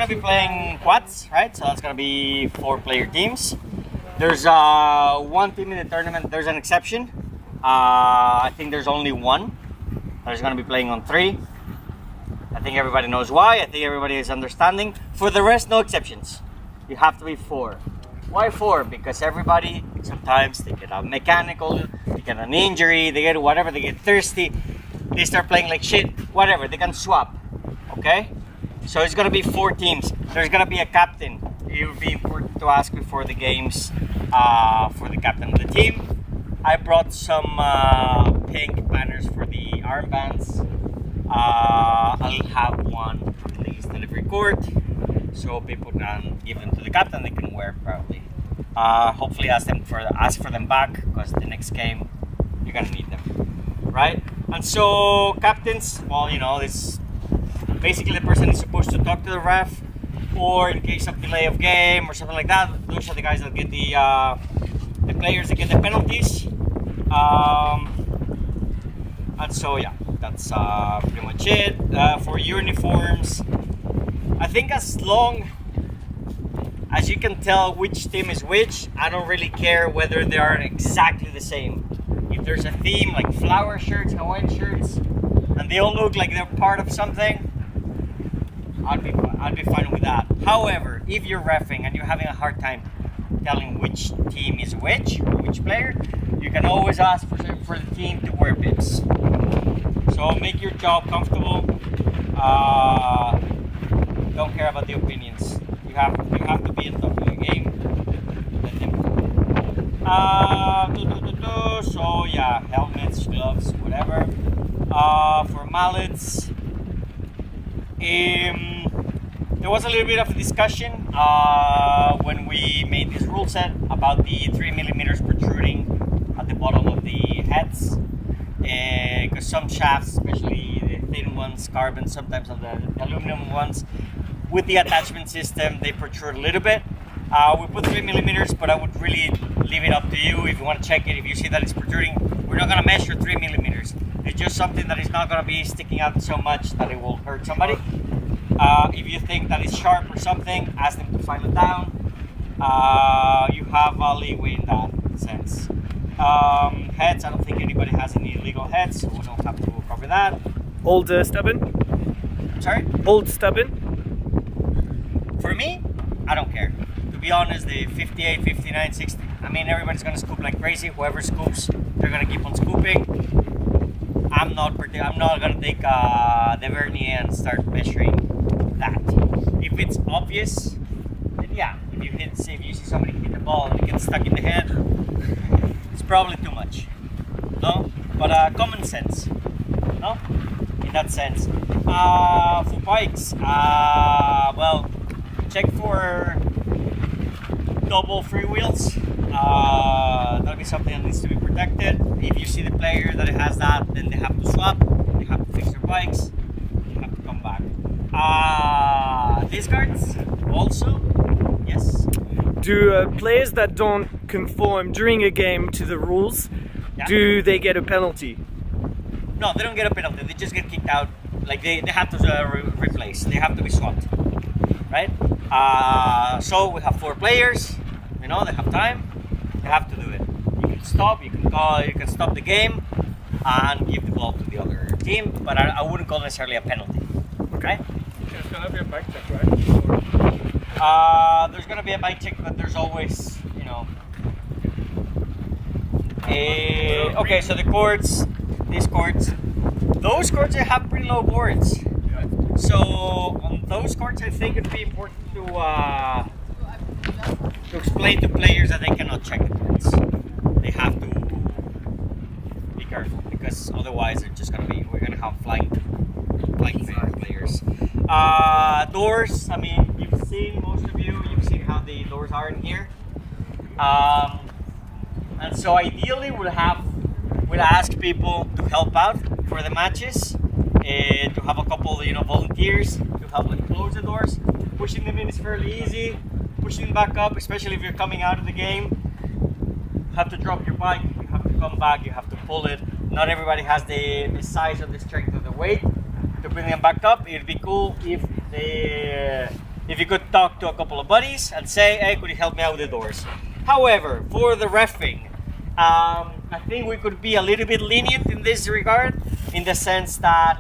be playing quads, right? So that's gonna be 4-player teams. There's one team in the tournament. There's an exception. I think there's only one that is gonna be playing on 3. I think everybody knows why. I think everybody is understanding. For the rest, no exceptions. You have to be 4. Why 4? Because everybody, sometimes they get a mechanical, they get an injury, they get whatever, they get thirsty, they start playing like shit, whatever, they can swap, okay? So it's gonna be 4 teams. There's gonna be a captain. It would be important to ask before the games for the captain of the team. I brought some pink banners for the armbands. I'll have one at least at every court, so people can give them to the captain. They can wear probably. Hopefully, ask for them back, because the next game you're gonna need them, right? And so captains, well, you know, this basically the person is supposed to talk to the ref, or in case of delay of game or something like that. Those are the guys that get the players that get the penalties. And so yeah, that's pretty much it. For uniforms, I think as long as you can tell which team is which, I don't really care whether they are exactly the same. If there's a theme like flower shirts, Hawaiian shirts, and they all look like they're part of something, I'd be fine with that. However, if you're reffing and you're having a hard time telling which team is which, or which player, you can always ask for the team to wear bibs. So make your job comfortable. Don't care about the opinions. You have to be on top of the game. So yeah, helmets, gloves, whatever. For mallets, there was a little bit of a discussion when we made this rule set about the 3mm protruding at the bottom of the heads, because some shafts, especially the thin ones, carbon, sometimes on the aluminum ones, with the attachment system, they protrude a little bit. We put 3mm, but I would really leave it up to you. If you want to check it, if you see that it's protruding, we're not going to measure 3mm. It's just something that is not going to be sticking out so much that it will hurt somebody. If you think that it's sharp or something, ask them to file it down. You have a leeway in that sense. Heads, I don't think anybody has any illegal heads, so we don't have to cover that. Old stubborn? Sorry? Old stubborn? For me, I don't care. To be honest, the 58, 59, 60, I mean, everybody's gonna scoop like crazy. Whoever scoops, they're gonna keep on scooping. I'm not gonna take the vernier and start measuring that. If it's obvious, then yeah. If you see somebody hit the ball and it gets stuck in the head, it's probably too much. No? But common sense. No? In that sense. For bikes, well, check for double freewheels. That'll be something that needs to be protected. If you see the player that has that, then they have to swap. They have to fix their bikes. They have to come back. Discards also, yes. Do players that don't conform during a game to the rules, do they get a penalty? No, they don't get a penalty. They just get kicked out. Like they have to replace. They have to be swapped, right? So we have 4 players. You know, they have time. They have to do it. You can stop. You can stop the game and give the ball to the other team. But I wouldn't call it necessarily a penalty. Okay. There's gonna be a bike check, right? There's gonna be a bike check, but there's always, you know. Okay, so the courts, these courts, those courts they have pretty low boards. So on those courts, I think it'd be important to explain to players that they cannot check the boards. They have to be careful, because otherwise we're gonna have flying players. Doors, I mean, you've seen how the doors are in here. And so ideally we'll ask people to help out for the matches, to have a couple, volunteers to help them close the doors. Pushing them in is fairly easy. Pushing them back up, especially if you're coming out of the game, you have to drop your bike, you have to come back, you have to pull it. Not everybody has the size or the strength of the weight to bring them back up. It'd be cool if if you could talk to a couple of buddies and say, hey, could you help me out with the doors? However, for the reffing, I think we could be a little bit lenient in this regard, in the sense that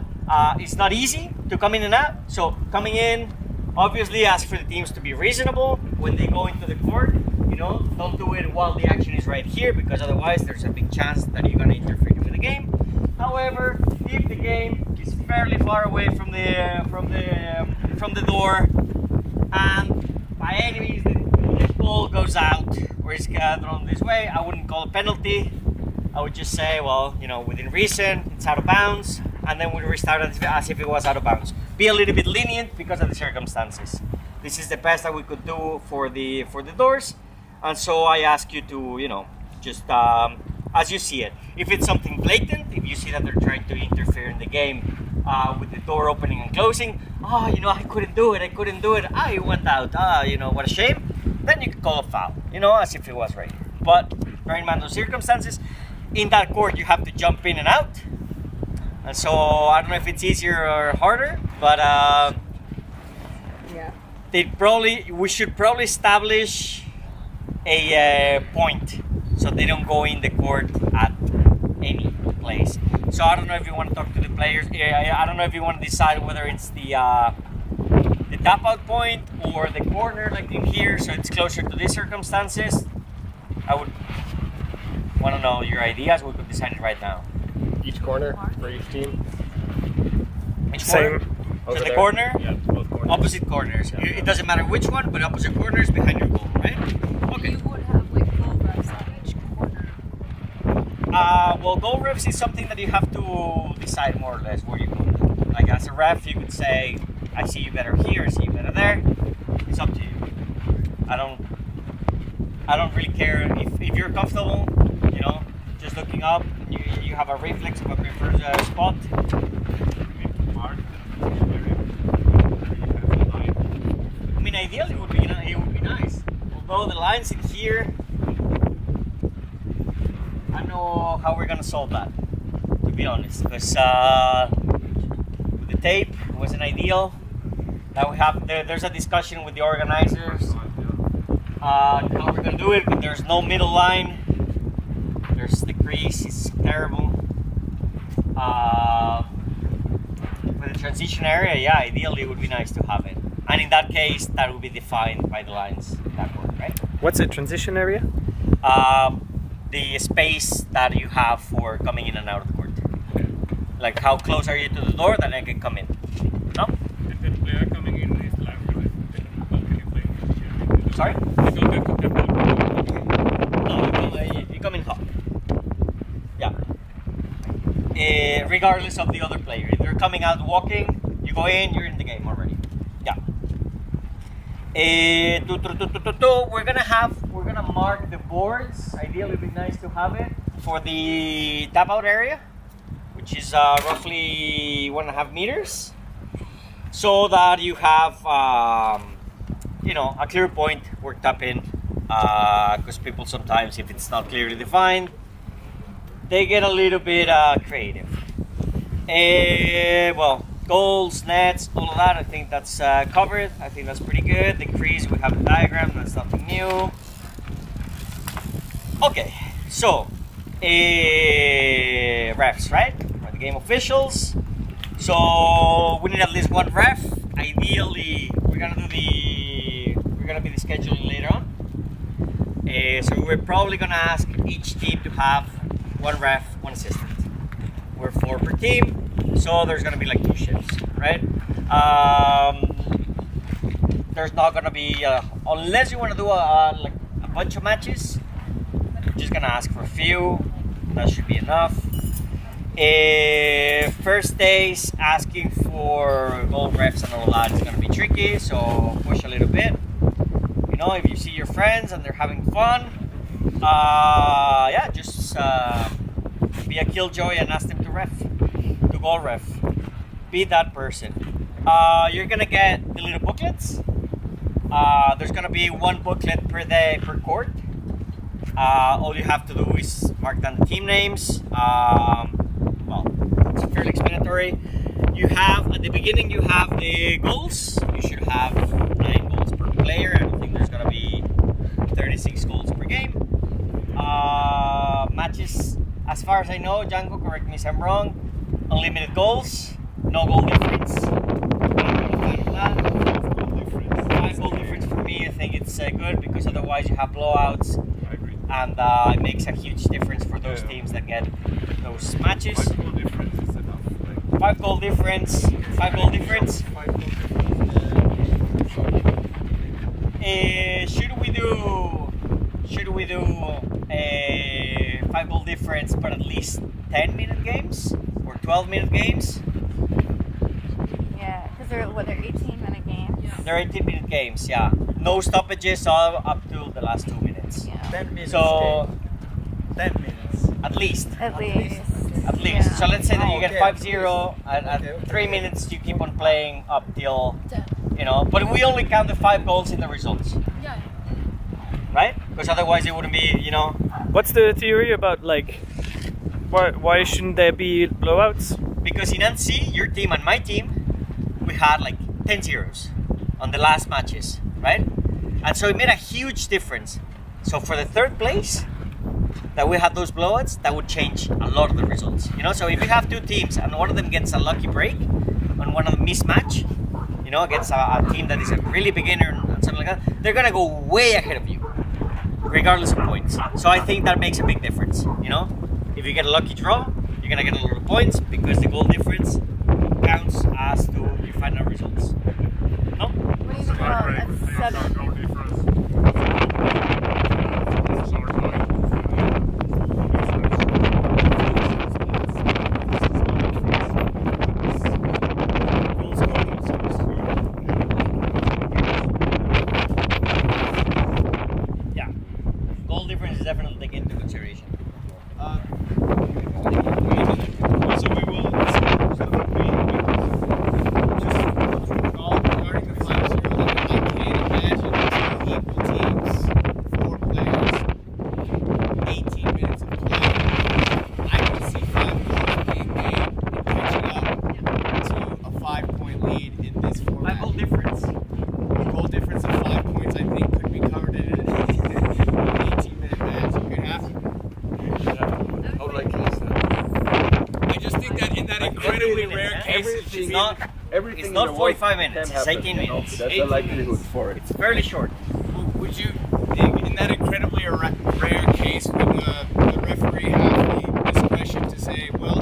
it's not easy to come in and out. So coming in, obviously ask for the teams to be reasonable when they go into the court. You know, don't do it while the action is right here, because otherwise there's a big chance that you're gonna interfere with the game. However, if the game is fairly far away from the door, and by any means the ball goes out or is thrown this way, I wouldn't call a penalty. I would just say, well, you know, within reason, it's out of bounds, and then we restart as if it was out of bounds. Be a little bit lenient because of the circumstances. This is the best that we could do for the doors, and so I ask you to, you know, just as you see it. If it's something blatant, if you see that they're trying to interfere in the game with the door opening and closing, you know, I couldn't do it, it went out, you know, what a shame, then you can call a foul, you know, as if it was right. But bear in mind those circumstances. In that court, you have to jump in and out, and so I don't know if it's easier or harder, but Yeah. we should probably establish a point so they don't go in the court at any place. So I don't know if you want to talk to the players. I don't know if you want to decide whether it's the tap out point or the corner, like in here, so it's closer to these circumstances. I would want to know your ideas. We could decide it right now. Each corner for each team. Which Same. corner? Over So the there. corner, Yeah, both corners. opposite corners. It doesn't matter which one, but opposite corners behind your goal, right? Okay. You would have like goal refs at each corner. Well, goal refs is something that you have to decide more or less where you could. Like as a ref, you could say, I see you better here, I see you better there. It's up to you. I don't really care if you're comfortable, you know, just looking up, you have a reflex of a preferred spot. I mean, ideally it would be nice. Although the lines in here, I don't know how we're gonna solve that, to be honest, because with the tape it wasn't ideal. Now there's a discussion with the organizers how we're gonna do it, but there's no middle line. There's the crease, it's terrible. For the transition area, yeah, ideally it would be nice to have it. And in that case, that will be defined by the lines backward, right? What's a transition area? The space that you have for coming in and out of the court. Like how close are you to the door that I can come in? No? If the player coming in is left, balcony playing. Sorry? You don't have to step out. No, you come in hot. Yeah. Regardless of the other player. If they're coming out walking, you go in, you're in the game already. Yeah. We're gonna mark the boards. Ideally, it'd be nice to have it for the tap out area, which is roughly 1.5 meters, so that you have you know, a clear point where tap in. Because people sometimes, if it's not clearly defined, they get a little bit creative. Well, goals, nets, all of that, I think that's covered. I think that's pretty good. The crease, we have a diagram, that's nothing new. Okay, so refs, right? Or the game officials. So we need at least one ref. Ideally, we're gonna be the scheduling later on. So we're probably gonna ask each team to have one ref, one assistant. We're 4 per team, so there's gonna be like 2 shifts, right? There's not gonna be unless you want to do like a bunch of matches. I'm just gonna ask for a few. That should be enough. First days asking for goal refs and all that is gonna be tricky, so push a little bit. You know, if you see your friends and they're having fun, yeah, just be a killjoy and ask them to goal ref. Be that person. You're gonna get the little booklets. There's gonna be 1 booklet per day per court. All you have to do is mark down the team names. Well, it's fairly explanatory. You have, at the beginning, you have the goals. You should have 9 player. I don't think there's gonna be 36 goals per game. Matches, as far as I know, Django, correct me if I'm wrong, unlimited goals, no goal difference. Five goal difference for me, I think it's good because otherwise you have blowouts. I agree. And it makes a huge difference for those teams that get those matches. 5 goal difference is enough. Like, 5 goal difference. 5 goal difference. 5 goal difference. Should we do a 5 goal difference, but at least 10-minute games or 12-minute games? Yeah, because they're 18-minute games. They're 18-minute games, yeah. No stoppages, all up to the last 2 minutes. Yeah. 10 minutes. So 10 minutes. at least. At least. At least. Yeah. So let's say that you get Okay. 5-0, and at 3 minutes you keep on playing up till, but we only count the 5 goals in the results. Yeah. Right? Because otherwise it wouldn't be, What's the theory about why shouldn't there be blowouts? because in NC, your team and my team, we had like 10 zeros on the last matches, right? And so it made a huge difference. So for the third place, that we had those blowouts, that would change a lot of the results. So if you have 2 teams and one of them gets a lucky break on one of them mismatch, against a team that is a really beginner and something like that, they're gonna go way ahead of you, regardless of points. So I think that makes a big difference. If you get a lucky draw, you're gonna get a lot of points because the goal difference counts as to your final results. No? What do you think about a 7? Goal difference. Sorry, Yeah. Goal difference is definitely taken into consideration. Also, we will just recall regarding the 5-0 that I can't imagine 2 equal teams, 4 players, 18 minutes of play. I can see 5 goals being made and catching up to a 5-point lead in this format. 5 goal difference. Goal difference of 5 points, I think, could be covered in an 18-minute match. It could happen. I would like to listen. I just think that in that incredibly rare case, It's not. It's not 45 minutes. It's 18 minutes. That's the likelihood for it. It's fairly short. would you think in that incredibly rare case would the referee have the discretion to say, well,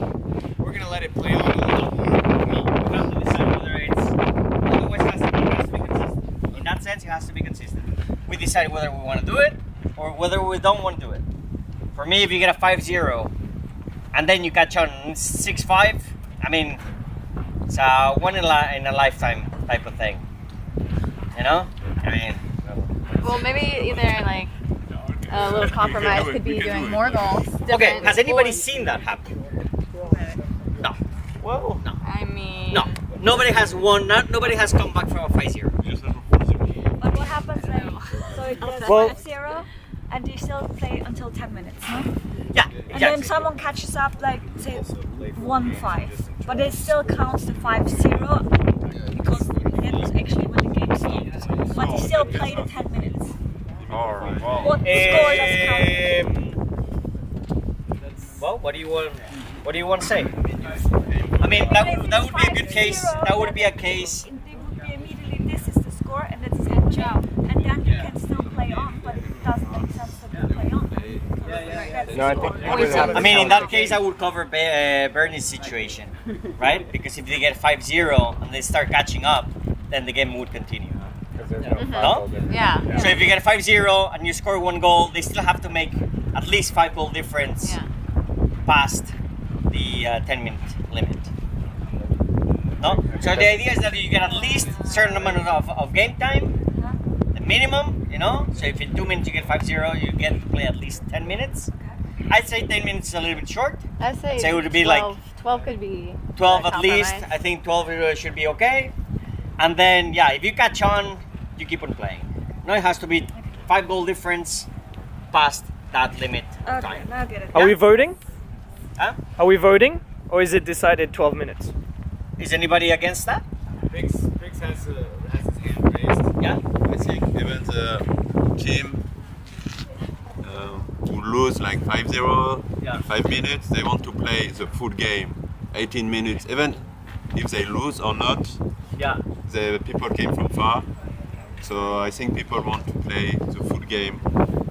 we're going to let it play on a little more? No, we have to decide whether it's. Otherwise, it has to be consistent. In that sense, it has to be consistent. We decide whether we want to do it or whether we don't want to do it. For me, if you get a 5-0 and then you catch on 6-5, I mean, it's a one in a lifetime type of thing. I mean. Well, maybe either like a little compromise could be doing more goals. Okay, different has anybody goals. seen that happen? No. Well, No. I mean, No. Nobody has won. Nobody has come back from a 5-0. But what happens when so it goes Well- 5-0 and you still play until 10 minutes, no? Yeah, And then exactly. someone catches up, like say 1-5, but it still counts the 5-0 because that was actually when the game stopped. But you still play the 10 minutes. What score does count? Well, what do you want to say? I mean, that would be a good case. That would be a case. They would be immediately, this is the score and this is empty. And then you can still play on, but it doesn't make sense to play on. no, I think. I mean, in that case, I would cover Bernie's situation, right? Because if they get 5-0 and they start catching up, then the game would continue. No? Yeah. So if you get 5-0 and you score 1 goal, they still have to make at least 5 goal difference Yeah. past the 10-minute limit. No? So the idea is that you get at least a certain amount of game time, the minimum, So if in 2 minutes you get 5-0, you get to play at least 10 minutes. I'd say 10 minutes is a little bit short. I'd say So it would be 12, 12 could be 12 a at least. compromise. I think 12 should be okay. And then, if you catch on, you keep on playing. No, it has to be 5 goal difference past that limit Okay, time. now I get it. Are we voting? Huh? Are we voting? Or is it decided 12 minutes? Is anybody against that? Biggs has his hand raised. Yeah. I think even the team who lose like 5-0 Yeah. in 5 minutes, they want to play the full game, 18 minutes. Even if they lose or not, Yeah. the people came from far. So I think people want to play the full game.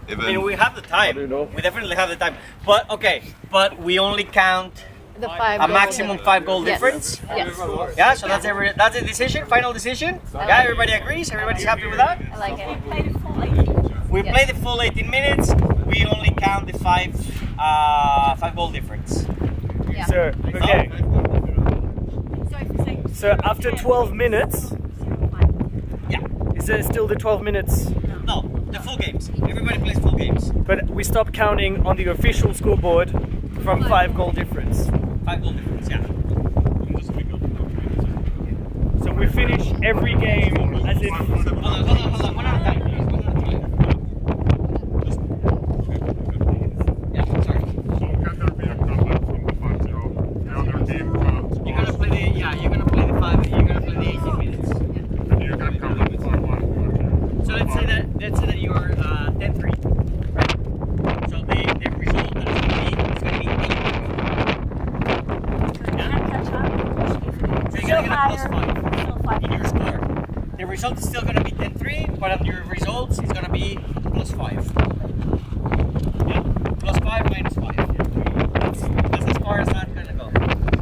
Even I mean, we have the time. We definitely have the time. But okay, but we only count The 5 a goal maximum 5 goal Yes. difference. Yes. Yeah, so that's the decision, final decision. Yeah, everybody agrees. Everybody's happy with that. I like it. Play the full 18. We Yes. play the full 18 minutes. We only count the 5 goal difference. Yeah. So, okay. So if you say So after 12 minutes, 0.5. Yeah. is there still the 12 minutes? No, the full games. Everybody plays full games. But we stop counting on the official scoreboard from 5 goal difference. 5 goal difference. Yeah. So we finish every game as if. Hold on. One at a time. Please. One at a time. Yeah. Sorry. So can there be a comeback from the 5-0? The other team can't You're gonna play the You're gonna play the 5. You're gonna play the 18 minutes. and you can come back 5-1. So let's say that you're 10-3, right? So the result that is gonna be 8. So you can't catch up. So you're Still gonna get a plus higher, 5 still 5. in your score. The result is still gonna be 10-3, but on your results it's gonna be plus 5. Yeah? Plus 5 minus 5. That's as far as that's gonna go.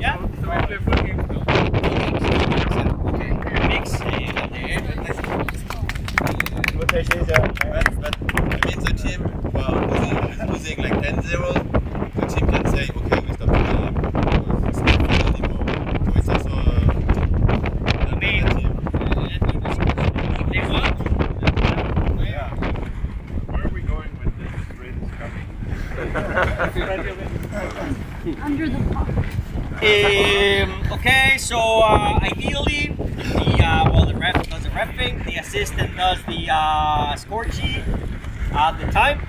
Yeah? So we play full games now. Okay. Mix but it means the team losing like 10-0, the team can say, okay, we stop the game. It's not fun anymore. So it's also I mean, they want. yeah. Where are we going with this? Rain is coming. Under the block. Okay, so ideally, the ref does the reffing, the assistant does the score sheet at the time.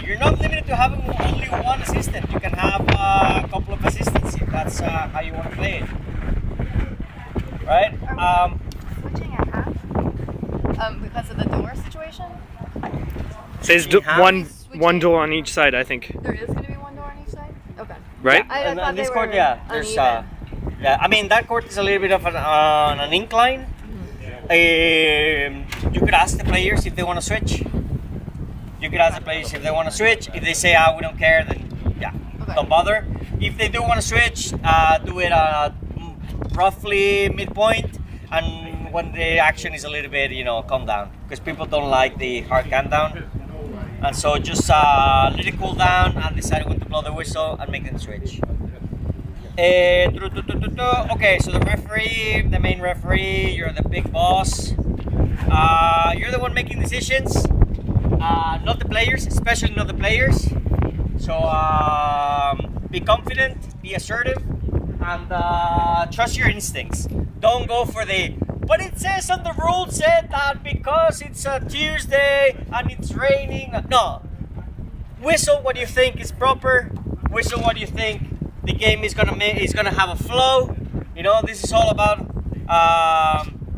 You're not limited to having only one assistant. You can have a couple of assistants if that's how you want to play it. Right? Switching at half? Because of the door situation? There's We have one door on each side, I think. There is going to be one door on each side? Okay. Right? I thought And this they court, were yeah, there's uneven. yeah. I mean, that court is a little bit of an incline. You could ask the players if they want to switch. You could ask the players if they want to switch. If they say, we don't care, then yeah, Okay. don't bother. If they do want to switch, do it roughly midpoint, and when the action is a little bit, calm down, because people don't like the hard countdown. And so just let it cool down and decide when to blow the whistle and make them switch. Okay, so the referee, the main referee, you're the big boss. You're the one making decisions, not the players, especially not the players. So be confident, be assertive, and trust your instincts. Don't go for but it says on the rules said that because it's a Tuesday and it's raining. No. Whistle what you think is proper. Whistle what you think the game is gonna have a flow. This is all about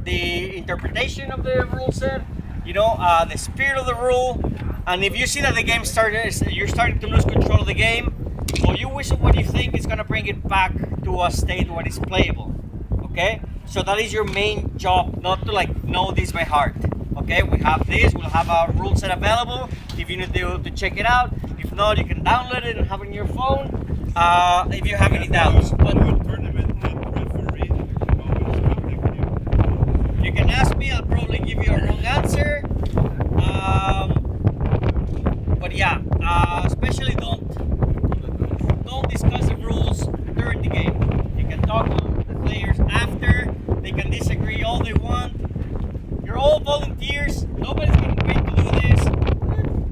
the interpretation of the rule set. The spirit of the rule. And if you see that the game you're starting to lose control of the game, or you whistle what you think is gonna bring it back to a state where it's playable. Okay? So that is your main job, not to know this by heart. Okay, we have this, we'll have our rule set available if you need to check it out. If not, you can download it and have it on your phone if you have any doubts. But you can ask me, I'll probably give you a wrong answer. But yeah, especially don't discuss the rules during the game. You can talk to the players after. They can disagree all they want. You're all volunteers. Nobody's getting paid to do this.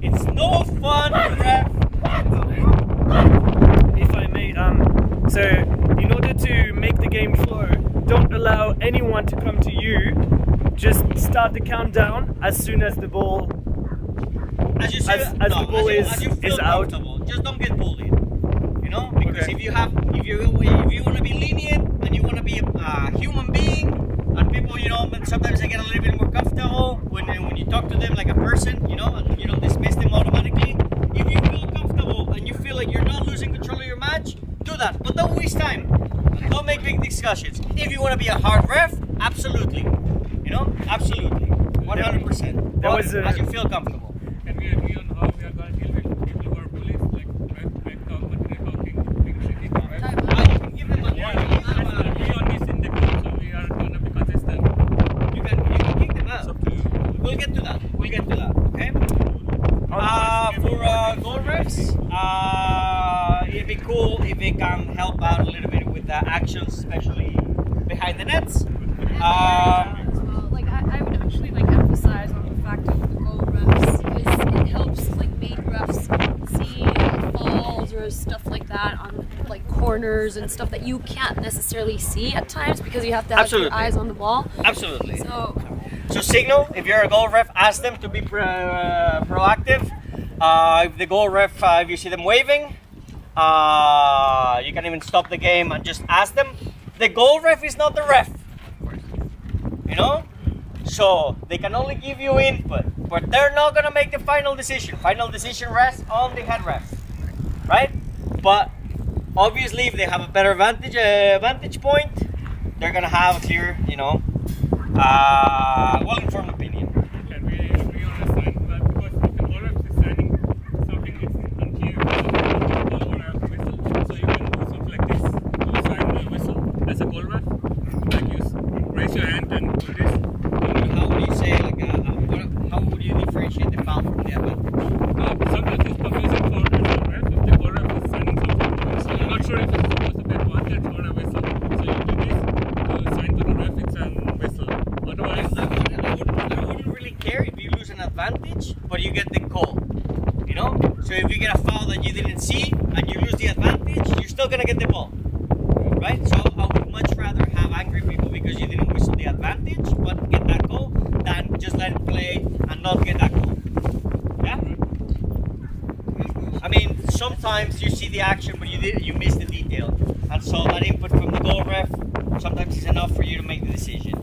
It's no fun, ref. If I may, so in order to make the game flow, don't allow anyone to come to you. Just start the countdown as soon as the ball As you feel out. comfortable. Just don't get bullied. Because Okay. if you want to be lenient and you want to be a human being and people, you know, sometimes they get a little bit more comfortable when you talk to them like a person, you know, and you don't dismiss them automatically. If you feel comfortable and you feel like you're not losing control of your match, do that. But don't waste time. Don't make big discussions. If you want to be a hard ref, absolutely. You know, absolutely. 100%. That was as you feel comfortable. Can we agree on how we are going to deal with people who are bullies, like back talk, material talking, being shitty? You can give them a Let's agree on this in the group, so we are going to be consistent. You can kick them out. It's up to you. We'll get to that. Okay. For goal refs, it'd be cool if they can help out a little bit with the actions, especially behind the nets. Like I would actually like emphasize on the fact of the goal refs because it helps like main refs see falls or stuff like that on like corners and stuff that you can't necessarily see at times because you have to have your eyes on the ball. Absolutely. So signal, if you're a goal ref, ask them to be proactive. If the goal ref, if you see them waving, you can even stop the game and just ask them. The goal ref is not the ref, you know? So they can only give you input, but they're not gonna make the final decision. Final decision rests on the head ref, right? But obviously if they have a better vantage point, they're gonna have a clear, you know, well-informed opinion. Can we agree on a sign? Because if the goal ref is signing something, it's unclear or a whistle, so you can do something like this. You sign a whistle as a goal ref, like you raise your hand and do this. How would you say, like, how would you differentiate the foul from the advantage? Sometimes it's confusing for the goal ref if the goal ref is signing something. So you're not sure if it's supposed to be advantage or a whistle. So you do this to sign to the ref, it's a whistle. Otherwise, I wouldn't really care if you lose an advantage, but you get the call. You know? So if you get a foul that you didn't see and you lose the advantage, you're still gonna get the ball. Right? So I would much rather have angry people because you didn't whistle the advantage, but get that goal, than just let it play and not get that goal. Yeah? I mean, sometimes you see the action, but you miss the detail. And so that input from the goal ref sometimes is enough for you to make the decision.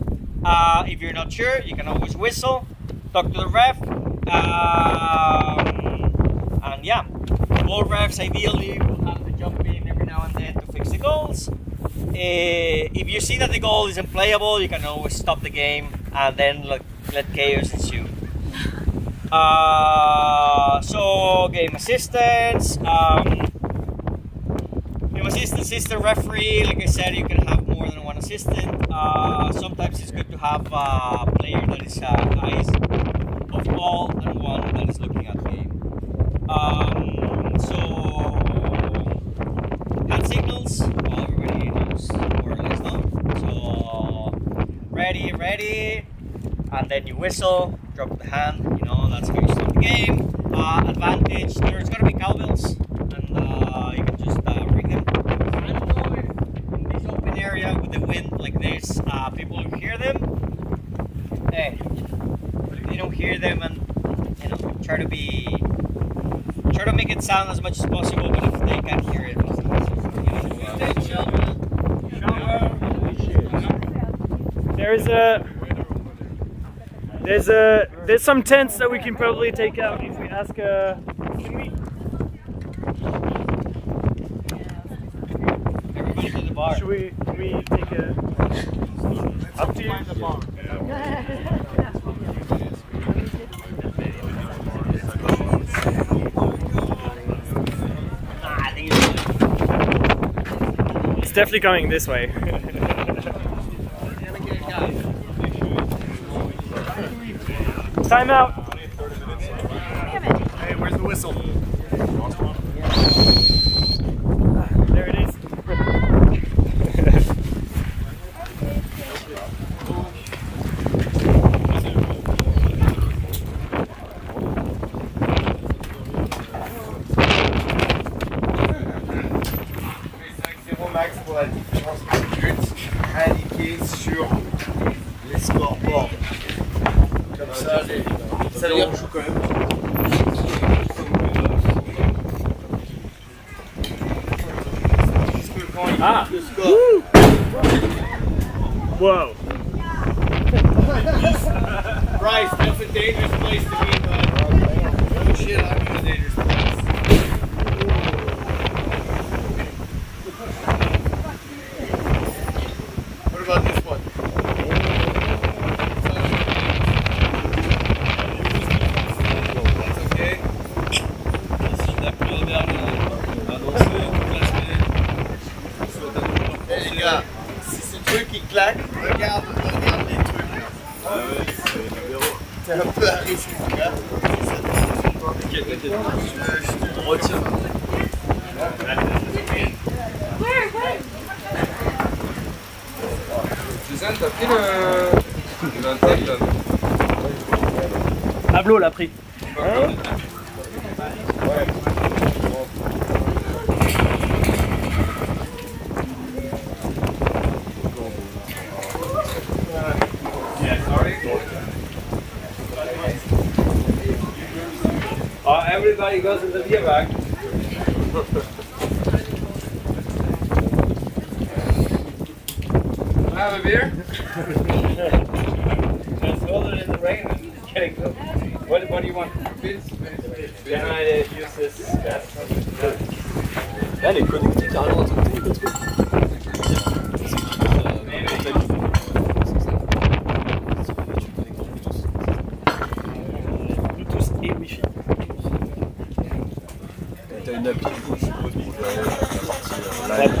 If you're not sure, you can always whistle, talk to the ref, and yeah, goal refs ideally will have to jump in every now and then to fix the goals. If you see that the goal isn't playable, you can always stop the game and then let chaos ensue. So game assistance. Game assistance is the referee. Like I said, you can have more than one assistant. Sometimes it's good to have a player that is eyes of ball and one that is looking at the game. So hand signals, well, everybody knows more or less now. So ready, and then you whistle, drop the hand. You know, that's how you start the game. Advantage. There's gonna be cowbells, and you can just ring them. I don't know if in this open area with the wind like this, people will hear them. Hey, but if they don't hear them, and you know, try to make it sound as much as possible. But if they can't hear it, there's some tents that we can probably take out if we ask. Can we? everybody to the bar. Can we take a? Up to you. It's definitely coming this way. Timeout. Hey, where's the whistle? There it is. Max pour la différence de buts indiquée sur les scoreboards. Comme ça, ça veut dire qu'on joue quand même. Ah! Le score. Whoa! Bryce, that's a dangerous place to be, bud. Oh shit, I'm in a dangerous place. What about this one? That's okay. Les gars, si ce truc il claque, regarde les trucs là. T'es un peu à risque, regarde. Je te retiens. Suzanne, t'as pris le intel là? Pablo l'a pris. Everybody goes in the beer bag. I have a beer. Just hold it in the rain and get it cooked. What do you want? Can I use this? Elle est connectée carrément à ton téléphone. Bluetooth et Wi-Fi. T'as une appli du coup, je suppose, pour gérer la partie live.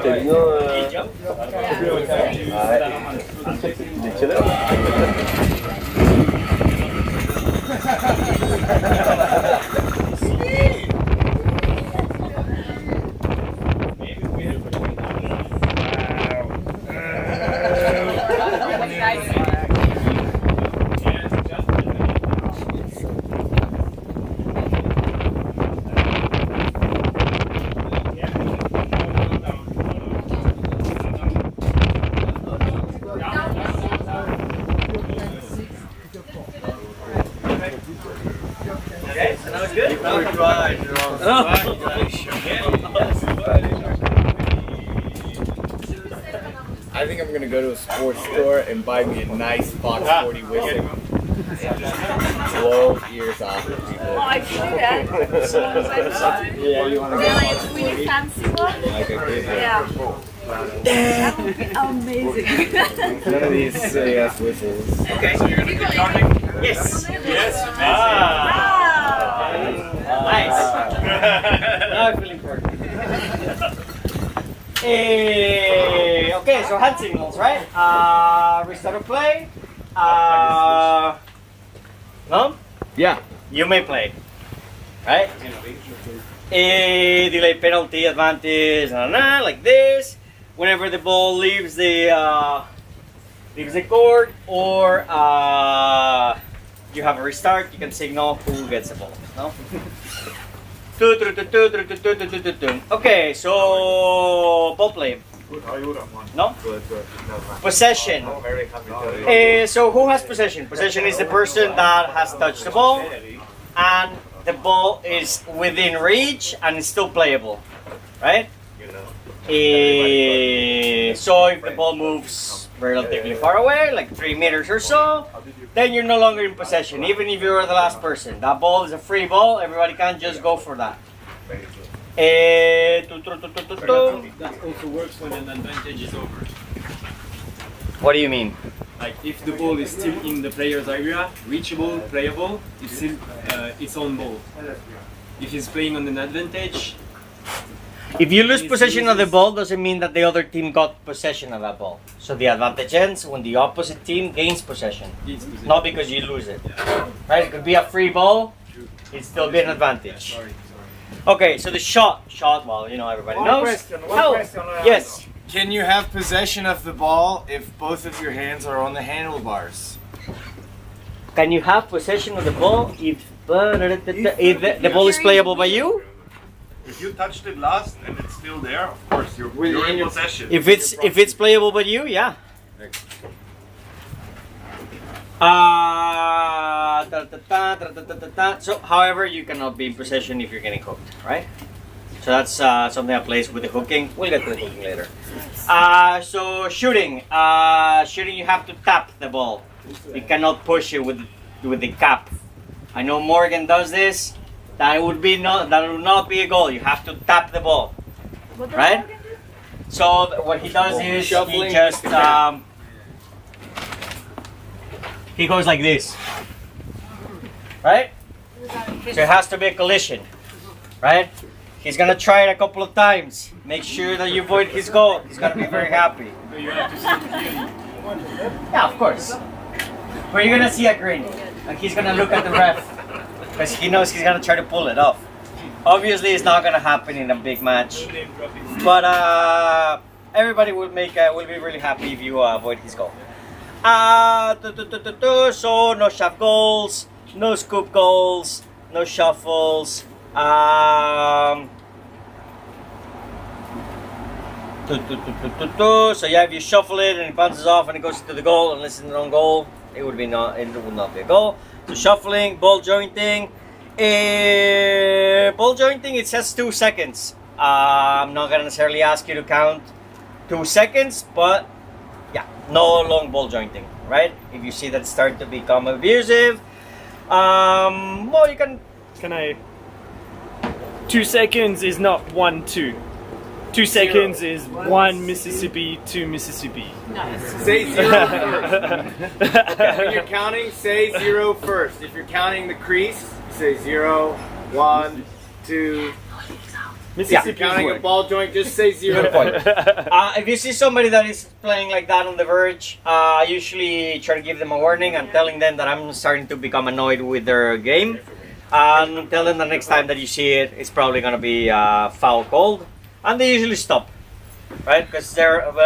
T'as bien il est quelle heure? Okay, so that was good. I think I'm gonna go to a sports store and buy me a nice Fox 40 whistle. Blow ears off of people. Oh, I should that. Yeah, you wanna get Really, a really fancy one? like a kid? Yeah. That would be amazing. None of these silly ass whistles. Okay, so you're gonna be starting? Yes. Yes. Nice. Now I feel important. Okay, so hand signals, right? Restart of play. No? Yeah. You may play. Right? Delay penalty, advantage, like this. Whenever the ball leaves the court, or you have a restart, you can signal who gets the ball. No? Okay, so ball play. No? Possession. So who has possession? Possession is the person that has touched the ball and the ball is within reach and it's still playable, right? So if the ball moves relatively far away, like 3 meters or so, then you're no longer in possession, even if you're the last person. That ball is a free ball, everybody can just go for that. That also works when an advantage is over. What do you mean? Like if the ball is still in the player's area, reachable, playable, it's still its own ball. If he's playing on an advantage, If you lose possession of the ball, doesn't mean that the other team got possession of that ball. So the advantage ends when the opposite team gains possession, not because you lose it. Right? It could be a free ball, it'd still be an advantage. Okay, so the shot, well, you know, everybody knows. One question. Yes. Can you have possession of the ball if both of your hands are on the handlebars? Can you have possession of the ball if the ball is playable by you? If you touched it last and it's still there, of course you're in possession. If it's playable by you, yeah. So, however, you cannot be in possession if you're getting cooked, right? So that's something that plays with the hooking. We'll get to the hooking later. So shooting. Shooting, you have to tap the ball. You cannot push it with the cap. I know Morgan does this. That would not be a goal. You have to tap the ball, right? So what he does is he just he goes like this, right? So it has to be a collision, right? He's gonna try it a couple of times. Make sure that you avoid his goal. He's gonna be very happy. Yeah, of course. But you're gonna see a grin, and he's gonna look at the ref because he knows he's gonna try to pull it off. Obviously, it's not gonna happen in a big match, but everybody will be really happy if you avoid his goal. So no shove goals, no scoop goals, no shuffles. So yeah, if you shuffle it and it bounces off and it goes into the goal, unless it's an own goal, it would not be a goal. So shuffling, ball jointing. Ball jointing, it says 2 seconds. I'm not gonna necessarily ask you to count 2 seconds, but yeah, no long ball jointing, right? If you see that start to become abusive, well, you can. Can I? 2 seconds is not 1, 2. 2 seconds is 1 Mississippi, 2 Mississippi. Nice. Say 0 first. Okay, when you're counting, say 0 first. If you're counting the crease, say 0, 1, 2. Mississippi. If you're counting a ball joint, just say 0. Good point. If you see somebody that is playing like that on the verge, I usually try to give them a warning and telling them that I'm starting to become annoyed with their game. And tell them the next time that you see it, it's probably going to be foul called. And they usually stop, right? Because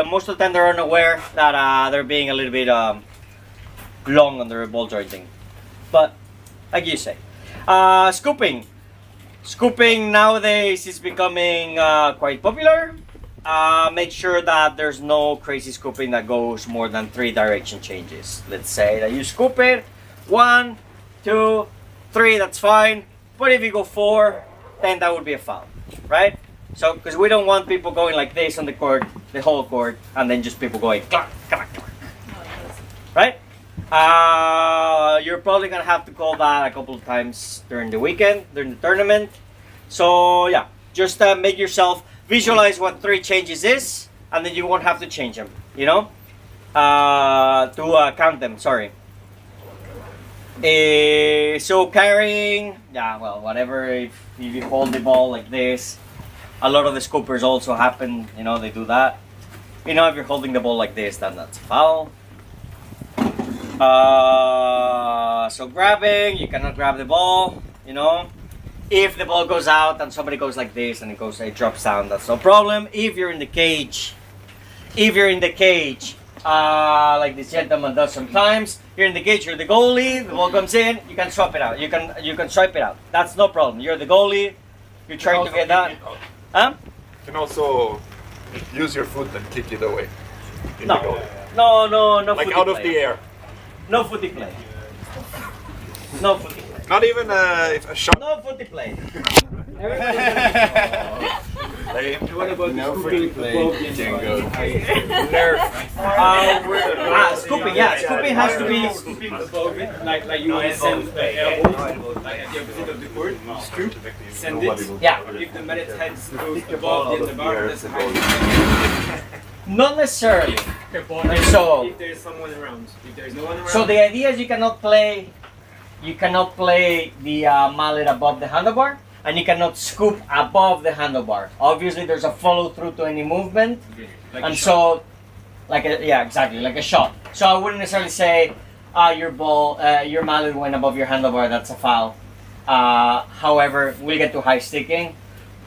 most of the time they're unaware that they're being a little bit long on their ball jointing. But, like you say. Scooping. Scooping nowadays is becoming quite popular. Make sure that there's no crazy scooping that goes more than 3 direction changes. Let's say that you scoop it 1, 2, 3, that's fine. But if you go 4, then that would be a foul, right? So, because we don't want people going like this on the court, the whole court, and then just people going clack, clack, clack. Right? You're probably gonna have to call that a couple of times during the weekend, during the tournament. So yeah, just make yourself visualize what 3 changes is, and then you won't have to change them. You know, to count them. Sorry. So carrying, yeah, well, whatever. If you hold the ball like this, a lot of the scoopers also happen. You know, they do that. You know, if you're holding the ball like this, then that's a foul. So grabbing, you cannot grab the ball. You know, if the ball goes out and somebody goes like this and it drops down, that's no problem. If you're in the cage, like this gentleman does sometimes, you're in the cage, you're the goalie, the ball comes in, you can swap it out. You can swipe it out. That's no problem. You're the goalie. You're trying to get that. Huh? You can also use your foot and kick it away. No, Like out of the air. No footy play. No footy play. Not even if a shot. No footy play. What about no free play? Scooping, yeah. Scooping has to be. Scooping above it, like you want to send the elbow, like at the opposite of the court. Scoop, send it. Yeah. If the mallet head goes above the bar, that's high. Not necessarily. So if there is someone around, if there is no one around. So the idea is you cannot play the mallet above the handlebar, and you cannot scoop above the handlebar. Obviously, there's a follow through to any movement, like and so, exactly, like a shot. So I wouldn't necessarily say your mallet went above your handlebar. That's a foul. However, we'll get to high sticking,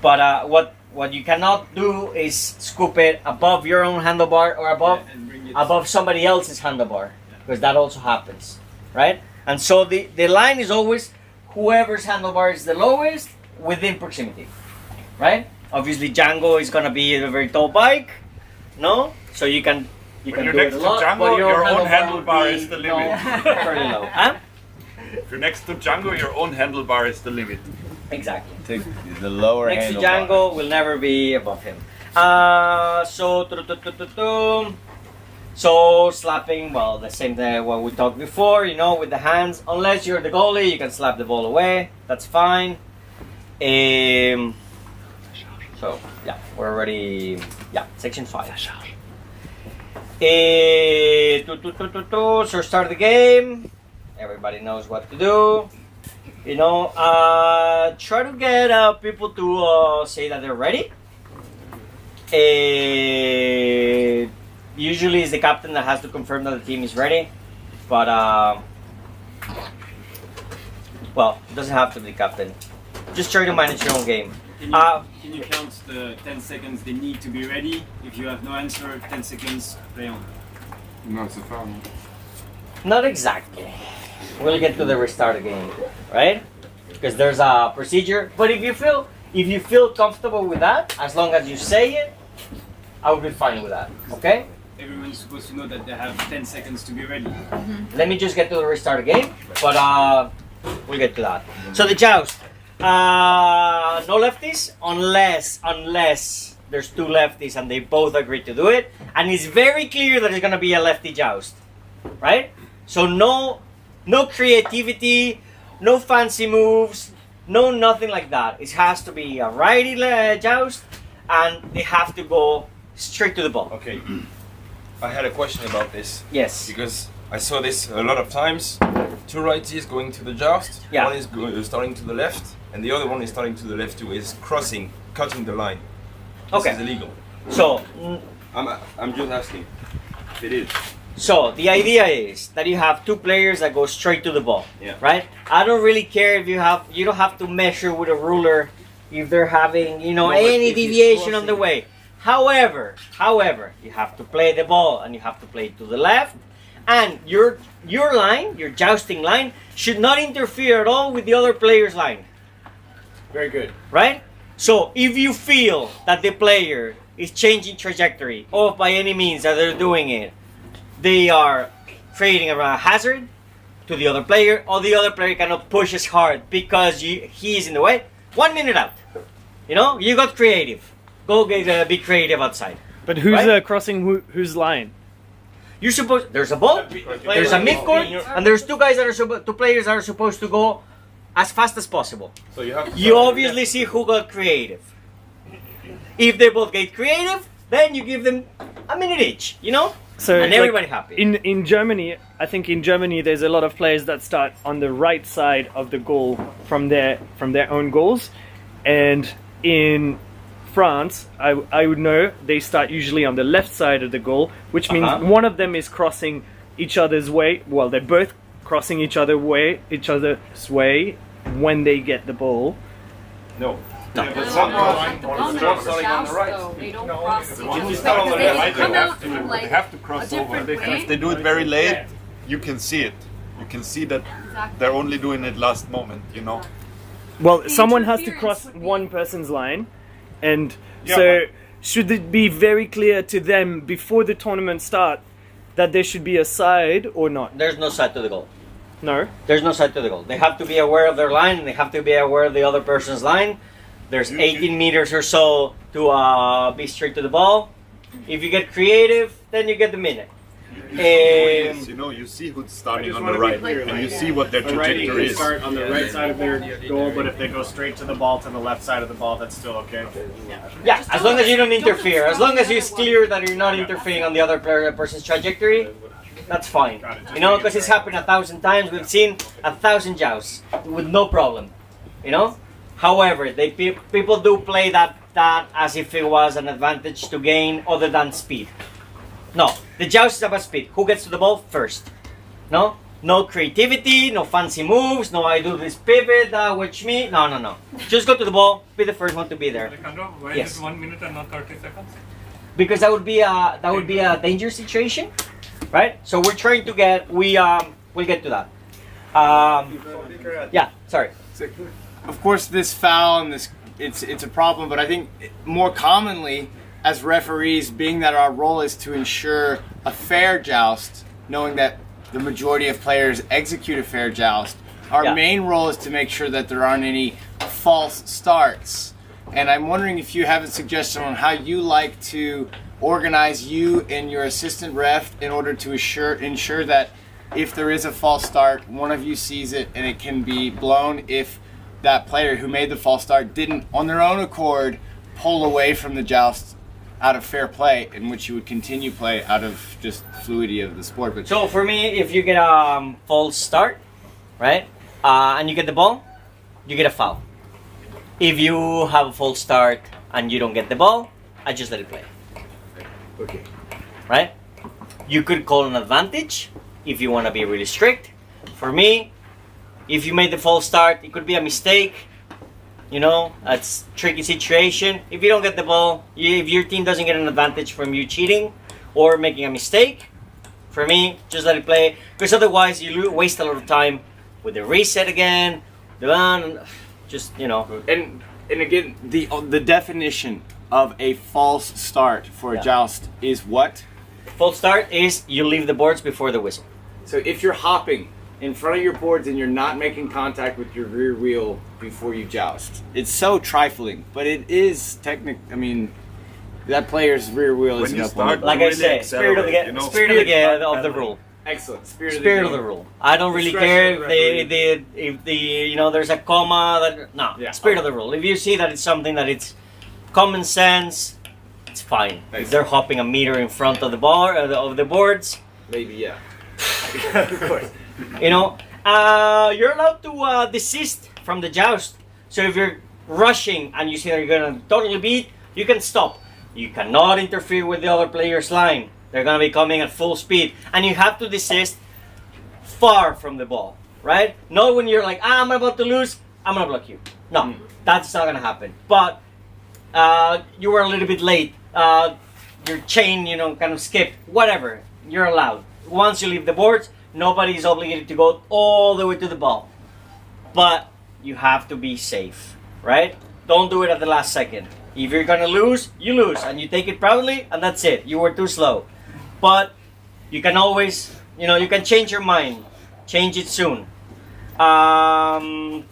but what you cannot do is scoop it above your own handlebar or above somebody else's handlebar, because that also happens, right? And so the line is always whoever's handlebar is the lowest within proximity, right? Obviously, Django is gonna be a very tall bike, no? So you can do it a lot, Django, but your own handlebar is the limit. Fairly low. Huh? If you're next to Django, your own handlebar is the limit. Exactly. Take the lower Next to handlebar. Django will never be above him. So slapping, well, the same thing what we talked before, you know, with the hands. Unless you're the goalie, you can slap the ball away. That's fine. So yeah, we're already section 5. So start the game. Everybody knows what to do. You know, try to get people to say that they're ready. Usually it's the captain that has to confirm that the team is ready, but well, it doesn't have to be the captain. Just try to manage your own game. Can you count the 10 seconds they need to be ready? If you have no answer, 10 seconds, play on. No, it's a foul. Not exactly. We'll get to the restart again, right? Because there's a procedure. But if you feel comfortable with that, as long as you say it, I will be fine with that. Okay? Everyone's supposed to know that they have 10 seconds to be ready. Let me just get to the restart again, but we'll get to that. So the joust. No lefties unless there's 2 lefties and they both agree to do it, and it's very clear that it's gonna be a lefty joust, right? So no creativity, no fancy moves, no nothing like that. It has to be a righty joust, and they have to go straight to the ball. Okay. I had a question about this. Yes. Because I saw this a lot of times. 2 righties going to the joust. Yeah. One is starting to the left, and the other one is starting to the left too. Is cutting the line. This Okay. is illegal. So. I'm just asking. If it is. So the idea is that you have 2 players that go straight to the ball, Yeah. right? I don't really care if you don't have to measure with a ruler if they're having, you know, No, but any if he's deviation on the crossing. way. However, you have to play the ball and you have to play to the left, and your line, your jousting line, should not interfere at all with the other player's line. Very good. Right? So if you feel that the player is changing trajectory, or by any means that they're doing it, they are creating a hazard to the other player, or the other player cannot push as hard because he is in the way. 1 minute out. You know, you got creative. Go be creative outside. But who's Right? crossing whose line? You're supposed. There's a ball. There's a midcourt, and there's 2 guys that are 2 players that are supposed to go as fast as possible. So you have. You obviously see who got creative. If they both get creative, then you give them a minute each. You know. So And like, everybody happy. In Germany, I think in Germany there's a lot of players that start on the right side of the goal from their own goals, and in France, I would know they start usually on the left side of the goal, which means one of them is crossing each other's way. Well, they're both crossing each other's way when they get the ball. No. Yeah, but No, someone on starting on the right. though, they don't cross each one other. who's not on the They left, come they out in like They have to cross a different over. way. If they do it very late, you can see it. You can see that Exactly. they're only doing it last moment, you know. Well, The someone has to interference cross would be- one person's line, and Yeah, so should it be very clear to them before the tournament start that there should be a side or not? There's no side to the goal. No. There's no side to the goal. They have to be aware of their line, and they have to be aware of the other person's line. There's 18 meters or so to be straight to the ball. If you get creative, then you get the minute. You know, you see who's starting on the wanna be right, clear, and like, you see what their The righty trajectory can is. start on the right side of their goal, but if they go straight to the ball to the left side of the ball, that's still okay. Yeah, as long as you don't interfere, as long as it's clear that you're not interfering on the other person's trajectory, that's fine. You know, because it's happened 1,000 times. We've seen 1,000 jousts with no problem. You know. However, people do play that as if it was an advantage to gain other than speed. No, the joust is about speed. Who gets to the ball first? No creativity, no fancy moves, no I do this pivot, watch me. No. Just go to the ball, be the first one to be there. Alejandro, why Yes. is it 1 minute and not 30 seconds? Because that would be a dangerous situation, right? So we're trying to we'll get to that. Yeah, sorry. Of course, this foul and it's a problem, but I think more commonly as referees, being that our role is to ensure a fair joust, knowing that the majority of players execute a fair joust, our Yeah. main role is to make sure that there aren't any false starts. And I'm wondering if you have a suggestion on how you like to organize you and your assistant ref in order to ensure that if there is a false start, one of you sees it and it can be blown if that player who made the false start didn't, on their own accord, pull away from the joust out of fair play, in which you would continue play out of just fluidity of the sport. But So for me, if you get a false start, right, and you get the ball, you get a foul. If you have a false start and you don't get the ball, I just let it play. okay. Right? You could call an advantage if you want to be really strict. For me, if you made the false start, it could be a mistake. You know, that's a tricky situation. If you don't get the ball, if your team doesn't get an advantage from you cheating or making a mistake, for me, just let it play. Because otherwise, you waste a lot of time with the reset again. Just, you know. And again, the definition of a false start for a joust is what? False start is you leave the boards before the whistle. So if you're hopping in front of your boards and you're not making contact with your rear wheel before you joust, it's so trifling, but it is I mean, that player's rear wheel is up on it. Like I say, spirit of the rule. Excellent. Spirit of the rule. I don't really care if the you know there's a comma spirit of the rule. If you see that it's something that it's common sense, it's fine. If they're hopping a meter in front of the bar of the boards, maybe yeah. of course. You know, you're allowed to desist from the joust. So if you're rushing and you see that you're gonna totally beat, you can stop. You cannot interfere with the other player's line. They're gonna be coming at full speed, and you have to desist far from the ball, right? Not when you're like, I'm about to lose, I'm gonna block you. No, that's not gonna happen. But you were a little bit late. Your chain, you know, kind of skipped. Whatever, you're allowed. Once you leave the boards, nobody is obligated to go all the way to the ball. But you have to be safe, right? Don't do it at the last second. If you're gonna lose, you lose, and you take it proudly, and that's it. You were too slow. But you can always, you know, you can change your mind. Change it soon. Alejandro,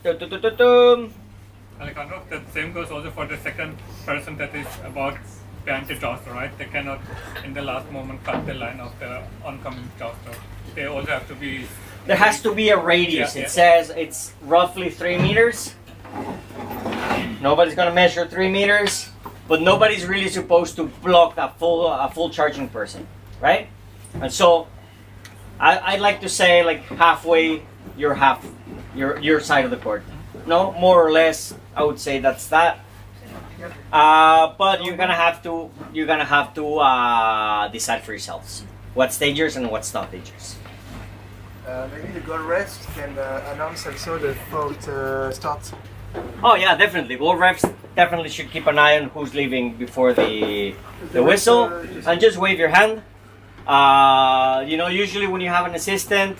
the same goes also for the second person that is about behind the jouster, right? They cannot, in the last moment, cut the line of the oncoming jouster. They also have to be... There has to be a radius. It says it's roughly 3 meters. Nobody's gonna measure 3 meters, but nobody's really supposed to block a full charging person, right? And so I like to say like halfway, your side of the court. No, more or less, I would say that's that. But you're gonna have to decide for yourselves what's dangerous and what's not dangerous. Maybe the goal refs can announce also the fault start. Oh yeah, definitely. Goal refs definitely should keep an eye on who's leaving before the whistle, and just wave your hand. You know, usually when you have an assistant,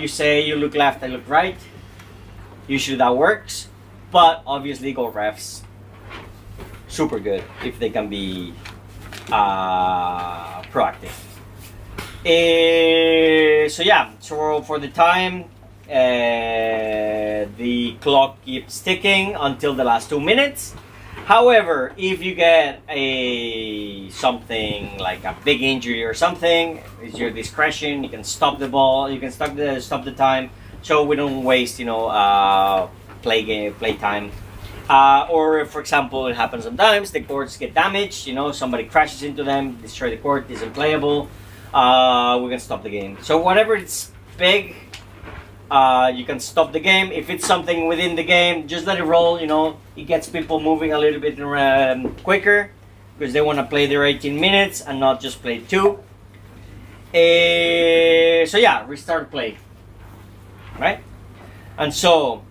you say you look left, I look right. Usually that works, but obviously goal refs, super good if they can be proactive. So yeah, so for the time, the clock keeps ticking until the last 2 minutes. However, if you get something like a big injury or something, it's your discretion. You can stop the ball. You can stop the time, so we don't waste, you know, play time. Or for example, it happens sometimes the courts get damaged. You know, somebody crashes into them, destroy the court, isn't playable. We can stop the game. So whatever it's big, you can stop the game. If it's something within the game, just let it roll. You know, it gets people moving a little bit quicker because they want to play their 18 minutes and not just play 2. So yeah, restart play, right? And so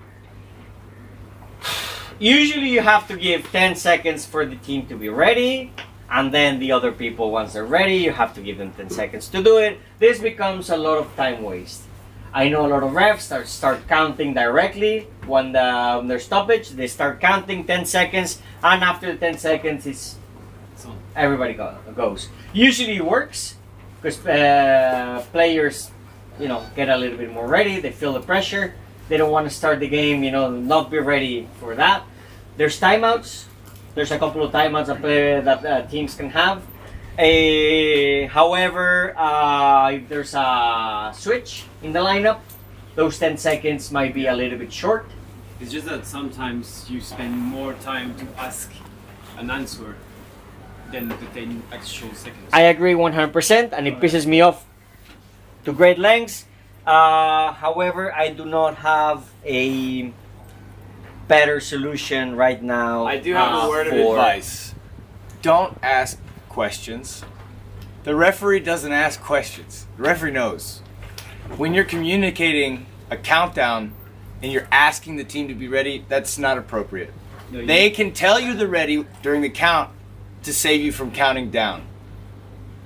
usually you have to give 10 seconds for the team to be ready. And then the other people, once they're ready, you have to give them 10 seconds to do it. This becomes a lot of time waste. I know a lot of refs that start counting directly when their stoppage. They start counting 10 seconds, and after the 10 seconds, everybody goes. Usually it works because players, you know, get a little bit more ready. They feel the pressure, they don't want to start the game, not be ready for that. There's timeouts. There's a couple of timeouts that teams can have. However, if there's a switch in the lineup, those 10 seconds might be a little bit short. It's just that sometimes you spend more time to ask an answer than the 10 actual seconds. I agree 100%, and it pisses me off to great lengths. However, I do not have a better solution right now. I do have a word of advice. Don't ask questions. The referee doesn't ask questions. The referee knows. When you're communicating a countdown and you're asking the team to be ready, that's not appropriate. They can tell you they're ready during the count to save you from counting down.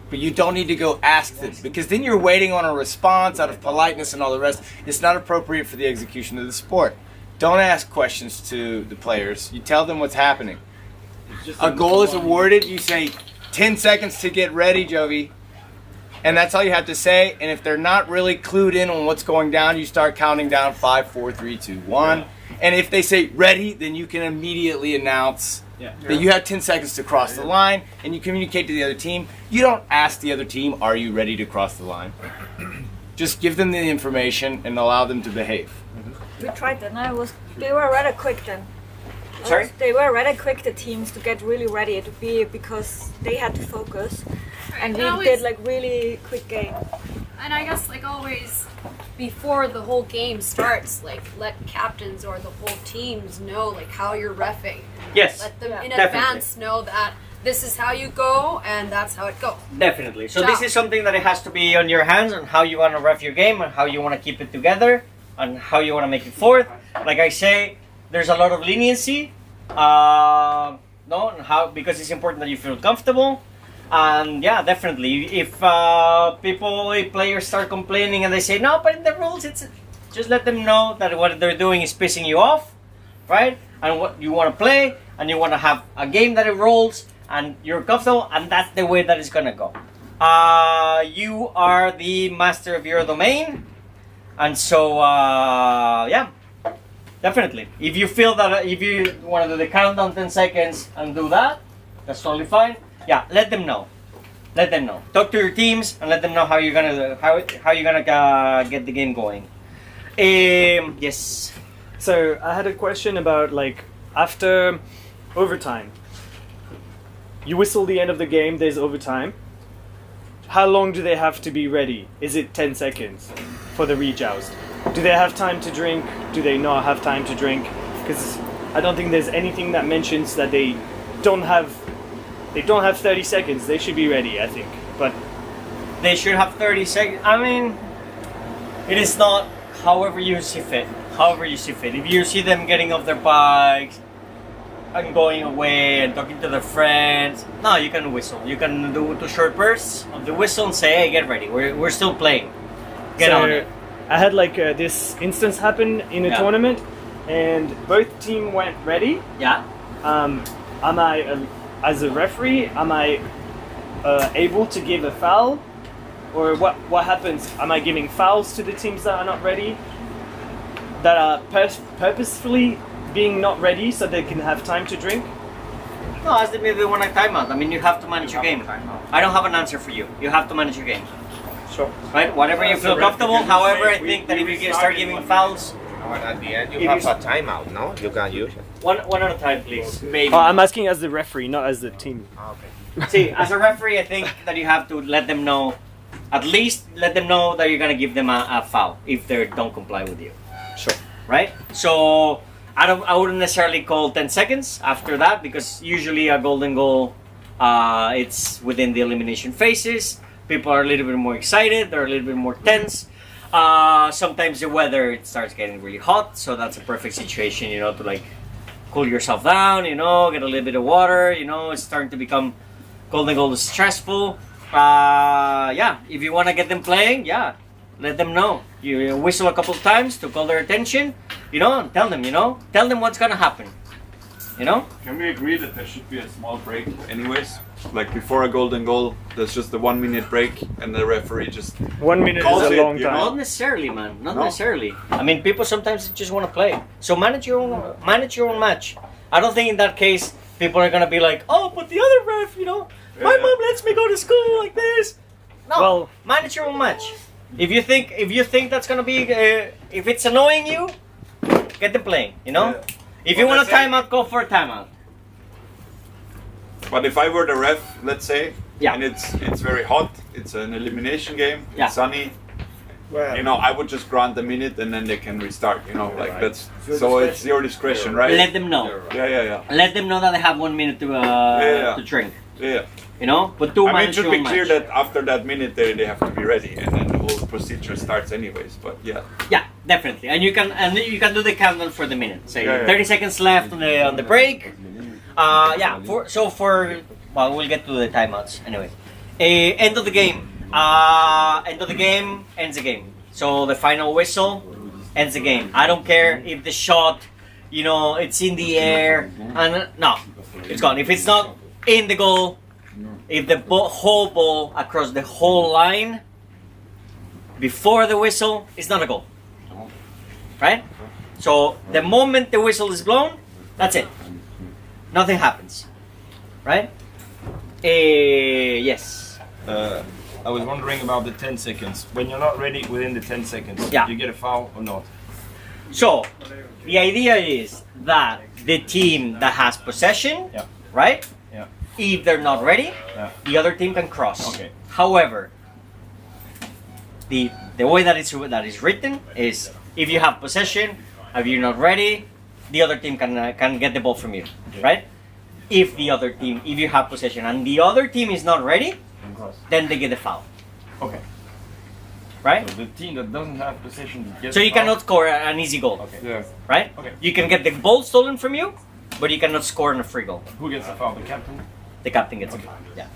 But you don't need to go ask them, because then you're waiting on a response out of politeness and all the rest. It's not appropriate for the execution of the sport. Don't ask questions to the players. You tell them what's happening. A goal is awarded, you say 10 seconds to get ready, Jovi. And that's all you have to say. And if they're not really clued in on what's going down, you start counting down 5, 4, 3, 2, 1. And if they say ready, then you can immediately announce that you have 10 seconds to cross the line, and you communicate to the other team. You don't ask the other team, are you ready to cross the line? Just give them the information and allow them to behave. We tried that, and they were rather quick then. Sorry? They were rather quick, the teams, to get really ready to be, because they had to focus. And we did like really quick game. And I guess like always, before the whole game starts, like let captains or the whole teams know like how you're reffing. Yes. Let them in definitely. advance know that this is how you go and that's how it goes. Definitely. So this is something that it has to be on your hands, on how you want to ref your game and how you want to keep it together and how you want to make it forth. Like I say, there's a lot of leniency. Because it's important that you feel comfortable. And yeah, definitely. If players start complaining and they say, no, but in the rules, just let them know that what they're doing is pissing you off, right? And what you want to play, and you want to have a game that it rolls, and you're comfortable, and that's the way that it's gonna go. You are the master of your domain, and so yeah, definitely. If you feel that if you want to do the countdown 10 seconds and do that, that's totally fine. Yeah, let them know. Let them know. Talk to your teams and let them know how you're gonna get the game going. Yes. So I had a question about like after overtime. You whistle the end of the game. There's overtime. How long do they have to be ready? Is it 10 seconds for the rejoust? Do they have time to drink? Do they not have time to drink? Because I don't think there's anything that mentions that they don't have 30 seconds. They should be ready, I think. But they should have 30 seconds. I mean, it is not however you see fit. However you see fit. If you see them getting off their bikes and going away and talking to their friends, no, you can whistle. You can do 2 short bursts of the whistle and say, hey, get ready. We're still playing. Get on it. I had like this instance happen in a tournament, and both team went ready. Yeah. Am I, as a referee, am I able to give a foul, or what happens? Am I giving fouls to the teams that are not ready, that are purposefully being not ready so they can have time to drink? No, as if they want a timeout. I mean, you have to manage your game. I don't have an answer for you. You have to manage your game. Sure. Right? Whatever you feel comfortable. However, I think that if you start giving fouls, at the end you have a timeout, no? You can use it. One at a time, please. Maybe. I'm asking as the referee, not as the team. Okay. See, as a referee, I think that you have to let them know, at least let them know that you're gonna give them a foul if they don't comply with you. Sure. Right? So I wouldn't necessarily call 10 seconds after that, because usually a golden goal, it's within the elimination phases. People are a little bit more excited. They're a little bit more tense. Sometimes the weather, it starts getting really hot, so that's a perfect situation, to like cool yourself down, get a little bit of water, it's starting to become golden goal is stressful. Yeah, if you want to get them playing, yeah, let them know. You whistle a couple of times to call their attention, and tell them, tell them what's gonna happen. You know? Can we agree that there should be a small break anyways? Like before a golden goal, there's just a 1 minute break and the referee just 1 minute calls is a it, long you time. know? Not necessarily, man. Not No? necessarily. I mean, people sometimes just want to play. So manage your own match. I don't think in that case people are gonna be like, oh, but the other ref, you know, my mom lets me go to school like this. No, Well- manage your own match. If you think that's gonna be, if it's annoying you, get them playing. You know, if you But want a let's say- timeout, go for a timeout. But if I were the ref, let's say, Yeah. and it's very hot, it's an elimination game, Yeah. it's sunny, Well, you know, I would just grant a minute and then they can restart, you know, like that's, so it's your discretion, right? Let them know. Yeah. Let them know that they have 1 minute to Yeah. to drink. Yeah. You know, but do I mean, it manage should your be own clear match. that after that minute they have to be ready and then the whole procedure starts anyways, but yeah. Yeah, definitely. And you can do the countdown for the minute. Say Yeah, yeah. 30 seconds left on the break. Yeah. Well, we'll get to the timeouts anyway. End of the game. End of the game ends the game. So the final whistle ends the game. I don't care if the shot, you know, it's in the air and no, it's gone. If it's not in the goal, if the whole ball across the whole line before the whistle, it's not a goal. Right? So the moment the whistle is blown, that's it. Nothing happens. Right? Yes. I was wondering about the 10 seconds. When you're not ready within the 10 seconds, Yeah. you get a foul or not? So the idea is that the team that has possession, Yeah. right? Yeah. If they're not ready, Yeah. the other team can cross. Okay. However, the way that is written is if you have possession, if you're not ready, the other team can get the ball from you, right? If you have possession and the other team is not ready, then they get the foul, Okay. right? So the team that doesn't have possession gets So you a foul? cannot score an easy goal, Okay. Yeah. right? Okay. You can get the ball stolen from you, but you cannot score on a free goal. Who gets a foul? The captain? The captain gets a foul. Yeah.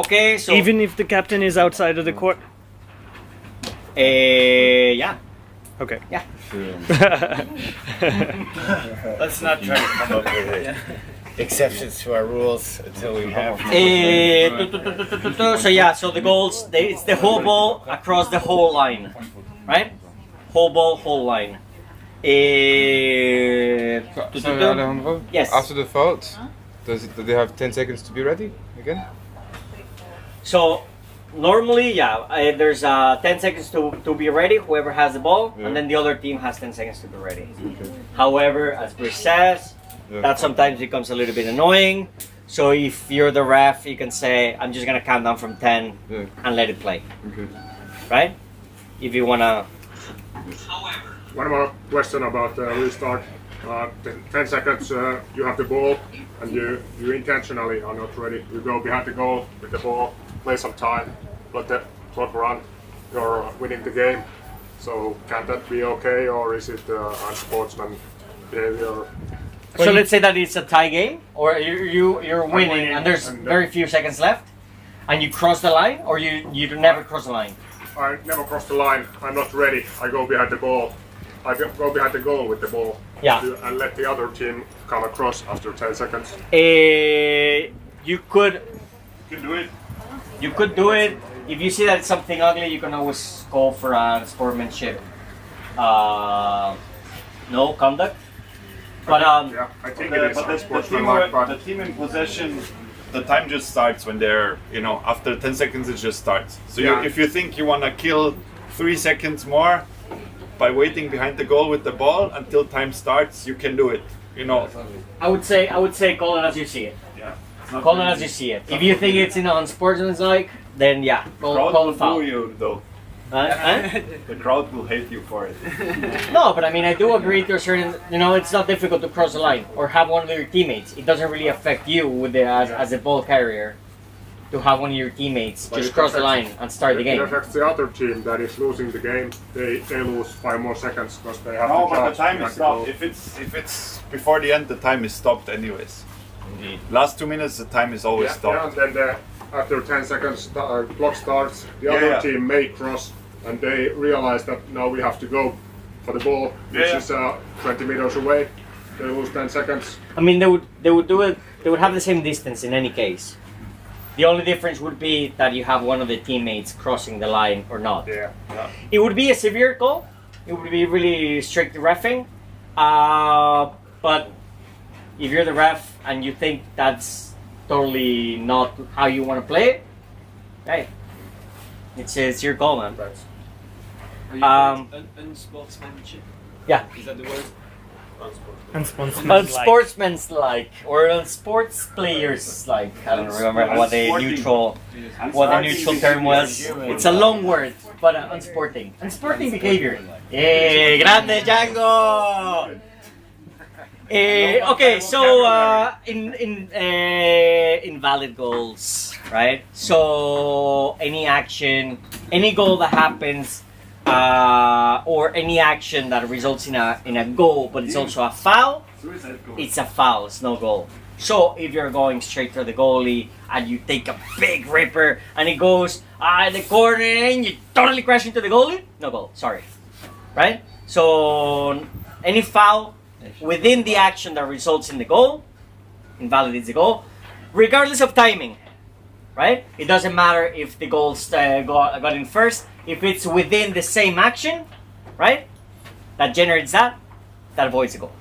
Okay, so Even if the captain is outside of the court. yeah. Okay. Yeah. Let's not try to come up with exceptions to our rules until we have. So yeah, so the goals, it's the whole ball across the whole line, right? Whole ball, whole line. Sorry, Alejandro. Yes. After the fault, do they have 10 seconds to be ready again? So normally, yeah, there's 10 seconds to be ready, whoever has the ball, Yeah. and then the other team has 10 seconds to be ready. However, as Chris says, that sometimes becomes a little bit annoying. So if you're the ref, you can say, I'm just going to count down from 10 and let it play. Okay. Right? If you want to... One more question about the restart. 10 seconds, you have the ball, and you intentionally are not ready. You go behind the goal with the ball, play some time, let the clock run. You're winning the game. So can that be okay, or is it unsportsman behavior? So let's say that it's a tie game, or you're winning, and there's very few seconds left, and you cross the line, or you never cross the line. I never cross the line. I'm not ready. I go behind the ball. I go behind the goal with the ball. Yeah. And let the other team come across after 10 seconds. You could do it. You could do it. If you see that it's something ugly, you can always call for sportsmanship. No conduct. But yeah, I think it is unsportsmanlike. The team in possession, the time just starts when they're, you know, after 10 seconds it just starts. So Yeah. if you think you want to kill 3 seconds more by waiting behind the goal with the ball until time starts, you can do it. You know. I would say call it as you see it. Yeah. Call it as you see it. If you think it's unsportsmanlike, then yeah, call the foul. You though. The crowd will hate you for it. No, but I mean, I do agree to a certain. You know, it's not difficult to cross the line or have one of your teammates. It doesn't really affect you with as a ball carrier to have one of your teammates But just it cross the affects- line and start the It game. affects the other team that is losing the game. They lose 5 more seconds because they have No, to but the charge time behind is the goal. stopped. If it's before the end, the time is stopped anyways. Indeed. Last 2 minutes, the time is always Yeah, stopped. and then after 10 seconds, clock starts. The Yeah, other yeah. team may cross, and they realize that now we have to go for the ball, which Yeah, yeah. is 20 meters away. They lose 10 seconds. I mean, they would do it. They would have the same distance in any case. The only difference would be that you have one of the teammates crossing the line or not. Yeah. It would be a severe call. It would be really strict reffing. But if you're the ref and you think that's totally not how you want to play it, hey, it's your call, man. Unsportsmanship. Yeah. Is that the word? Unsportsmanlike or unsports players like. I don't remember what the neutral term was. It's a long word, but unsporting behavior. Hey, grande Django. Okay, so invalid goals, right? So any action, any goal that happens. Or any action that results in a goal, but it's also a foul, it's a foul, it's no goal. So if you're going straight to the goalie and you take a big ripper and it goes in the corner and you totally crash into the goalie, no goal, sorry. Right? So any foul within the action that results in the goal invalidates the goal, regardless of timing. Right? It doesn't matter if the goals got in first. If it's within the same action, right? That generates that avoids the goal.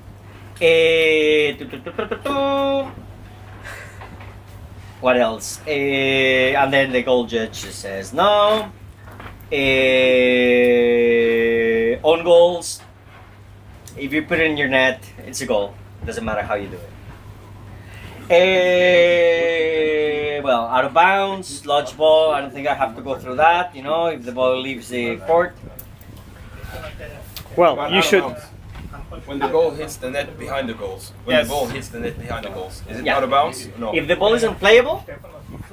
What else? And then the goal judge just says no. On goals, if you put it in your net, it's a goal. It doesn't matter how you do it. Well, out of bounds, lodge ball, I don't think I have to go through that, you know, if the ball leaves the court. Well, you should... When the goal hits the net behind the goals. When the ball hits the net behind the goals. Is it out of bounds? No. If the ball is unplayable,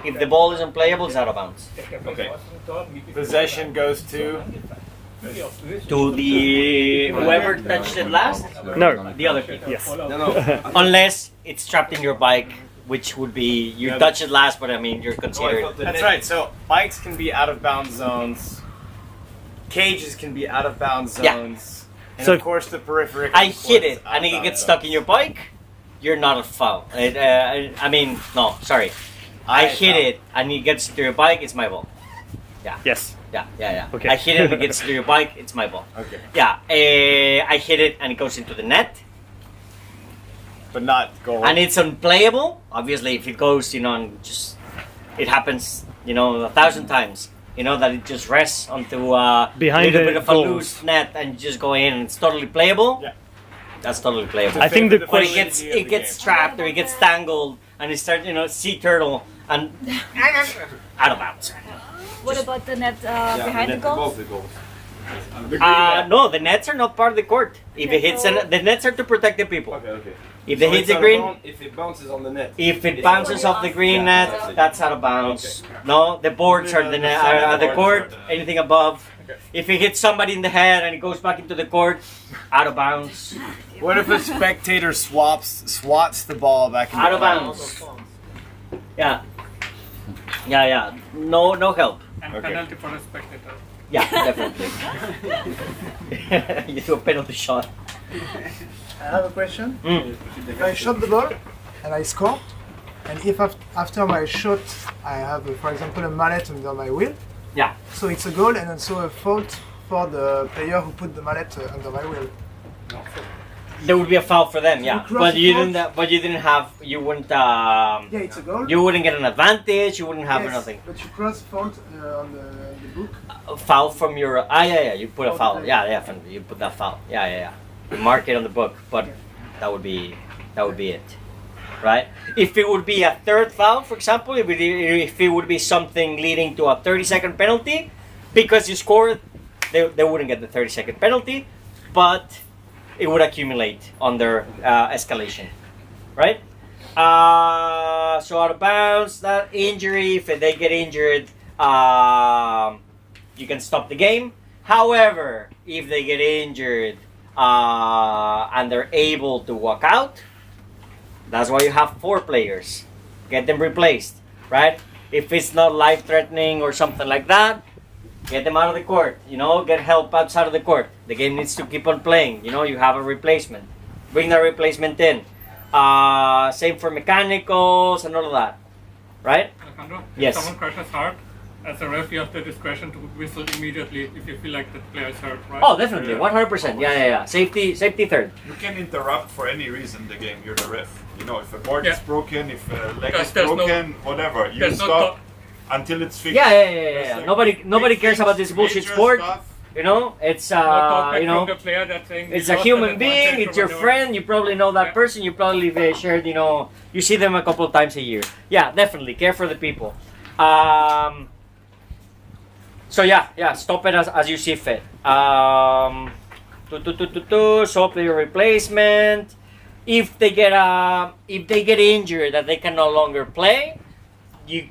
it's out of bounds. Okay. Possession goes to the whoever touched it last? No. The other team. Yes. No. Unless it's trapped in your bike, which would be you touch it last, but I mean you're considered. That's right. So bikes can be out of bounds zones. Cages can be out of bounds zones. And So- of course the periphery. I hit it and it gets stuck in your bike. You're not a foul. I mean, no, sorry. I hit it and it gets to your bike. It's my ball. Yeah. Yes. Yeah. Okay. I hit it and it gets to your bike. It's my ball. Okay. Yeah. I hit it and it goes into the net. But not goal. And it's unplayable. Obviously, if it goes, and just it happens, 1,000 times. That it just rests onto Behind a little the bit of a goals. loose net and just go in and it's totally playable. Yeah. That's totally playable. I think the But question... it gets trapped or it gets tangled and it starts, sea turtle and out of bounds. What about the net behind the goals? No, the nets are not part of the court. If it hits, the nets are to protect the people. Okay. If they hit the green, If it bounces on the net. if it bounces off the green net, that's out of bounds. No, the boards are the court. Anything above. If it hits somebody in the head and it goes back into the court, out of bounds. What if a spectator swats the ball back into Out of bounds. Yeah. No help. And penalty for a spectator. Yeah, definitely. You do a penalty shot. I have a question. Mm. If I shot the ball and I score, and if after my shot I have, for example, a mallet under my wheel, Yeah. so it's a goal and also a fault for the player who put the mallet under my wheel. There would be a foul for them, yeah. cross But the you court? didn't. But you didn't have. You wouldn't. Yeah, it's a goal. You wouldn't get an advantage. You wouldn't have Yes, nothing. but you cross fault on the book. A foul from your. Yeah. You put a foul. Yeah. You put that foul. Yeah. You mark it on the book, but that would be it, right? If it would be a third foul, for example, if it would be something leading to a 30-second penalty, because you scored, they wouldn't get the 30-second penalty, but it would accumulate under escalation, right? So out of bounds, that injury, if they get injured, you can stop the game. However, if they get injured and they're able to walk out, that's why you have 4 players. Get them replaced, right? If it's not life-threatening or something like that, get them out of the court. Get help outside of the court. The game needs to keep on playing. You have a replacement. Bring the replacement in. Same for mechanicals and all of that, right? Alejandro, Yes. if someone crashes hard, as a ref, you have the discretion to whistle immediately if you feel like the player is hurt, right? Oh, definitely, 100%. Yeah. Safety third. You can interrupt for any reason the game. You're the ref. You know, if a board Yeah. is broken, if a leg Because is there's no- broken, whatever, you there's no stop until it's fixed. Yeah. Like Nobody cares about this bullshit major sport. stuff. You know, it's No talk back you know, from the player that's saying it's we a lost human an being. advantage It's or your whatever. friend. You probably know that Yeah. person. You probably shared. You know, you see them a couple of times a year. Yeah, definitely care for the people. So yeah, stop it as you see fit. So player replacement. If they get injured that they can no longer play, you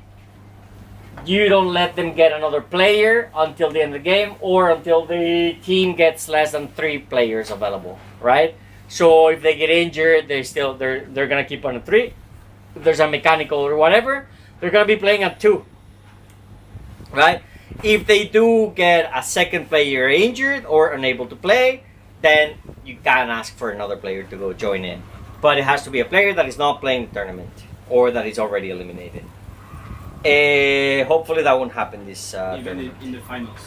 don't let them get another player until the end of the game or until the team gets less than 3 players available, right? So if they get injured, they're gonna keep on a 3. If there's a mechanical or whatever, they're gonna be playing at 2, right? If they do get a second player injured or unable to play, then you can ask for another player to go join in. But it has to be a player that is not playing the tournament or that is already eliminated. Hopefully that won't happen this Even tournament. in the finals.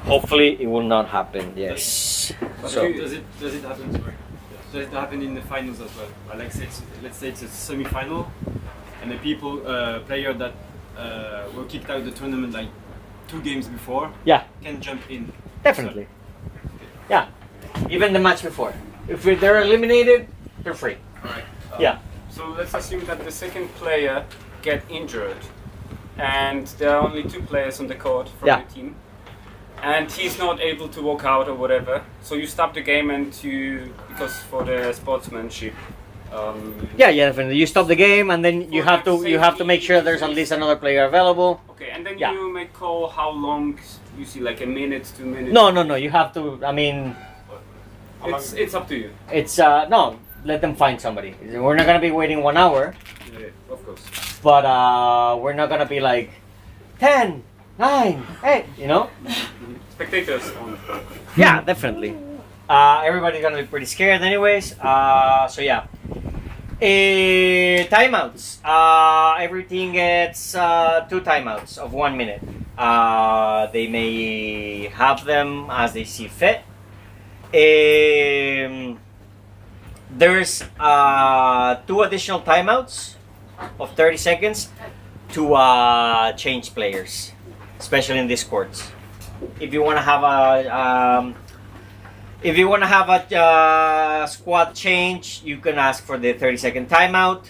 Hopefully it will not happen. Yes. But So does it happen? Sorry. Does it happen in the finals as well? Like let's say it's a semi-final, and the player that were kicked out of the tournament like 2 games before, yeah, can jump in. definitely. Yeah, even the match before. If they're eliminated, they're free. Alright. Yeah. So let's assume that the second player get injured, and there are only 2 players on the court from Yeah. the team, and he's not able to walk out or whatever. So you stop the game because for the sportsmanship. Yeah, definitely. You stop the game, and then you have to make sure there's at least another player available. Okay, and then Yeah. you make call how long you see, like a minute, 2 minutes. No. You have to. I mean, It's up to you. it's no. Let them find somebody. We're not gonna be waiting 1 hour, Yeah, of course. but we're not gonna be like 10, 9, 8. You know? Spectators. Yeah, definitely. Everybody's gonna be pretty scared, anyways. So yeah. Timeouts. Every team gets 2 timeouts of 1 minute. They may have them as they see fit. There's 2 additional timeouts of 30 seconds to change players, especially in these courts. If you want to have a squad change, you can ask for the 30-second timeout.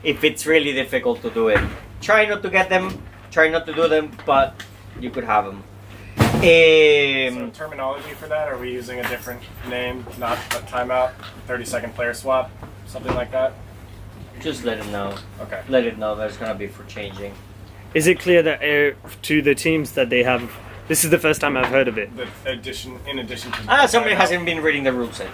If it's really difficult to do it, try not to get them. Try not to do them, but you could have them. So terminology for that, are we using a different name, not a timeout, 30-second player swap, something like that? Just let them know. Okay. Let it know there's gonna be for changing. Is it clear that to the teams that they have? This is the first time I've heard of it. In addition to Somebody hasn't been reading the rules set.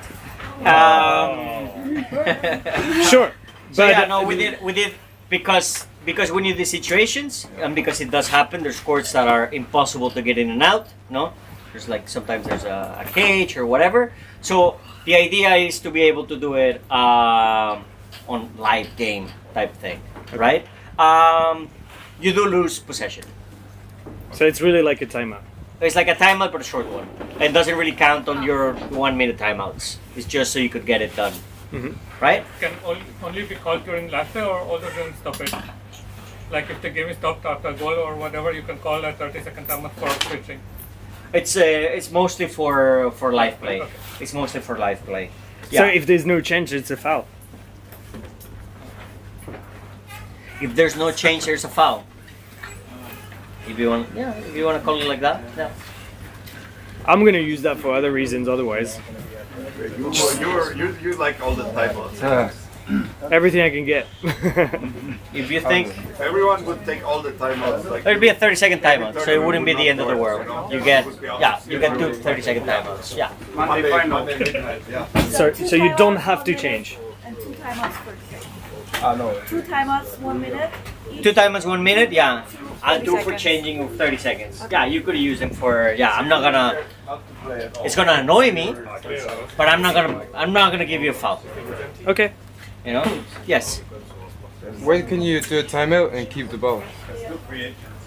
Sure. So But yeah, no, we did because we need the situations, and because it does happen. There's courts that are impossible to get in and out. No, there's like sometimes there's a cage or whatever. So the idea is to be able to do it on live game type thing, right? You do lose possession. So it's really like a timeout. It's like a timeout, but a short one. It doesn't really count on your 1 minute timeouts. It's just so you could get it done, right? Can only be called during last play or also during stoppage. Like if the game is stopped after a goal or whatever, you can call a 30-second timeout for switching. It's mostly for live play. Okay. It's mostly for live play. So if there's no change, it's a foul. If there's no change, there's a foul. If you want to call it like that, yeah. I'm gonna use that for other reasons. Otherwise, You like all the timeouts. everything I can get. If you think If everyone would take all the timeouts, like there'd be a 30-second timeout, so it wouldn't be the end of the world. You get 2 30-second timeouts. Yeah. Monday midnight, yeah. So you don't have to change. And 2 timeouts per game. no. 2 timeouts, 1 minute. 2 timeouts, 1 minute. Yeah. I'll do for changing 30 seconds. Yeah, you could use them for. Yeah, I'm not gonna. It's gonna annoy me, but I'm not gonna give you a foul. Okay. You know? Yes. When can you do a timeout and keep the ball?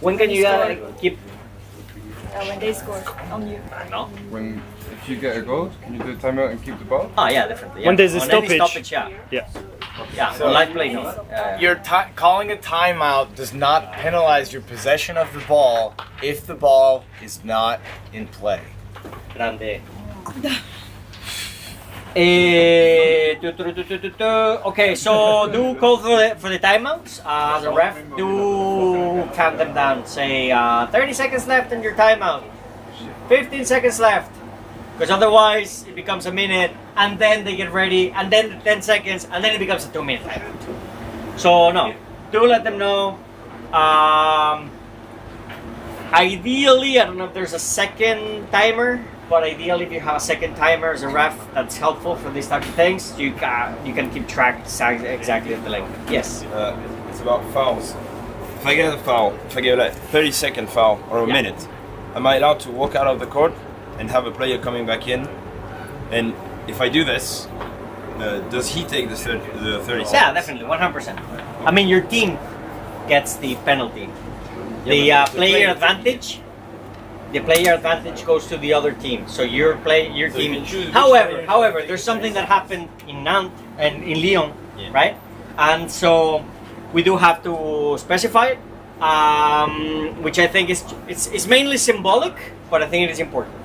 When can you keep? When they score on you. No. When if you get a goal, can you do a timeout and keep the ball? Oh yeah, definitely. Yeah. When there's a On stoppage. any stoppage, yeah. Yeah. Yeah, So- on live play, no. Your calling a timeout does not penalize your possession of the ball if the ball is not in play. Grande. Okay, so do call for the timeouts as a ref. Do count them down. Say 30 seconds left in your timeout. 15 seconds left. Because otherwise it becomes a minute, and then they get ready, and then 10 seconds, and then it becomes a 2-minute timeout. So no, do let them know. Ideally, I don't know if there's a second timer, but ideally if you have a second timer as a ref, that's helpful for these types of things. You can keep track exactly of the length. Yes? It's about fouls. If I get a foul, if I get a 30-second foul or a minute, am I allowed to walk out of the court and have a player coming back in? And if I do this, does he take the 30 seconds? Yeah, definitely, 100%. I mean, your team gets the penalty. Yeah, The player advantage. The player advantage goes to the other team. So your team. However, there's something that happened in Nantes and in Lyon, right? And so we do have to specify it, which I think it's mainly symbolic, but I think it is important.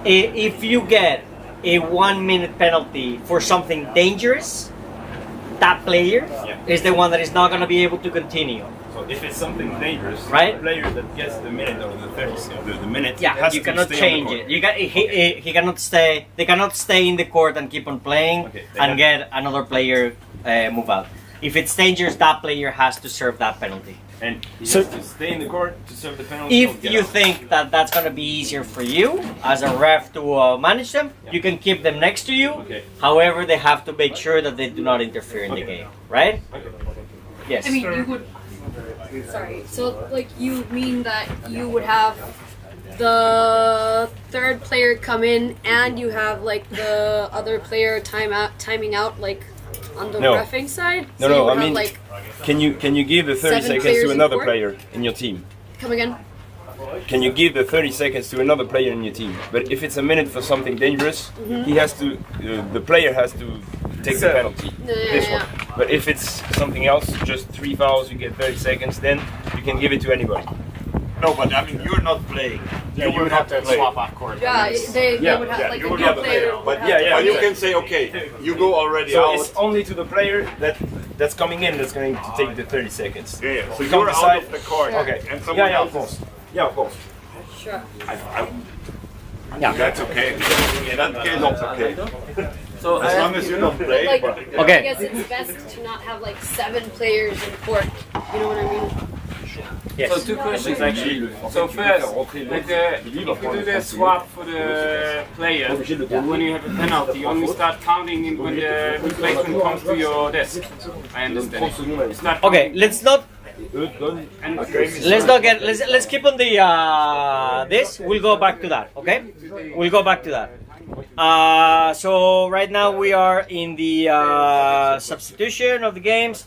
If you get a 1-minute penalty for something dangerous, that player is the one that is not going to be able to continue. So if it's something dangerous, right? The player that gets the minute or the 30 the minute, Yeah, has you to cannot stay change on the it. You got he cannot stay. They cannot stay in the court and keep on playing and get another player move out. If it's dangerous, that player has to serve that penalty. And he has to stay in the court to serve the penalty. If you think that that's going to be easier for you as a ref to manage them, you can keep them next to you. Okay. However, they have to make sure that they do not interfere in the game, right? Yes. I mean, you would. Sorry. So, like, you mean that you would have the third player come in, and you have like the other player timing out, like on the No. reffing side. No, So you no. would I have, mean, like, can you give the 30 7 seconds players to in another court? player in your team? come again? Can you give the 30 seconds to another player in your team? But if it's a minute for something dangerous, Mhm. he has to. The player has to take the penalty. This one. But if it's something else, just 3 fouls, you get 30 seconds. Then you can give it to anybody. No, but I mean, you're not playing. Yeah, you would have to swap off court. Yeah, they would have like you a would new have to player. play. would But have to but you play. can say, okay, you go already So out. it's only to the player that's coming in that's going to take the 30 seconds. Yeah, yeah. So You come you're out beside- of the court. Okay. And someone Yeah, else of course. Yeah, of course. Sure. Yeah. That's okay. In that case, that's okay. So as long as you don't play. Like, but, I guess it's best to not have like 7 players in court. You know what I mean? Yes. So 2 questions actually. So first, like if you do the swap for the player, when you have a penalty, you only start counting in when the replacement comes to your desk. I understand. It's not Okay, let's not let's keep on the this. We'll go back to that. Okay, we'll go back to that. So right now we are in the substitution of the games.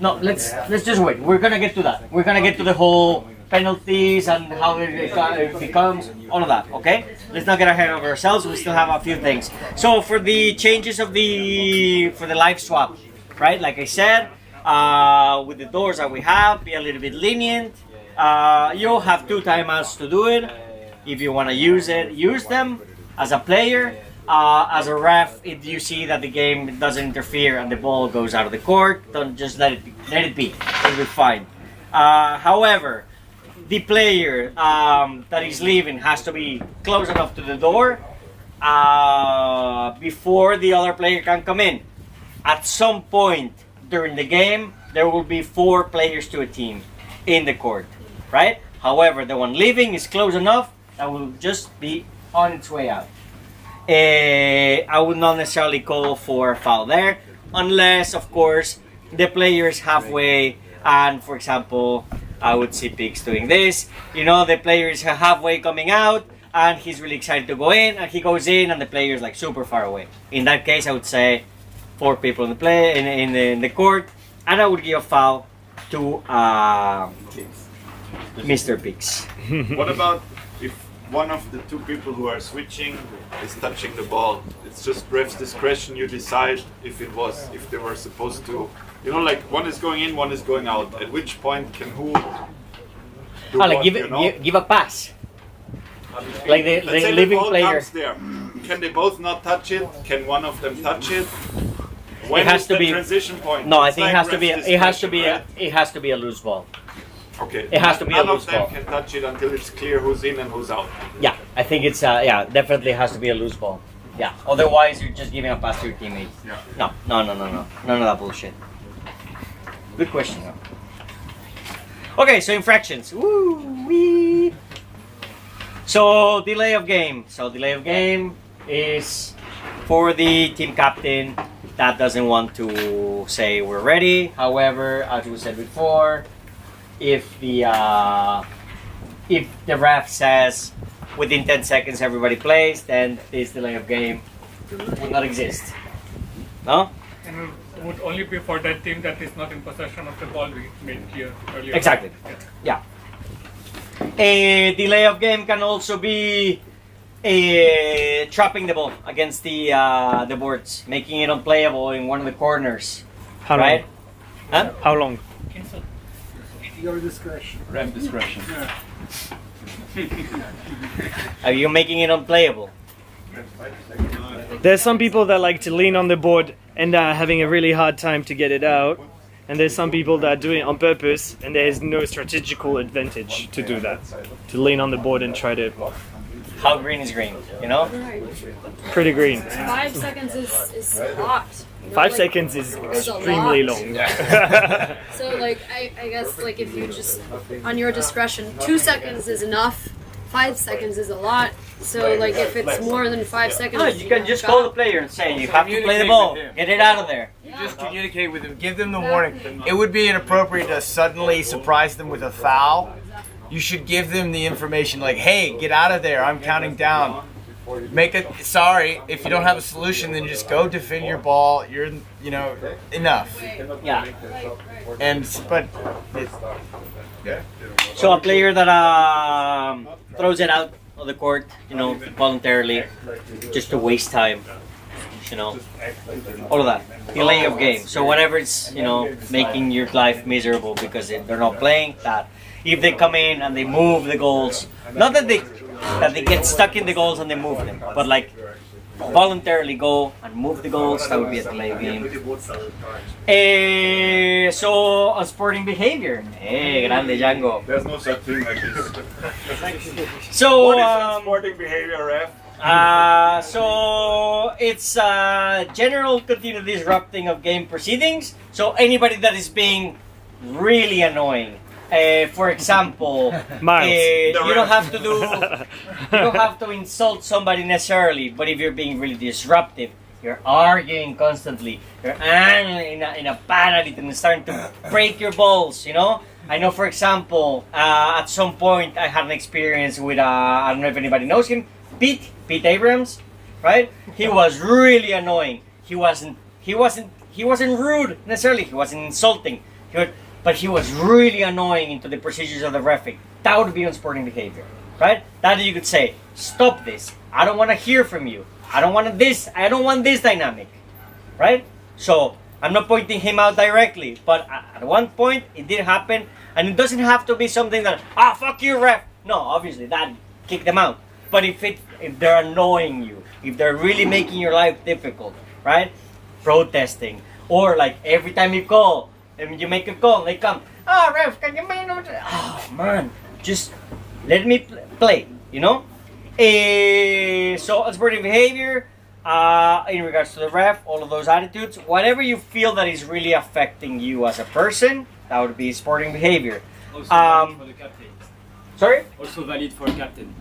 No, let's just wait. We're gonna get to that. We're gonna get to the whole penalties and how it becomes all of that. Okay, let's not get ahead of ourselves. We still have a few things. So for the changes of for the live swap, right? Like I said. With the doors that we have, be a little bit lenient. You'll have 2 timeouts to do it. If you want to use it, use them. As a player, as a ref, if you see that the game doesn't interfere and the ball goes out of the court, don't just let it be. It'll be fine. However, the player that is leaving has to be close enough to the door before the other player can come in. At some point during the game, there will be 4 players to a team in the court, right? However, the one leaving is close enough that will just be on its way out. I would not necessarily call for a foul there, unless, of course, the player is halfway and, for example, I would see Pix doing this. You know, the player is halfway coming out and he's really excited to go in, and he goes in and the player is like super far away. In that case, I would say 4 people in the play in the court, and I would give a foul to Mr. Pix. What about if one of the 2 people who are switching is touching the ball? It's just ref's discretion. You decide if they were supposed to. You know, like one is going in, one is going out. At which point can who do like what, give you know? give a pass. Like the Let's say living the ball player. comes there. Can they both not touch it? Can one of them touch it? When It has is to the be transition point? No, I It's think like it has to be. ref's It has to be. discretion, right? It has to be a loose ball. Okay. It has to be a None loose of them ball. can touch it until it's clear who's in and who's out. Yeah, I think it's yeah, definitely has to be a loose ball. Yeah, otherwise you're just giving a pass to your teammate. Yeah. No, none of that bullshit. Good question. Okay, so infractions. Woo wee. So delay of game. So delay of game is for the team captain that doesn't want to say we're ready. However, as we said before, if the ref says within 10 seconds everybody plays, then this delay of game will not exist. No? And it would only be for that team that is not in possession of the ball, we made clear earlier. Exactly. Yeah. A delay of game can also be trapping the ball against the boards, making it unplayable in one of the corners. How right? long? Huh? How long? Your discretion. Ref discretion. Are you making it unplayable? There's some people that like to lean on the board and are having a really hard time to get it out. And there's some people that do it on purpose, and there is no strategical advantage to do that. To lean on the board and try to... How green is green, you know? Pretty green. 5 seconds is a lot. You know, 5 like, seconds is a extremely lot. long. So like I guess like if you just on your discretion, 2 seconds is enough. 5 seconds is a lot. So like if it's more than 5 seconds, No, you can just call the player and say you have to play the ball. Get it out of there. You just communicate with them, give them the warning. It would be inappropriate to suddenly surprise them with a foul. You should give them the information like, hey, get out of there, I'm counting down. Make it, sorry, if you don't have a solution, then just go defend your ball. You're, you know, enough. Yeah. But, yeah. So a player that throws it out of the court, you know, voluntarily, just to waste time, you know, all of that. Delay of game. So whatever it's, you know, making your life miserable because they're not playing, that. If they come in and they move the goals, not that they get stuck in the goals and they move them, but like voluntarily go and move the goals, that would be a delay of game. So unsporting behavior. Grande Django. There's no such thing like this. So what is unsporting behavior, ref? So it's general continued disrupting of game proceedings. So anybody that is being really annoying. For example, you don't have to insult somebody necessarily, but if you're being really disruptive, you're arguing constantly, you're angry in a panic and starting to break your balls, you know? I know, for example, at some point I had an experience with I don't know if anybody knows him, Pete Abrams, right? He was really annoying. He wasn't rude necessarily. He wasn't insulting. But he was really annoying into the procedures of the referee. That would be unsporting behavior, right? That you could say, stop this. I don't want to hear from you. I don't want this dynamic, right? So I'm not pointing him out directly, but at one point it did happen, and it doesn't have to be something that fuck you, ref. No, obviously that kick them out. But if they're annoying you, if they're really making your life difficult, right? Protesting, or like every time you call. And you make a call, they come, ref, can you make no? Oh man, just let me play, you know? So unsporting behavior, in regards to the ref, all of those attitudes, whatever you feel that is really affecting you as a person, that would be sporting behavior. Also valid for the captain. Sorry? Also valid for a captain.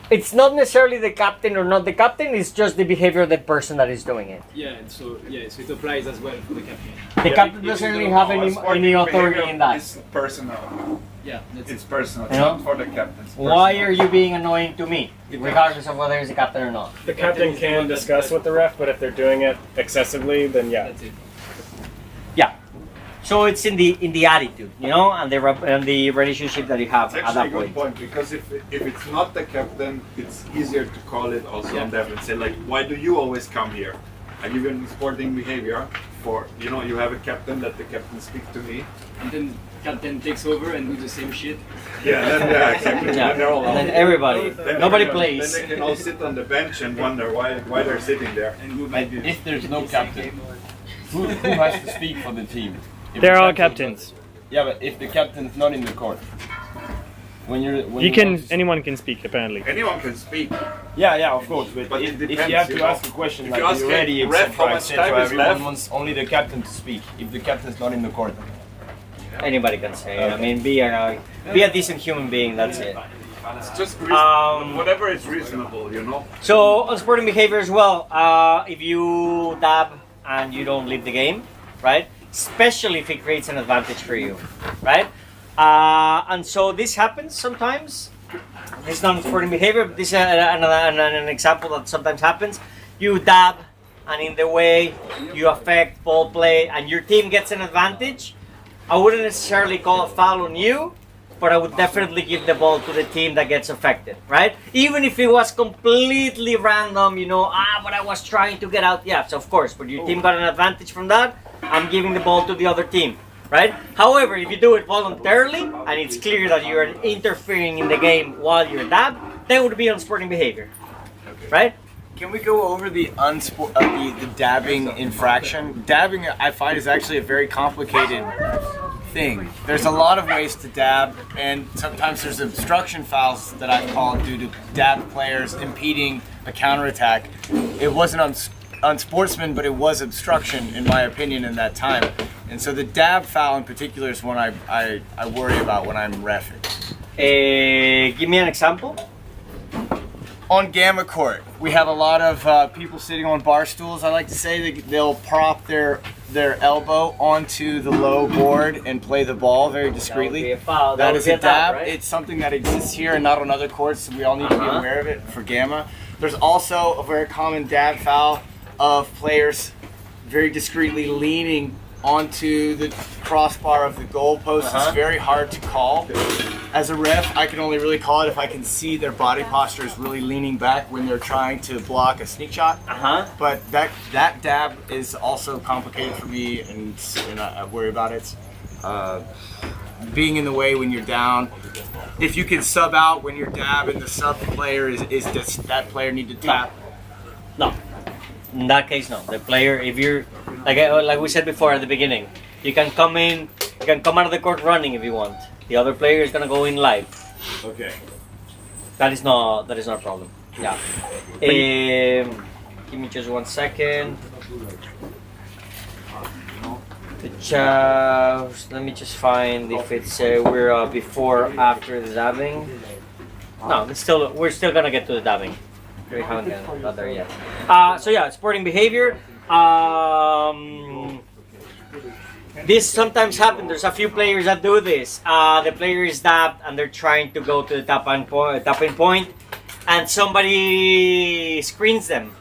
It's not necessarily the captain or not the captain. It's just the behavior of the person that is doing it. Yeah, and so it applies as well for the captain. The captain doesn't really have any authority in that. It's personal. Yeah, it's personal. It's You know? not for the captain. It's Why are you being annoying to me, regardless of whether he's a captain or not? The captain can discuss with the ref, but if they're doing it excessively, then yeah. Yeah. So it's in the attitude, you know, and the relationship that you have It's at actually that a good point. point, because if it's not the captain, it's easier to call it also on them and say like, why do you always come here? And even sporting behavior, for you have a captain, let the captain speak to me. And then captain takes over and do the same shit. Yeah, exactly. Yeah. Then they're all And then out. everybody- Then nobody everybody- plays. Then they can all sit on the bench and wonder why they're sitting there. But if there's no captain, who has to speak for the team? If They're the all captain's captains. Yeah, but if the captain's not in the court, when Anyone can speak apparently. Anyone can speak. Yeah, of course. But, But if it you depends, have to you know. ask a question If like you ask you already a ref how much so time is everyone left, wants only the captain to speak. If the captain's not in the court, Anybody can say it. I mean, be a decent human being. That's it. It's just reasonable. Whatever is reasonable, you know. So on sporting behavior as well, if you dab and you don't leave the game, right? Especially if it creates an advantage for you, right? And so this happens sometimes. This is not sporting behavior, but this is an example that sometimes happens. You dab, and in the way you affect ball play, and your team gets an advantage. I wouldn't necessarily call a foul on you, but I would definitely give the ball to the team that gets affected, right? Even if it was completely random, but I was trying to get out. Yes, of course, but your team got an advantage from that. I'm giving the ball to the other team, right? However, if you do it voluntarily and it's clear that you are interfering in the game while you're dab, that would be unsporting behavior, right? Can we go over the the dabbing infraction? Dabbing, I find, is actually a very complicated thing. There's a lot of ways to dab, and sometimes there's obstruction fouls that I've called due to dab players impeding a counterattack. It wasn't unsportsman, but it was obstruction, in my opinion, in that time. And so the dab foul in particular is one I worry about when I'm reffing. Give me an example. On Gamma Court, we have a lot of people sitting on bar stools. I like to say they'll prop their elbow onto the low board and play the ball very discreetly. That would be a foul. That is a dab. Right? It's something that exists here and not on other courts, so we all need to be aware of it for Gamma. There's also a very common dab foul of players very discreetly leaning onto the crossbar of the goalpost. It's very hard to call. As a ref, I can only really call it if I can see their body posture is really leaning back when they're trying to block a sneak shot. But that dab is also complicated for me, and I worry about it. Being in the way when you're down. If you can sub out when you're dab and the sub player does that player need to tap? No. In that case, no. The player, if you're like we said before at the beginning, you can come out of the court running if you want. The other player is gonna go in live. Okay. That is not a problem. Yeah. Give me just 1 second. Let me just find if it's we're before or after the dabbing. No, we're still gonna get to the dabbing. We haven't got there yet. So yeah, sporting behavior. This sometimes happens. There's a few players that do this. The player is dabbed and they're trying to go to the tapping point, and somebody screens them.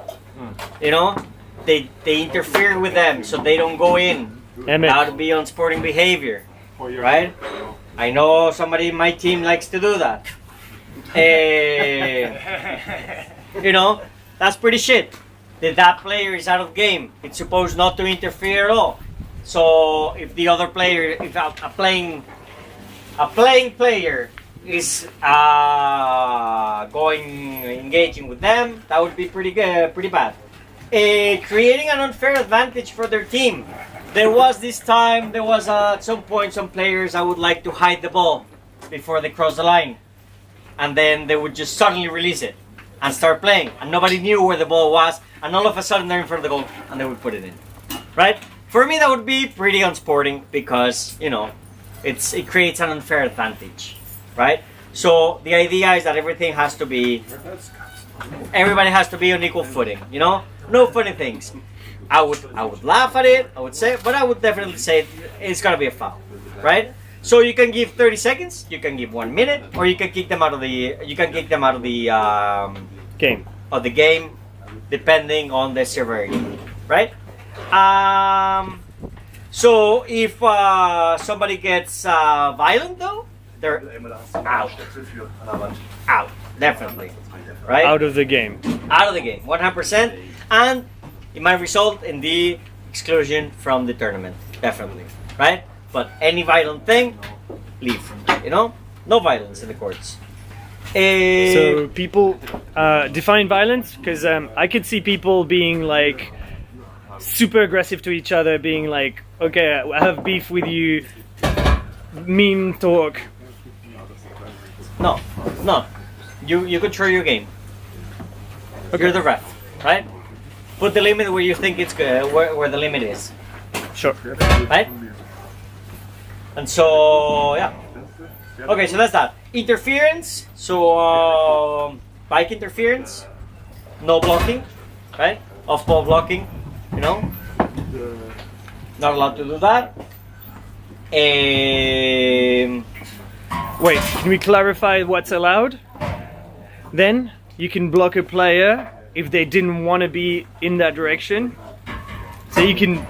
They interfere with them so they don't go in. That would be on sporting behavior, right? I know somebody in my team likes to do that. That's pretty shit. That player is out of game. It's supposed not to interfere at all. So if the other player, if a playing player is engaging with them, that would be pretty bad. Creating an unfair advantage for their team. There was at some point some players I would like to hide the ball before they cross the line, and then they would just suddenly release it and start playing, and nobody knew where the ball was, and all of a sudden they're in front of the goal and they would put it in, right? For me, that would be pretty unsporting because it creates an unfair advantage, right? So the idea is that everybody has to be on equal footing, you know? No funny things. I would laugh at it, I would say, but I would definitely say it's gonna be a foul, right? So you can give 30 seconds, you can give 1 minute, or you can kick them out of the game, depending on the severity, right? So if somebody gets violent though, they're out. Out, definitely. Right? Out of the game. Out of the game, 100%. And it might result in the exclusion from the tournament, definitely. Right? But any violent thing, leave. You know? No violence in the courts. So people define violence, because I could see people being like super aggressive to each other, being like, okay, I have beef with you, mean talk. No. You control your game. Okay. You're the ref, right? Put the limit where you think it's good, where the limit is. Sure. Right? And so, yeah. Okay, so that's that. Interference. So, bike interference. No blocking, right? Off-ball blocking, you know? Not allowed to do that. Wait, can we clarify what's allowed? Then you can block a player if they didn't want to be in that direction. So you can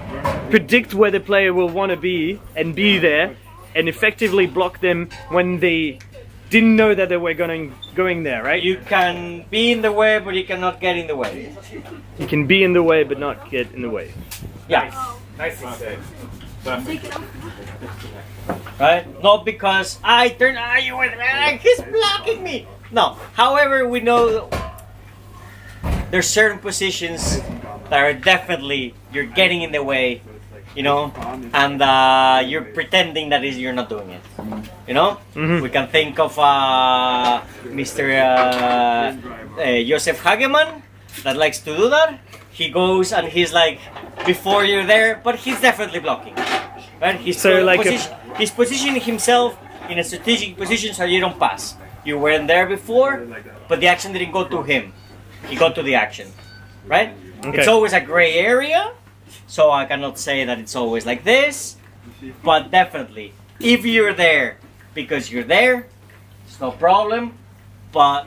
predict where the player will want to be and be there, and effectively block them when they didn't know that they were going there, right? You can be in the way, but you cannot get in the way. You can be in the way, but not get in the way. Yeah. Nicely said. Right? Not because you were there, he's blocking me. No. However, we know there's certain positions that are definitely you're getting in the way, you know, and you're pretending that you're not doing it. You know, we can think of Mr. Josef Hagemann that likes to do that. He goes and he's like before you're there, but he's definitely blocking. Right? He's positioning himself in a strategic position so you don't pass. You weren't there before, but the action didn't go to him. He got to the action, right? Okay. It's always a gray area, so I cannot say that it's always like this, but definitely, if you're there because you're there, it's no problem, but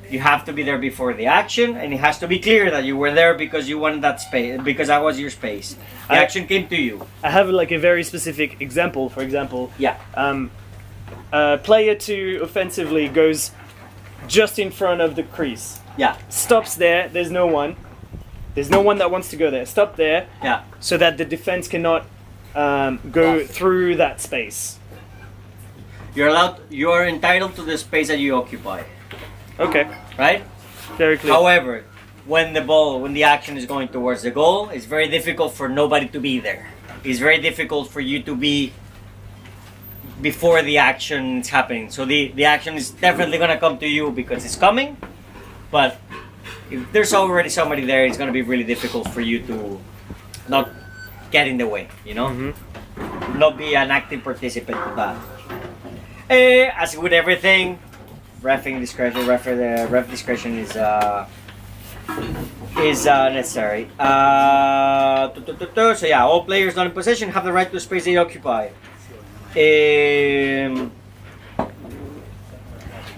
you have to be there before the action, and it has to be clear that you were there because you wanted that space, because that was your space. The action came to you. I have like a very specific example. For example, yeah, player 2 offensively goes just in front of the crease. Yeah. Stops there. There's no one. There's no one that wants to go there. Stop there. Yeah. So that the defense cannot go through that space. You are entitled to the space that you occupy. Okay. Right? Very clear. However, when the action is going towards the goal, it's very difficult for nobody to be there. It's very difficult for you to be before the action is happening. So the action is definitely going to come to you because it's coming, but if there's already somebody there, it's going to be really difficult for you to not get in the way, you know? Not be an active participant to that. As with everything, ref discretion is necessary. So yeah, all players not in possession have the right to the space they occupy.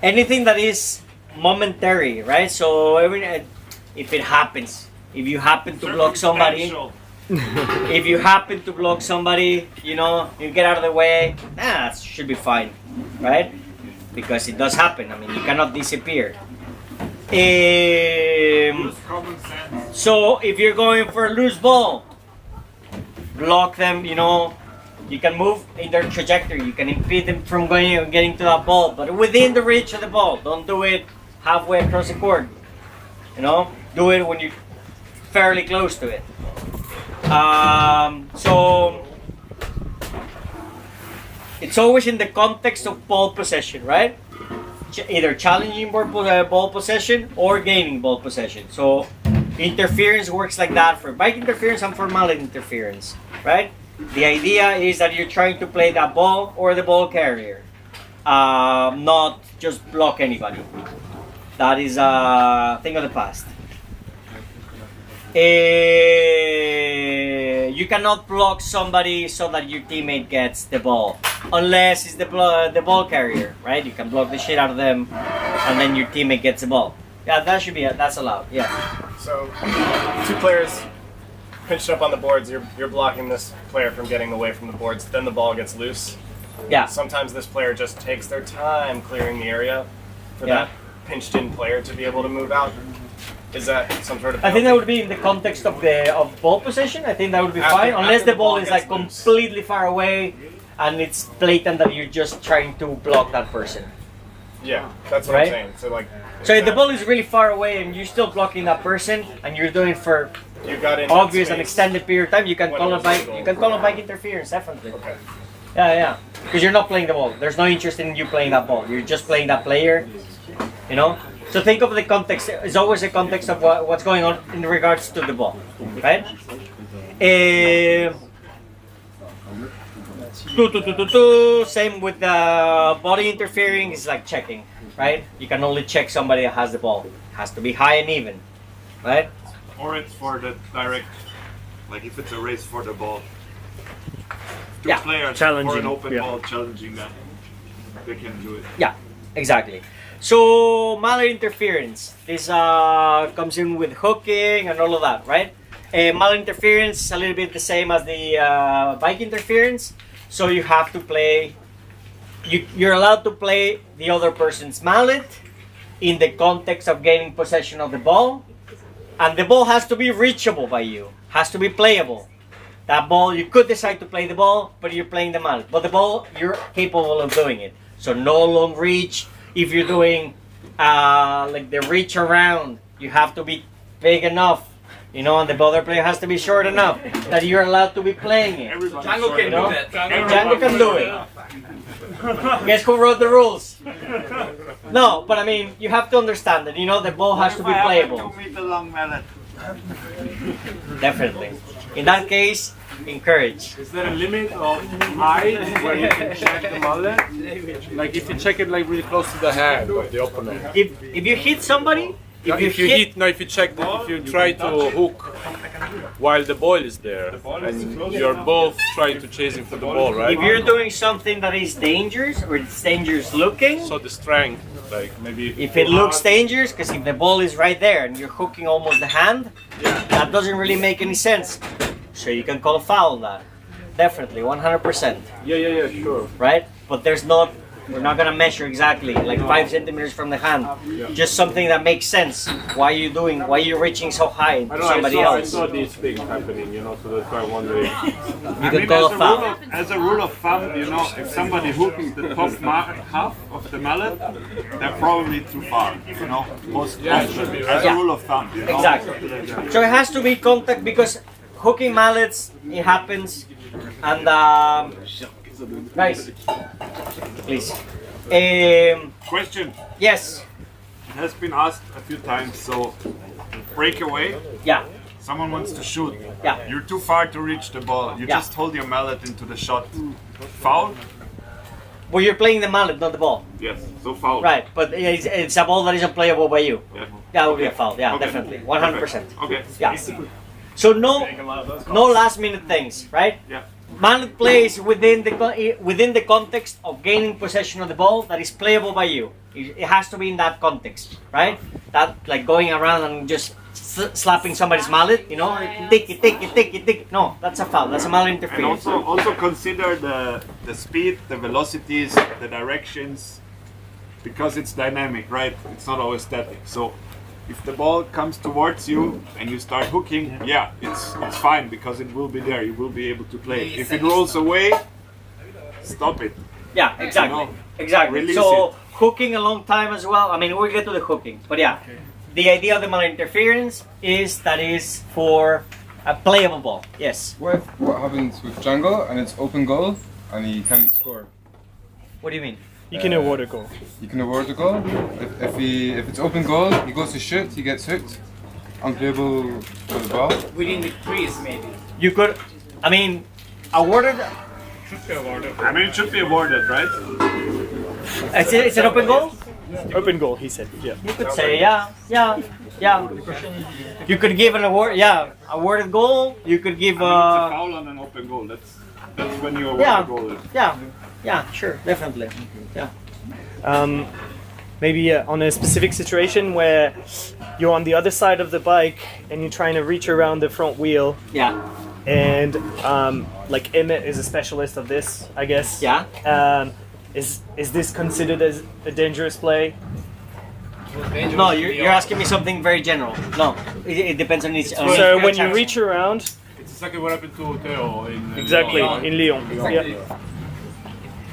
Anything that is momentary, right? So if it happens, if you happen to block somebody, you know, you get out of the way, that should be fine, right? Because it does happen. I mean, you cannot disappear. So if you're going for a loose ball, block them, you know. You can move in their trajectory. You can impede them from getting to that ball, but within the reach of the ball. Don't do it halfway across the court. You know, do it when you're fairly close to it. So it's always in the context of ball possession, right? Either challenging ball possession or gaining ball possession. So interference works like that for bike interference and for mallet interference, right? The idea is that you're trying to play that ball or the ball carrier. not just block anybody. That is a thing of the past. You cannot block somebody so that your teammate gets the ball, unless it's the ball carrier, right? You can block the shit out of them, and then your teammate gets the ball. Yeah, that should be that's allowed. Yeah. So, two players pinched up on the boards. You're blocking this player from getting away from the boards. Then the ball gets loose. Yeah. Sometimes this player just takes their time clearing the area for that pinched in player to be able to move out. Is that some sort of? I think that would be in the context of ball possession. I think that would be fine, unless the ball is like completely far away, and it's blatant that you're just trying to block that person. Yeah, that's what I'm saying. So like. So if the ball is really far away and you're still blocking that person, and you're doing it for obvious and extended period of time, you can call it bike. You can call it bike interference, definitely. Okay. Yeah, because you're not playing the ball. There's no interest in you playing that ball. You're just playing that player. You know. So think of the context. It's always a context of what's going on in regards to the ball, right? Same with the body interfering. It's like checking, right? You can only check somebody that has the ball. It has to be high and even, right? Or it's for the direct, like if it's a race for the ball. Two players for an open ball challenging them. They can do it. Yeah, exactly. So mallet interference. This comes in with hooking and all of that, right? Mallet interference is a little bit the same as the bike interference. So you have to play. You're allowed to play the other person's mallet in the context of gaining possession of the ball, and the ball has to be reachable by you. Has to be playable. That ball, you could decide to play the ball, but you're playing the mallet. But the ball, you're capable of doing it. So no long reach. If you're doing like the reach around, you have to be big enough, you know, and the other player has to be short enough that you're allowed to be playing it. Django can do that. Django can do it. Guess who wrote the rules? No, but I mean, you have to understand that, you know, the ball has to be playable. 2 meter long mallet. Definitely. In that case, encourage. Is there a limit of height where you can check the mallet? Like if you check it like really close to the hand of the opponent. If you hit somebody, if you try to hook while the ball is there, and you're both trying to chase him for the ball, right? If you're doing something that is dangerous or it's dangerous looking, so the strength, like maybe if it looks dangerous, because if the ball is right there and you're hooking almost the hand, that doesn't really make any sense. So you can call a foul on that. Definitely, 100%. Yeah, sure. Right? But we're not gonna measure exactly, like 5 centimeters from the hand. Just something that makes sense. Why are you reaching so high into somebody else? I saw these things happening, you know, so that's why I'm wondering. You can call a foul. As a rule of thumb, you know, if somebody hooks the top half of the mallet, they're probably too far, you know, most often. As a rule of thumb, you know. Exactly. So it has to be contact, because hooking mallets, it happens, and guys, please. Question. Yes. It has been asked a few times. So, breakaway. Yeah. Someone wants to shoot. Yeah. You're too far to reach the ball. You just hold your mallet into the shot. Foul. Well, you're playing the mallet, not the ball. Yes. So foul. Right, but it's a ball that is unplayable by you. Yeah. That would be a foul. Yeah, Okay. definitely, 100%. Okay. Yeah. So no last minute things, right? Yeah. Mallet plays within the context of gaining possession of the ball that is playable by you. It has to be in that context, right? That, like going around and just slapping somebody's mallet, you know, tick it. No, that's a foul. That's a mallet interference. And also consider the speed, the velocities, the directions, because it's dynamic, right? It's not always static. So if the ball comes towards you and you start hooking, yeah, it's fine, because it will be there. You will be able to play it. If it rolls away, stop it. Yeah, exactly. You know, exactly. release So it. hooking a long time as well. I mean, we'll get to the hooking, but yeah, the idea of the mallet interference is that is for a playable ball. Yes. What happens with Django and it's open goal and he can't score? What do you mean? You can award a goal. You can award a goal. If it's open goal, he goes to shoot, he gets hooked. Unplayable for the ball. Within the crease, maybe. You could, I mean, awarded. Should be awarded. I mean, it should be awarded, right? It's an open goal? Open goal, he said. Yeah. You could say, yeah. You could give an award, awarded goal. You could give it's a foul on an open goal. That's when you award a goal. Yeah, sure, definitely. Yeah. Maybe on a specific situation where you're on the other side of the bike and you're trying to reach around the front wheel. Yeah. And like Emmett is a specialist of this, I guess. Yeah. Is this considered as a dangerous play? No, you're asking me something very general. No, it depends on each. So when you reach around, it's exactly what happened to Theo in Lyon. In Lyon.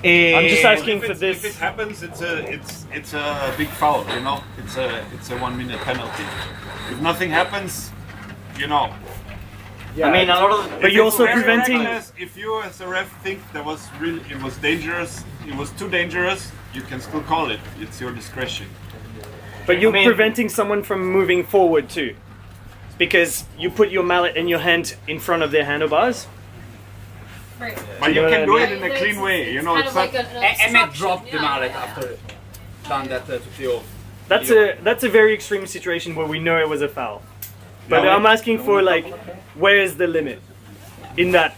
Yeah. I'm just asking for this. If it happens, it's a big foul. You know, it's a 1 minute penalty. If nothing happens, you know. Yeah. I mean, a lot of. But you're also preventing. If you as a ref think it was dangerous, it was too dangerous, you can still call it. It's your discretion. But you're preventing someone from moving forward too, because you put your mallet and your hand in front of their handlebars. Right. But you can do it in a clean way. You know, it's like Emmett dropped the mallet after done that to Theo. That's a very extreme situation where we know it was a foul. But I'm asking for like, where is the limit in that?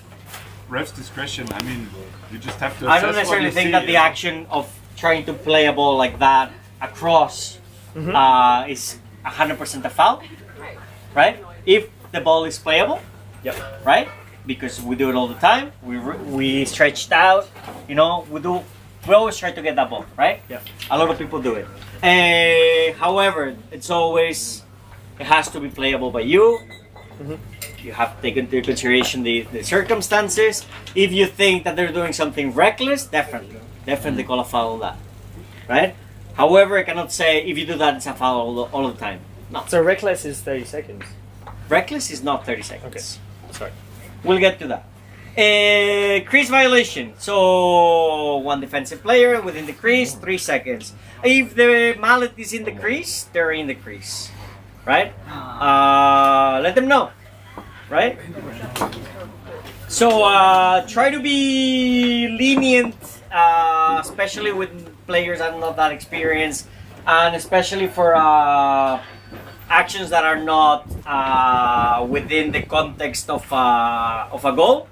Ref's discretion. I mean, you just have to. I don't necessarily think that the action of trying to play a ball like that across is 100% a foul, right? If the ball is playable, right? Because we do it all the time. We stretched out, you know. We always try to get that ball, right? Yeah. A lot of people do it. However, it has to be playable by you. You have to take into consideration the circumstances. If you think that they're doing something reckless, definitely call a foul on that, right? However, I cannot say if you do that, it's a foul all the time. No. So reckless is 30 seconds. Reckless is not 30 seconds. Okay. Sorry. We'll get to that. Crease violation. So one defensive player within the crease, 3 seconds. If the mallet is in the crease, they're in the crease, right? Let them know, right? So try to be lenient, especially with players that are not that experienced, and especially for actions that are not within the context of a goal,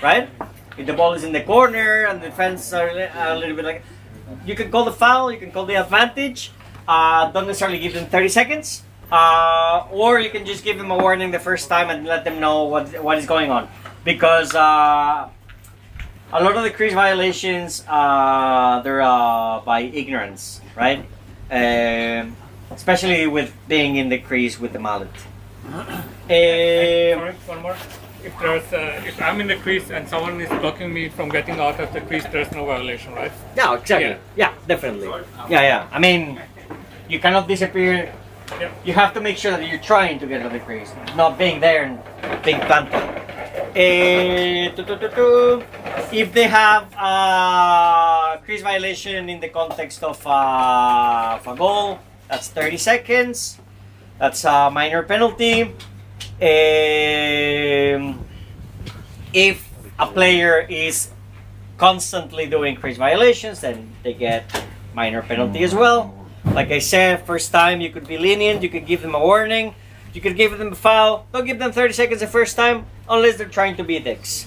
right? If the ball is in the corner and the defense are a little bit like, you can call the foul, you can call the advantage. Don't necessarily give them 30 seconds, or you can just give them a warning the first time and let them know what is going on, because a lot of the crease violations they're by ignorance, right? Especially with being in the crease with the mallet. Sorry, one more. If I'm in the crease and someone is blocking me from getting out of the crease, there's no violation, right? Yeah, exactly. Yeah, definitely. Yeah. I mean, you cannot disappear. Yeah. You have to make sure that you're trying to get out of the crease, not being there and being planted. If they have crease violation in the context of a goal, that's 30 seconds. That's a minor penalty. If a player is constantly doing crease violations, then they get minor penalty as well. Like I said, first time you could be lenient, you could give them a warning, you could give them a foul. Don't give them 30 seconds the first time unless they're trying to be dicks.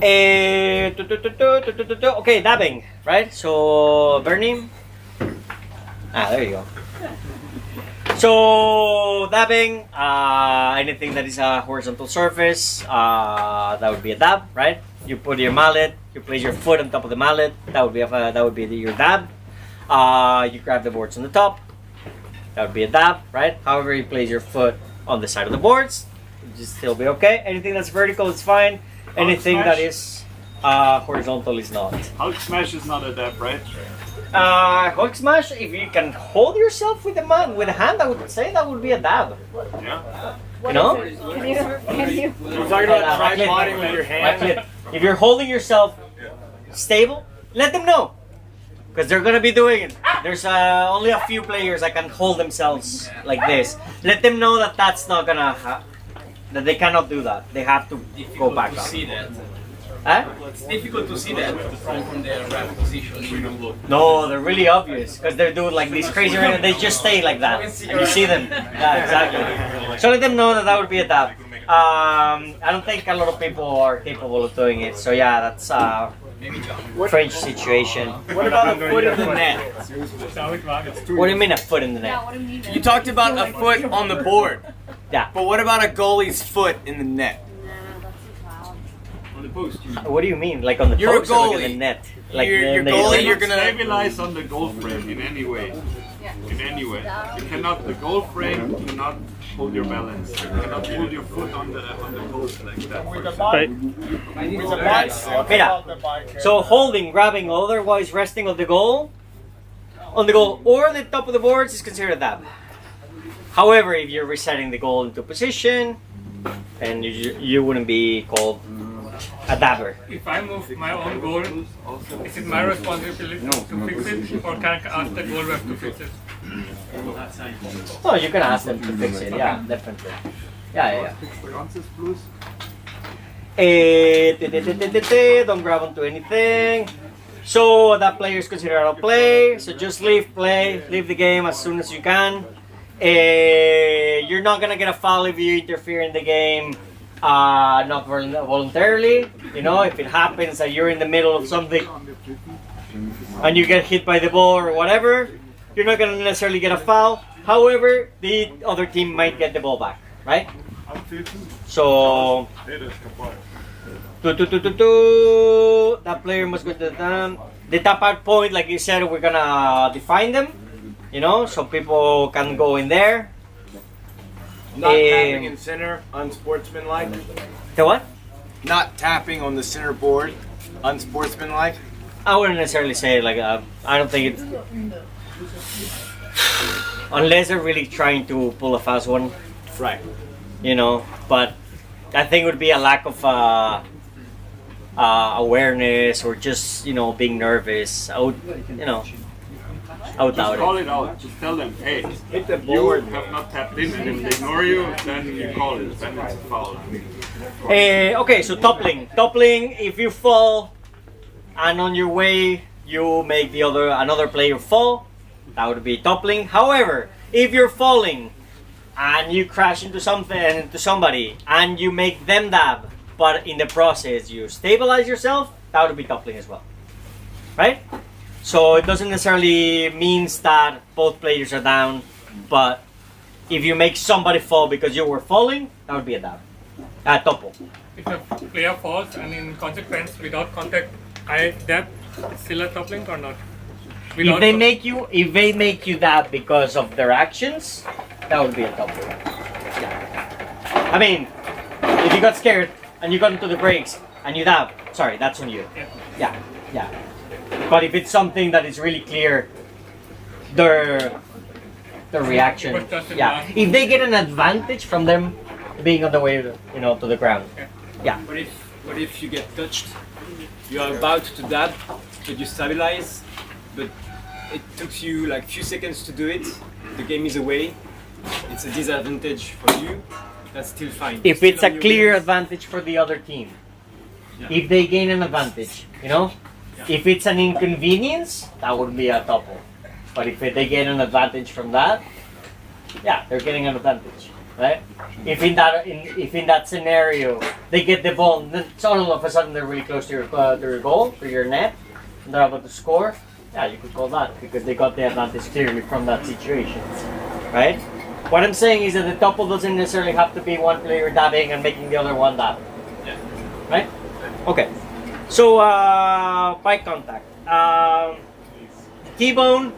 Okay, dabbing, right? So, Bernie. There you go. So, dabbing, anything that is a horizontal surface, that would be a dab, right? You put your mallet, you place your foot on top of the mallet, that would be your dab. You grab the boards on the top, that would be a dab, right? However, you place your foot on the side of the boards, it just still be okay. Anything that's vertical is fine. Anything that is horizontal is not. Hulk smash is not a dab, right? Hulk smash, if you can hold yourself with a hand, I would say that would be a dab. Yeah. You know? Can you? You're talking about tripoding with your hand. If you're holding yourself stable, let them know. Because they're going to be doing it. There's only a few players that can hold themselves like this. Let them know that that's not going to that they cannot do that. They have to go back up. See that. Huh? It's difficult to see that from their ref position. No, they're really obvious because they're doing like these crazy right and they just stay like that. And you see them. Yeah, exactly. So let them know that that would be a dab. I don't think a lot of people are capable of doing it. So yeah, that's strange situation. What about a foot in the net? What do you mean a foot in the net? You talked about a foot on the board. Yeah. But what about a goalie's foot in the net? On the post. What do you mean? Like on the You're a post or like goalie. in the net? Like You're the goalie, you're gonna stabilize on the goal frame in any way. In any way. You cannot, the goal frame cannot hold your balance. You cannot hold your foot on the post like that. Mira, so holding, grabbing, otherwise resting on the goal or the top of the boards is considered a dab. However, if you're resetting the goal into position, then you wouldn't be called a dabber. If I move my own goal, is it my responsibility to fix it, or can I ask the goal ref to fix it? Oh, you can ask them to fix it. Yeah, definitely. Yeah. Don't grab onto anything. So that player is considered out of play. So just leave the game as soon as you can. You're not gonna get a foul if you interfere in the game, not voluntarily. You know, if it happens that you're in the middle of something and you get hit by the ball or whatever, you're not gonna necessarily get a foul. However, the other team might get the ball back, right? So that player must go to the tap out point. Like you said, we're gonna define them. You know, so people can go in there. not tapping in center, unsportsmanlike. The what? Not tapping on the center board, unsportsmanlike. I wouldn't necessarily say like I don't think it's unless they're really trying to pull a fast one, right? You know, but I think it would be a lack of awareness or just being nervous. I would doubt call it out. Just tell them, hey, hit the board. You have not tapped in, and if they ignore you, then you call it. Then it's a foul. Okay, so toppling. Toppling, if you fall and on your way you make another player fall, that would be toppling. However, if you're falling and you crash into somebody and you make them dab, but in the process you stabilize yourself, that would be toppling as well, right? So it doesn't necessarily means that both players are down, but if you make somebody fall because you were falling, that would be a dab, a topple. If a player falls and in consequence without contact, I dab, it's still a toppling or not? If they make you dab because of their actions, that would be a toppling. Yeah. I mean, if you got scared and you got into the brakes and you dab, sorry, that's on you. Yeah. But if it's something that is really clear, their reaction, yeah. If they get an advantage from them being on the way, to the ground, yeah. But if you get touched, you are about to dab, but you stabilize, but it took you like few seconds to do it. The game is away. It's a disadvantage for you. That's still fine. If it's a clear advantage for the other team, if they gain an advantage, If it's an inconvenience, that would be a topple. But if they get an advantage from that, yeah, they're getting an advantage, right? If in that scenario they get the ball, then all of a sudden they're really close to your goal, to your net, and they're about to score, yeah, you could call that because they got the advantage clearly from that situation, right? What I'm saying is that the topple doesn't necessarily have to be one player dabbing and making the other one dab, right? Okay. So, pike contact. The T-bone,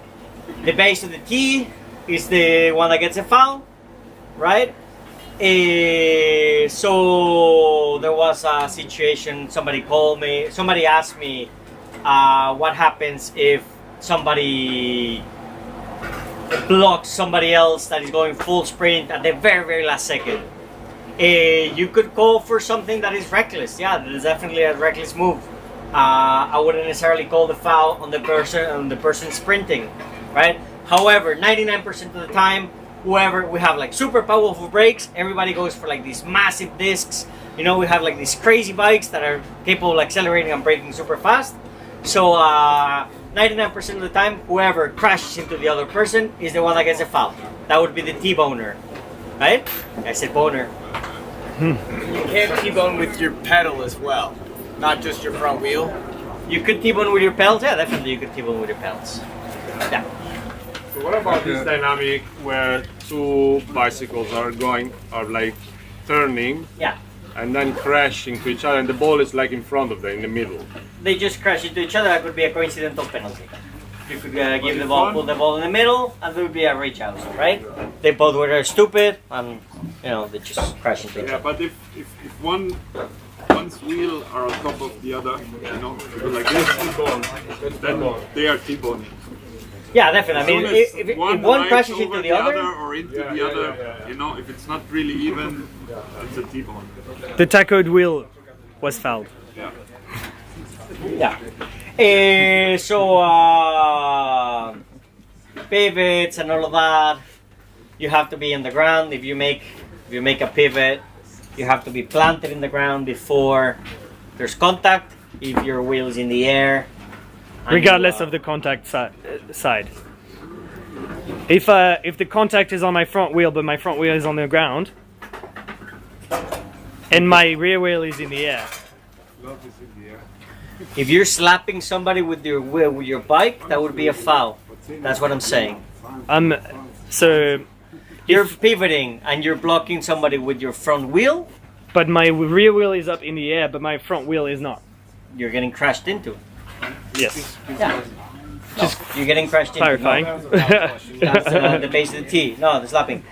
the base of the T is the one that gets a foul, right? So there was a situation, somebody asked me what happens if somebody blocks somebody else that is going full sprint at the very, very last second. You could call for something that is reckless. Yeah, that is definitely a reckless move. I wouldn't necessarily call the foul on the person sprinting, right? However, 99% of the time, whoever, we have like super powerful brakes. Everybody goes for like these massive discs. You know, we have like these crazy bikes that are capable of accelerating and braking super fast. So 99% of the time, whoever crashes into the other person is the one that gets a foul. That would be the T-boner, right? I said boner. You can't T-bone with your pedal as well, not just your front wheel. You could T-bone with your pedals. Yeah, definitely you could T-bone with your pedals. Yeah. So what about this dynamic where two bicycles are like turning? Yeah. And then crash into each other, and the ball is like in front of them, in the middle. They just crash into each other. That could be a coincidental penalty. You could give the ball, put the ball in the middle, and there would be a reach out, right? They both were stupid, and you know they just crash into each other. Yeah, but if one's wheel are on top of the other, you know, like this, then they are T-boning. Yeah, definitely. I mean, if one crashes into the other, or into the other, you know, if it's not really even, it's a T-bone. The tachoed wheel was fouled. Yeah. Yeah. So pivots and all of that, you have to be in the ground. If you make a pivot, you have to be planted in the ground before there's contact. If your wheel is in the air. Regardless of the contact side. If the contact is on my front wheel, but my front wheel is on the ground, and my rear wheel is in the air. If you're slapping somebody with your wheel with your bike, that would be a foul. That's what I'm saying. So you're pivoting and you're blocking somebody with your front wheel, but my rear wheel is up in the air, but my front wheel is not. You're getting crashed into. Yes. Yeah. Just you're getting crashed into. Clarifying. No. That's the base of the T. No, the slapping.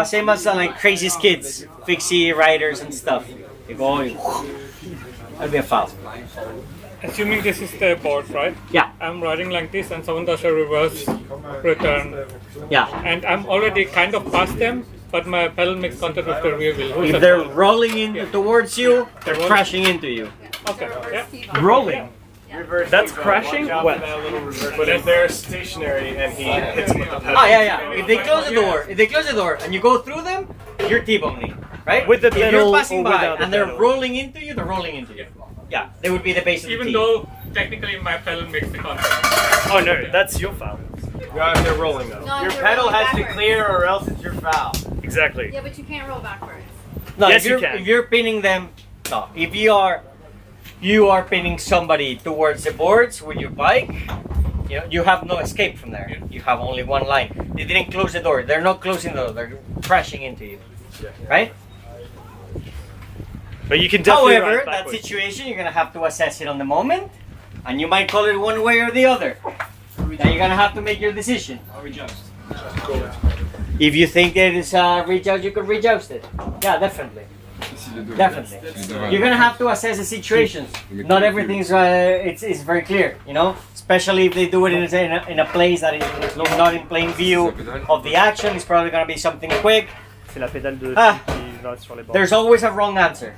Same as like crazy skids, fixie riders and stuff. You go, that'd be a foul. Assuming this is the board, right? Yeah. I'm riding like this and someone does a reverse return. Yeah. And I'm already kind of past them, but my pedal makes contact with the rear wheel. If they're rolling in towards you, they're crashing into you. Okay. Yeah. Rolling. That's crashing? What? But if they're stationary and he hits them with the pedal. Oh yeah. If they close the door, and you go through them, you're T-boning, right? With the if pedal you're passing or by without the and they're pedal? rolling into you, they're rolling into you. Yeah, they would be the base of the T. Even though technically my pedal makes the contact. Oh no, that's your foul. Yeah, if they're rolling though. No, Your they're pedal rolling has to backwards. clear or else it's your foul. Exactly. Yeah, but you can't roll backwards. No, Yes, if you can. If you're pinning them, no. If you are pinning somebody towards the boards with your bike, you have no escape from there. You have only one line. They didn't close the door. They're not closing the door. They're crashing into you, right? But you can definitely However, ride that backwards. situation, you're gonna have to assess it on the moment, and you might call it one way or the other. Now you're gonna have to make your decision. If you think that it's reach out, you could rejoust it. Yeah, definitely. Definitely. You're gonna have to assess the situations. Not everything's it's very clear, you know. Especially if they do it in a place that is not in plain view of the action. It's probably gonna be something quick. C'est la pédale de Ah, qui va sur les bords. there's always a wrong answer,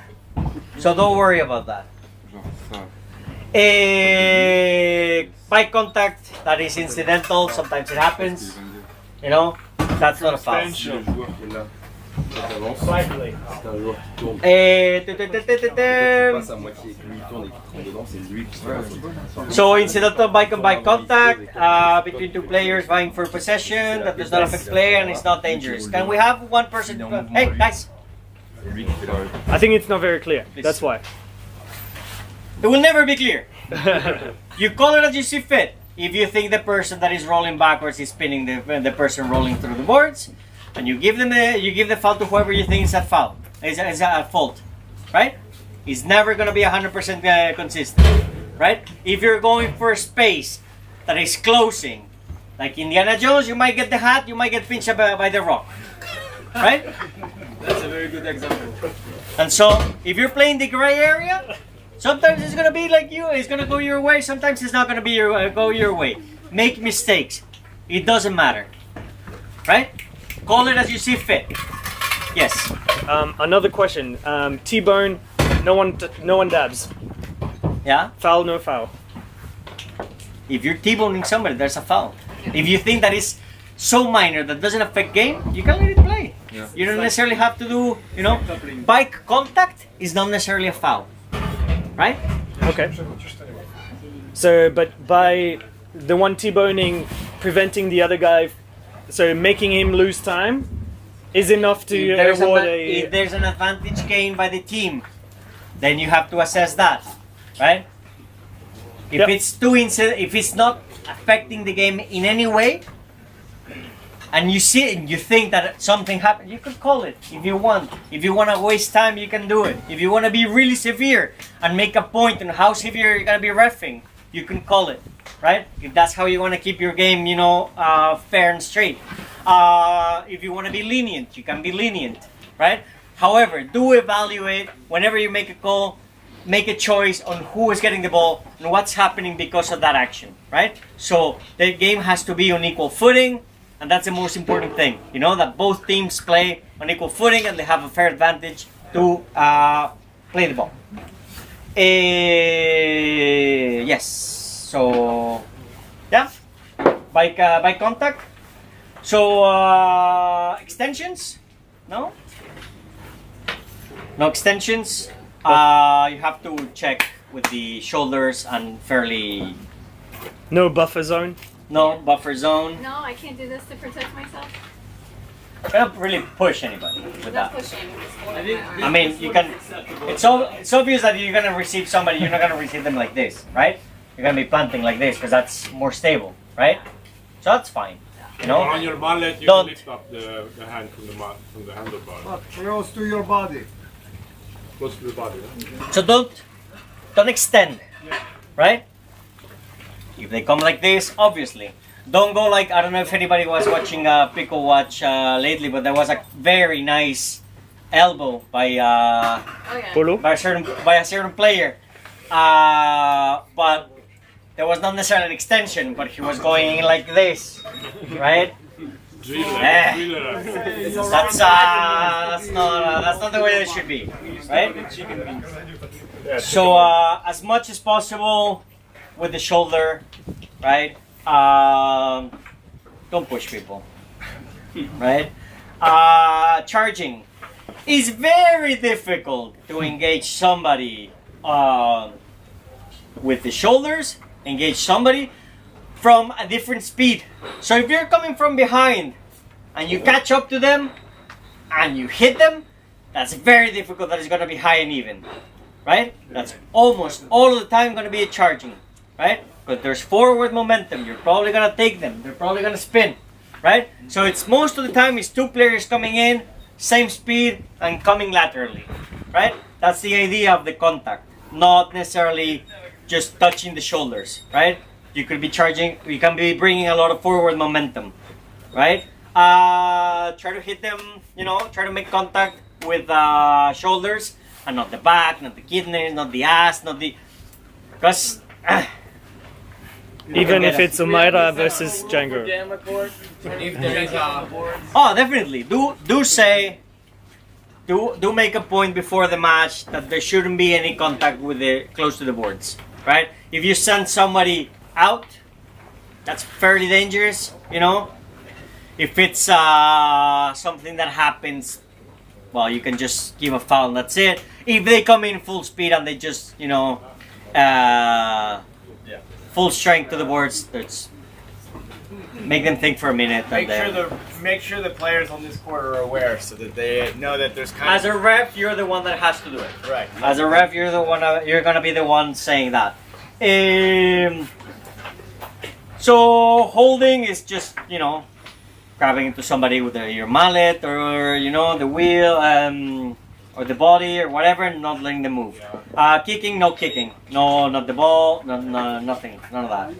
so don't worry about that. Bike contact that is incidental. Sometimes it happens. You know, that's not a foul. Slightly. So incidental bike on bike contact between two players vying for possession that does not affect play and is not dangerous. Can we have one person? Hey guys, I think it's not very clear. That's why. it will never be clear. You call it as you see fit. If you think the person that is rolling backwards is spinning the person rolling through the boards, and you give the foul to whoever you think is at fault. Is at fault, right? It's never gonna be 100% consistent, right? If you're going for a space that is closing, like Indiana Jones, you might get the hat, you might get pinched by the rock, right? That's a very good example. And so, if you're playing the gray area, sometimes it's gonna be like you, it's gonna go your way. Sometimes it's not gonna be go your way. Make mistakes. It doesn't matter, right? Call it as you see fit. Yes. Another question. T-bone. No one dabs. Yeah. Foul. No foul. If you're T-boning somebody, there's a foul. If you think that is so minor that doesn't affect game, you can let it play. Yeah. You don't necessarily have to do, you know, bike contact is not necessarily a foul, right? Okay. So, but by the one T-boning preventing the other guy, so making him lose time, is enough to award if there's an advantage gained by the team, then you have to assess that, right? If it's if it's not affecting the game in any way, and you see it and you think that something happened, you could call it if you want. If you want to waste time, you can do it. If you want to be really severe and make a point on how severe you're going to be reffing, you can call it, right? If that's how you want to keep your game, you know, fair and straight. If you want to be lenient, you can be lenient, right? However, do evaluate whenever you make a call, make a choice on who is getting the ball and what's happening because of that action, right? So the game has to be on equal footing, and that's the most important thing, you know, that both teams play on equal footing and they have a fair advantage to play the ball. Yes, so yeah, bike contact. So extensions, no extensions. You have to check with the shoulders and fairly. No buffer zone. No buffer zone. No, I can't do this to protect myself. You can't really push anybody with Not that. pushing. I mean, you can. It's obvious that you're gonna receive somebody. You're not gonna receive them like this, right? You're gonna be planting like this because that's more stable, right? So that's fine. You know. On your mallet, you Don't. can lift up the hand from the handlebar. Close to your body. Close to the body. Huh? So don't extend, right? If they come like this, obviously. Don't go like, I don't know if anybody was watching Pickle Watch lately, but there was a very nice elbow by Polo? by a certain player. But there was not necessarily an extension, but he was going in like this, right? That's not the way it should be, right? So as much as possible with the shoulder, right? Don't push people, right? Charging is very difficult to engage somebody with the shoulders. Engage somebody from a different speed. So if you're coming from behind and you catch up to them and you hit them, that's very difficult. That is going to be high and even, right? That's almost all of the time going to be a charging, right? But there's forward momentum. You're probably going to take them. They're probably going to spin, right? So it's most of the time it's two players coming in, same speed and coming laterally, right? That's the idea of the contact, not necessarily just touching the shoulders, right? You could be charging, you can be bringing a lot of forward momentum, right? Try to hit them, you know, try to make contact with shoulders and not the back, not the kidneys, not the ass, not the... Because... Even if it's Umaira versus Django. If there is a Oh, definitely. Do make a point before the match that there shouldn't be any contact with close to the boards, right? If you send somebody out, that's fairly dangerous, you know. If it's something that happens, well, you can just give a foul and that's it. If they come in full speed and they just, you know, full strength to the boards, that's make them think for a minute. make sure the players on this court are aware so that they know that there's kind As a ref, you're the one that has to do it. Right. As a ref, you're the one. You're gonna be the one saying that. So holding is just, you know, grabbing into somebody with your mallet or, you know, the wheel or the body or whatever, and not letting them move. Kicking, no kicking. No, not the ball. No, nothing. None of that.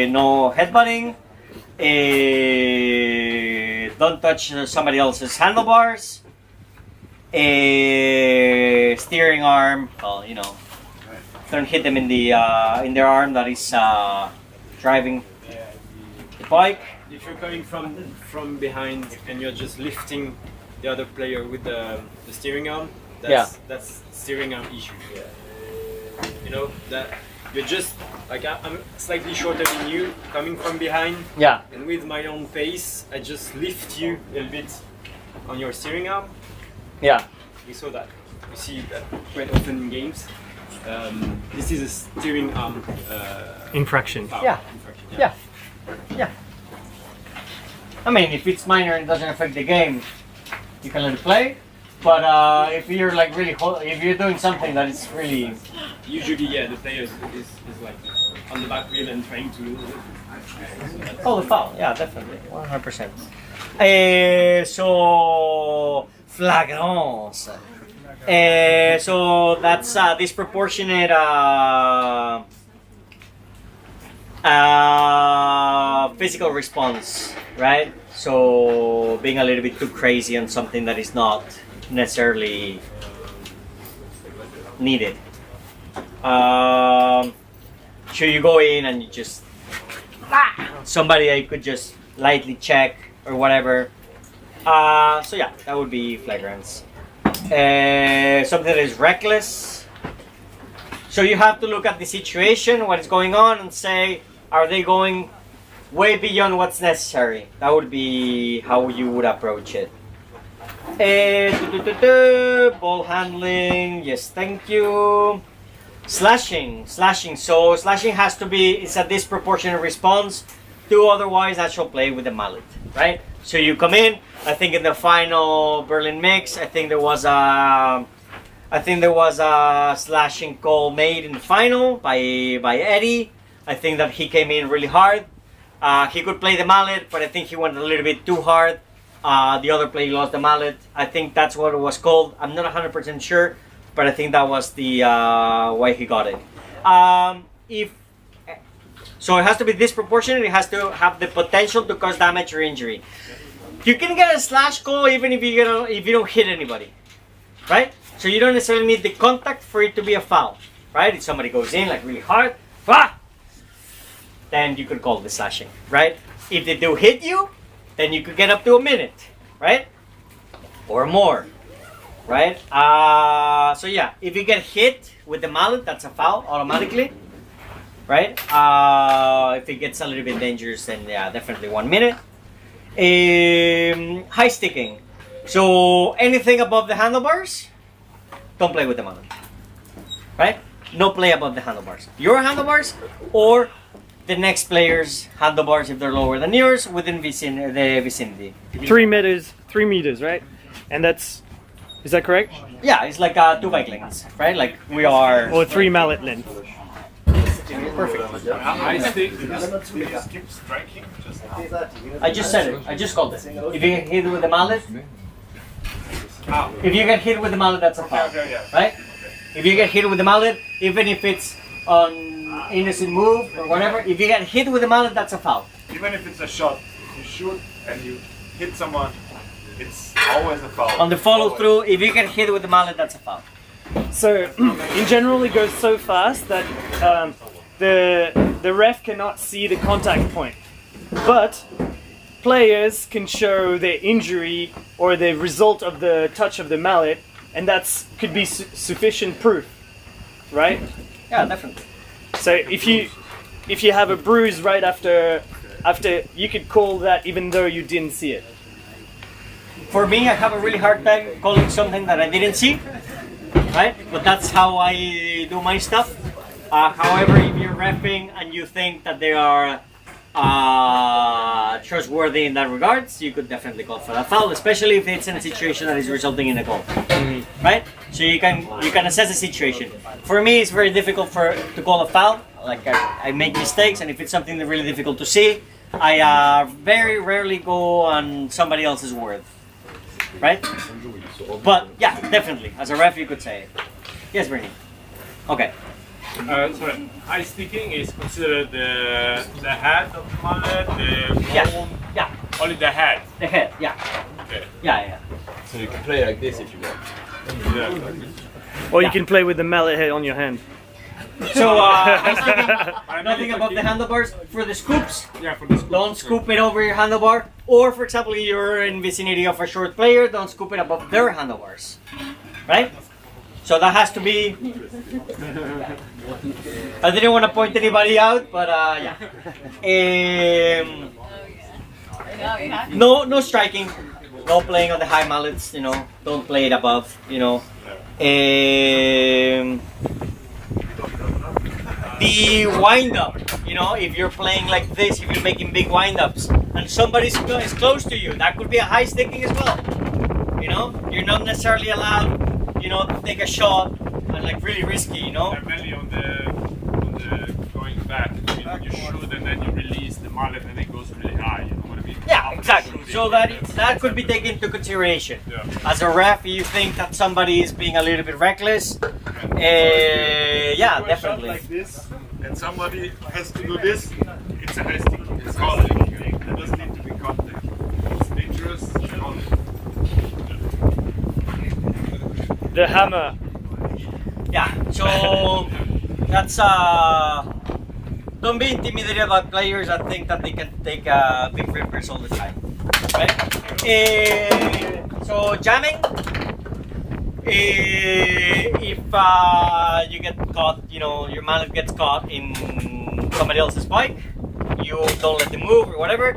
No headbutting. Don't touch somebody else's handlebars. Steering arm. Well, you know, don't hit them in their arm that is driving the bike. If you're coming from behind and you're just lifting the other player with the steering arm, that's steering arm issue. You know that you're just like I'm slightly shorter than you, coming from behind. Yeah. And with my own pace, I just lift you a little bit on your steering arm. Yeah. We saw that. We see that quite often in games. This is a steering arm infraction. foul. Yeah. Infraction, Yeah. Yeah. I mean, if it's minor and doesn't affect the game, you can let it play. But if you're like really, if you're doing something that is really, usually yeah, the player is like on the back wheel and trying to. oh, the foul, yeah, definitely, 100%. So flagrance. So that's disproportionate physical response, right? So being a little bit too crazy on something that is not necessarily needed. So you go in and you just somebody I could just lightly check or whatever. So yeah, that would be flagrance. Something that is reckless. So you have to look at the situation, what is going on, and say, are they going way beyond what's necessary? That would be how you would approach it. Ball handling, yes, thank you. Slashing. So slashing has to be, it's a disproportionate response to otherwise natural play with the mallet, right? So you come in, I think in the final Berlin mix, I think there was a slashing call made in the final by Eddie. I think that he came in really hard. He could play the mallet, but I think he went a little bit too hard. The other player lost the mallet. I think that's what it was called. I'm not 100% sure, but I think that was the why he got it. So it has to be disproportionate. It has to have the potential to cause damage or injury. You can get a slash call even if you don't hit anybody, right? So you don't necessarily need the contact for it to be a foul, right? If somebody goes in like really hard, then you could call the slashing, right? If they do hit you, then you could get up to a minute, right? Or more, right? So yeah, if you get hit with the mallet, that's a foul automatically, right? If it gets a little bit dangerous, then yeah, definitely 1 minute. High sticking. So anything above the handlebars, don't play with the mallet, right? No play above the handlebars. Your handlebars or the next player's handlebars if they're lower than yours within the vicinity. 3 meters, right? And is that correct? Yeah, it's like 2 bike lengths, right? Like we are. Or 3 mallet lengths. Perfect. I think keep striking. I just said it. I just called it. If you get hit with the mallet, if you get hit with the mallet, that's a foul, right? If you get hit with the mallet, even if it's on innocent move or whatever, if you get hit with the mallet, that's a foul. Even if it's a shot, you shoot and you hit someone, it's always a foul. On the follow through, if you get hit with the mallet, that's a foul. So in general, it goes so fast that the ref cannot see the contact point, but players can show their injury or the result of the touch of the mallet, and could be sufficient proof, right? Yeah, definitely. So if you have a bruise right after, you could call that even though you didn't see it. For me, I have a really hard time calling something that I didn't see, right? But that's how I do my stuff. However, if you're reffing and you think that they are trustworthy in that regards, you could definitely call for that foul, especially if it's in a situation that is resulting in a goal, right? So you can assess the situation. For me, it's very difficult to call a foul. Like I make mistakes, and if it's something that's really difficult to see, I very rarely go on somebody else's word, right? But yeah, definitely, as a ref, you could say it. Yes, Bernie. Okay. Sorry, high sticking is considered the head of the mallet, the bone? Yeah. Only the head? The head, yeah. Okay. Yeah. So you can play like this if you want. Yeah. Or you can play with the mallet head on your hand. So, nothing above the handlebars. For the scoops, don't scoop it over your handlebar. Or, for example, you're in vicinity of a short player, don't scoop it above their handlebars. Right? So that has to be. I didn't want to point anybody out, but yeah. No striking, no playing on the high mallets. You know, don't play it above. You know. The wind up, you know, if you're playing like this, if you're making big wind ups and somebody is close to you, that could be a high sticking as well. You know, you're not necessarily allowed, you know, to take a shot and like really risky, you know. Mainly on the going back, you shoot and then you release the mallet and it goes really high. You know what I mean? Yeah, exactly. So that could be taken into consideration. Yeah. As a ref, you think that somebody is being a little bit reckless. Yeah, definitely. Like this, and somebody has to do this. It's a high stick. It's contact. It doesn't need to be contact. It's dangerous. It's contact. The hammer. Yeah. So that's don't be intimidated by players that think that they can take big rippers all the time. Right? So jamming. If you get caught, you know, your mallet gets caught in somebody else's bike, you don't let them move or whatever.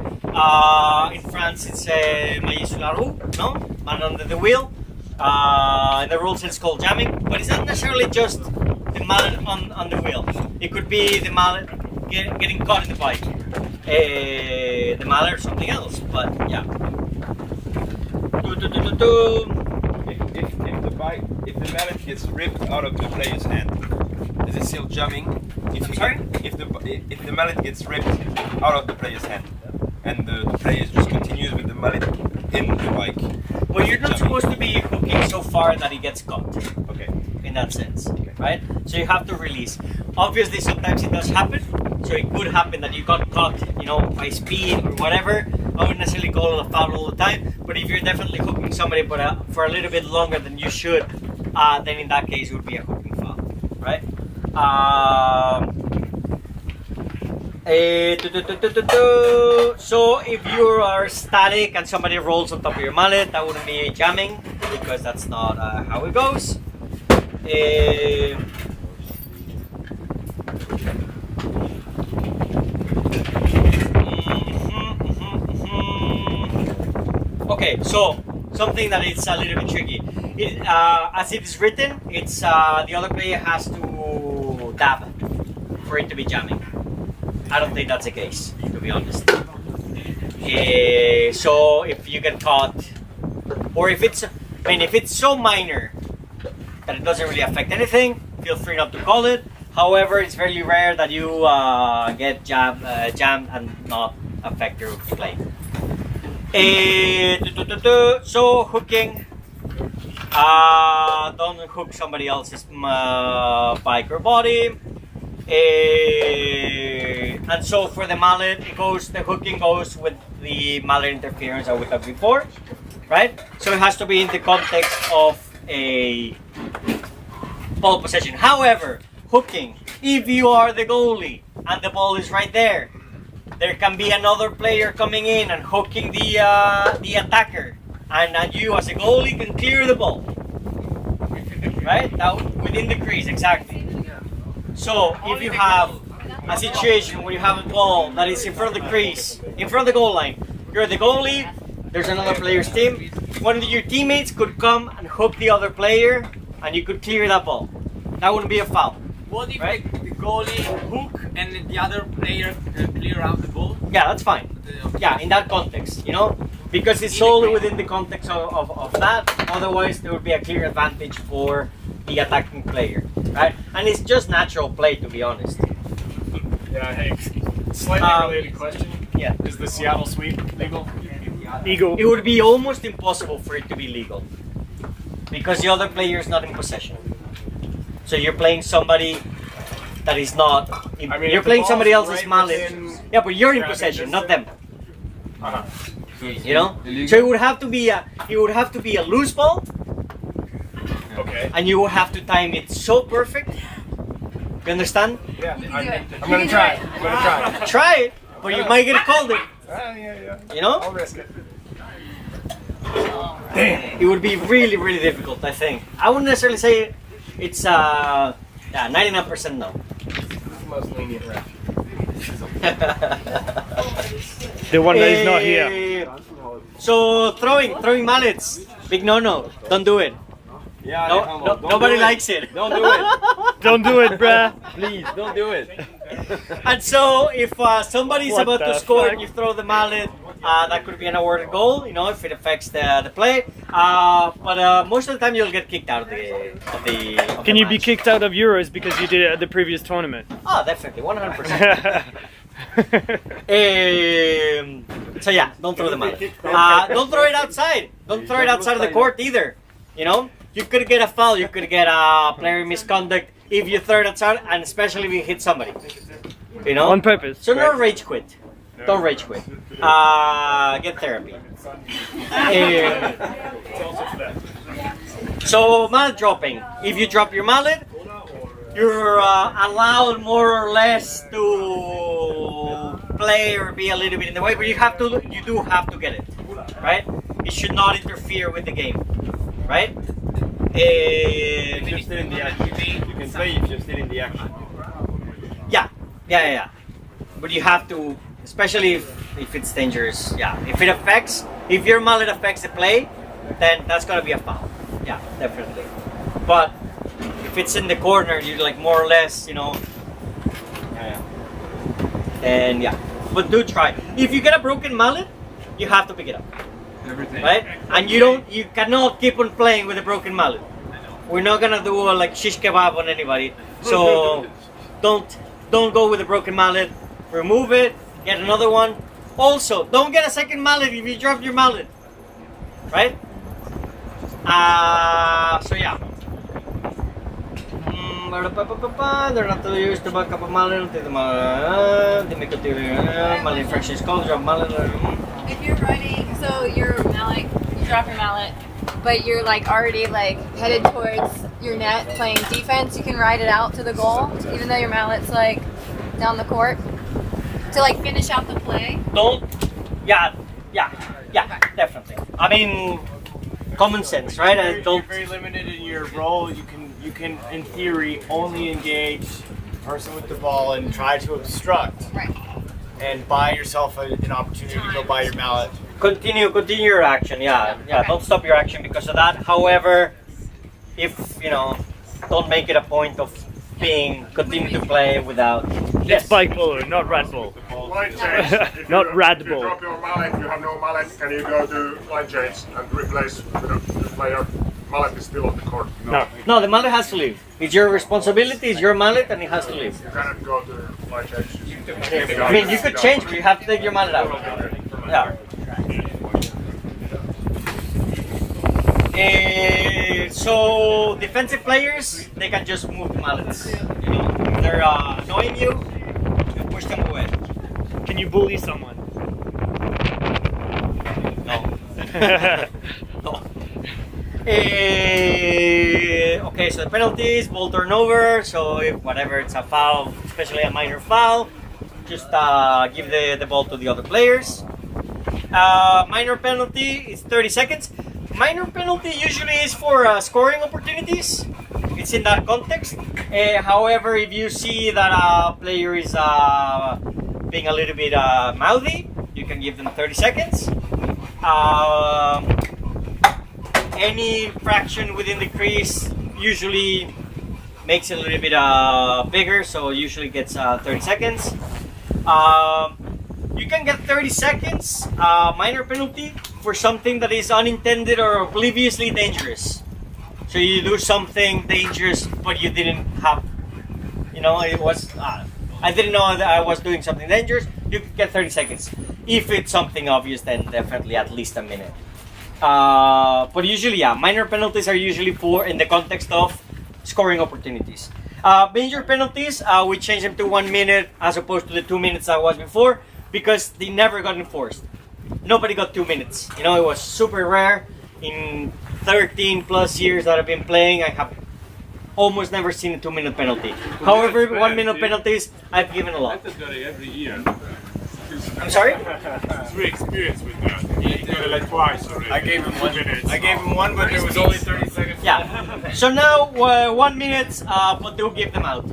In France, it's mailler sur la roue, no? Man under the wheel. In the rules, it's called jamming, but it's not necessarily just the mallet on the wheel. It could be the mallet getting caught in the bike, the mallet or something else. But yeah. If the mallet gets ripped out of the player's hand, is it still jamming? If the mallet gets ripped out of the player's hand and the player just continues with the mallet in the bike. Well, you're not supposed to be hooking so far that he gets caught. Okay. In that sense, right? So you have to release. Obviously, sometimes it does happen. So it could happen that you got caught, you know, by speed or whatever. I wouldn't necessarily call it a foul all the time. But if you're definitely hooking somebody for a little bit longer than you should, then in that case it would be a hooking foul, right? So if you are static and somebody rolls on top of your mallet, that wouldn't be jamming because that's not how it goes. Okay, so something that is a little bit tricky. As it is written, it's the other player has to dab for it to be jamming. I don't think that's the case, to be honest. So if you get caught, or if it's so minor that it doesn't really affect anything, feel free not to call it. However, it's very rare that you get jammed and not affect your play. So hooking, don't hook somebody else's bike or body. And so for the mallet, the hooking goes with the mallet interference that we talked before, right? So it has to be in the context of a ball possession. However, hooking, if you are the goalie and the ball is right there, there can be another player coming in and hooking the attacker, and you as a goalie can clear the ball, right? That within the crease, exactly. So if you have a situation where you have a ball that is in front of the crease, in front of the goal line, you're the goalie, there's another player's team, one of your teammates could come and hook the other player and you could clear that ball. That wouldn't be a foul. What if right? the goalie hook and the other player clear out the ball? Yeah, that's fine. Yeah, in that context, you know, because it's solely within the context of that. Otherwise, there would be a clear advantage for the attacking player, right? And it's just natural play, to be honest. Yeah, hey, slightly related question. Yeah. Is the Seattle sweep legal? Legal. It would be almost impossible for it to be legal because the other player is not in possession. So you're playing somebody that is not. You're playing somebody else's mallet. Yeah, but you're in possession, not them. You know. So it would have to be a loose ball. Okay. And you would have to time it so perfect. You understand? Yeah. I'm gonna try. Try it, but you might get called it. Yeah. You know? I'll risk it. Damn. It would be really, really difficult, I think. I wouldn't necessarily say It's 99% no. Most lenient ref. The one that is not here. So throwing mallets, big no. Don't do it. Yeah, nobody likes it. Don't do it. Don't do it, bruh. Please, don't do it. And so if somebody's What about to the score fuck? and you throw the mallet, that could be an awarded goal, you know, if it affects the play. But most of the time you'll get kicked out of the Can you be match. kicked out of Euros because you did it at the previous tournament? Oh, definitely, 100%. So yeah, don't throw the mallet. Don't throw it outside. Don't throw it outside of the court either. You know, you could get a foul. You could get a player misconduct if you throw it outside, and especially if you hit somebody. You know, On purpose. So don't rage quit. Don't rage quit. Get therapy. So mallet dropping. If you drop your mallet, you're allowed more or less to play or be a little bit in the way, but you do have to get it, right? It should not interfere with the game, right? If you're still in the action, you can play if you're still in the action. Yeah. But you have to, especially if it's dangerous. Yeah, if your mallet affects the play, then that's gonna be a foul. Yeah, definitely. But if it's in the corner, you're like more or less, you know. And yeah, but do try. If you get a broken mallet, you have to pick it up. Everything. Right? And you cannot keep on playing with a broken mallet. We're not gonna do a like shish kebab on anybody. So don't go with a broken mallet. Remove it. Get another one. Also, don't get a second mallet if you drop your mallet. Right? So yeah. They're not to use to back up a mallet. Mallet infractions called. Drop mallet. If you're running, so your mallet, you drop your mallet, but you're like already like headed towards your net playing defense, you can ride it out to the goal, even though your mallet's like down the court, to like finish out the play. Yeah, definitely. I mean, common sense, right? If you're very limited in your role, you can in theory only engage the person with the ball and try to obstruct. Right. And buy yourself an opportunity to go buy your mallet. Continue your action. Yeah. Don't stop your action because of that. However, if you know, don't make it a point of continue to play without. It's bike polo, not Red Bull. Line change. Not Red If Bull. you drop your mallet, you have no mallet, can you go to line change and replace with the player? Mallet is still on the court. No, the mallet has to leave. It's your responsibility. It's your mallet, and it has to leave. You cannot go to line change. I mean, you could change, but you have to take your mallet out. Yeah. So defensive players, they can just move the mallets. You know, if they're annoying you, you push them away. Can you bully someone? No. No. Okay, so the penalties, ball turnover. So if whatever it's a foul, especially a minor foul, just give the ball to the other players. Minor penalty is 30 seconds. Minor penalty usually is for scoring opportunities. It's in that context. However, if you see that a player is being a little bit mouthy, you can give them 30 seconds. Any infraction within the crease usually makes it a little bit bigger, so usually gets 30 seconds. You can get 30 seconds minor penalty for something that is unintended or obliviously dangerous. So you do something dangerous, but you didn't have, you know, it was, I didn't know that I was doing something dangerous. You could get 30 seconds. If it's something obvious, then definitely at least a minute. But usually, yeah, minor penalties are usually for in the context of scoring opportunities. Major penalties, we changed them to 1 minute as opposed to the 2 minutes that was before because they never got enforced. Nobody got 2 minutes. You know, it was super rare. In 13 plus years that I've been playing, I have almost never seen a 2 minute penalty. However, 1 minute penalties, I've given a lot. Every year. I'm sorry? It's very experienced with that. He did it like twice already. I gave him one. I gave him one, but there was only 30 seconds. Yeah. So now 1 minute, but they'll give them out.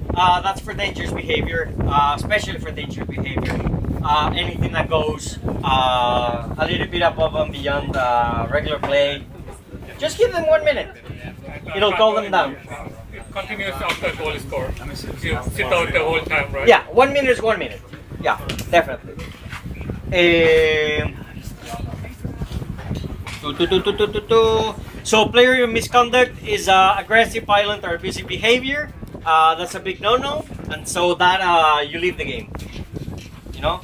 That's for dangerous behavior, especially for dangerous behavior. Anything that goes a little bit above and beyond regular play, just give them 1 minute. It'll calm them down. It continues after goal is scored. You sit out the whole time, right? Yeah, 1 minute is 1 minute. Yeah, definitely. So player misconduct is aggressive, violent, or abusive behavior. That's a big no-no, and so that you leave the game. You know,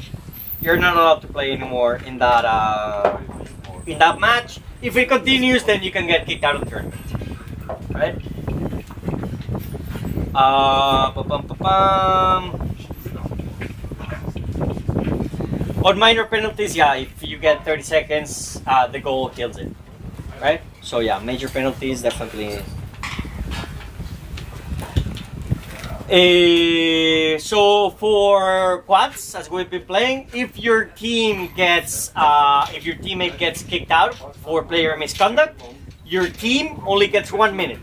you're not allowed to play anymore in that match. If it continues, then you can get kicked out of the tournament. Right? On minor penalties, yeah, if you get 30 seconds, the goal kills it. Right? So yeah, major penalties definitely. So for quads, as we've been playing, if your team gets, if your teammate gets kicked out for player misconduct, your team only gets 1 minute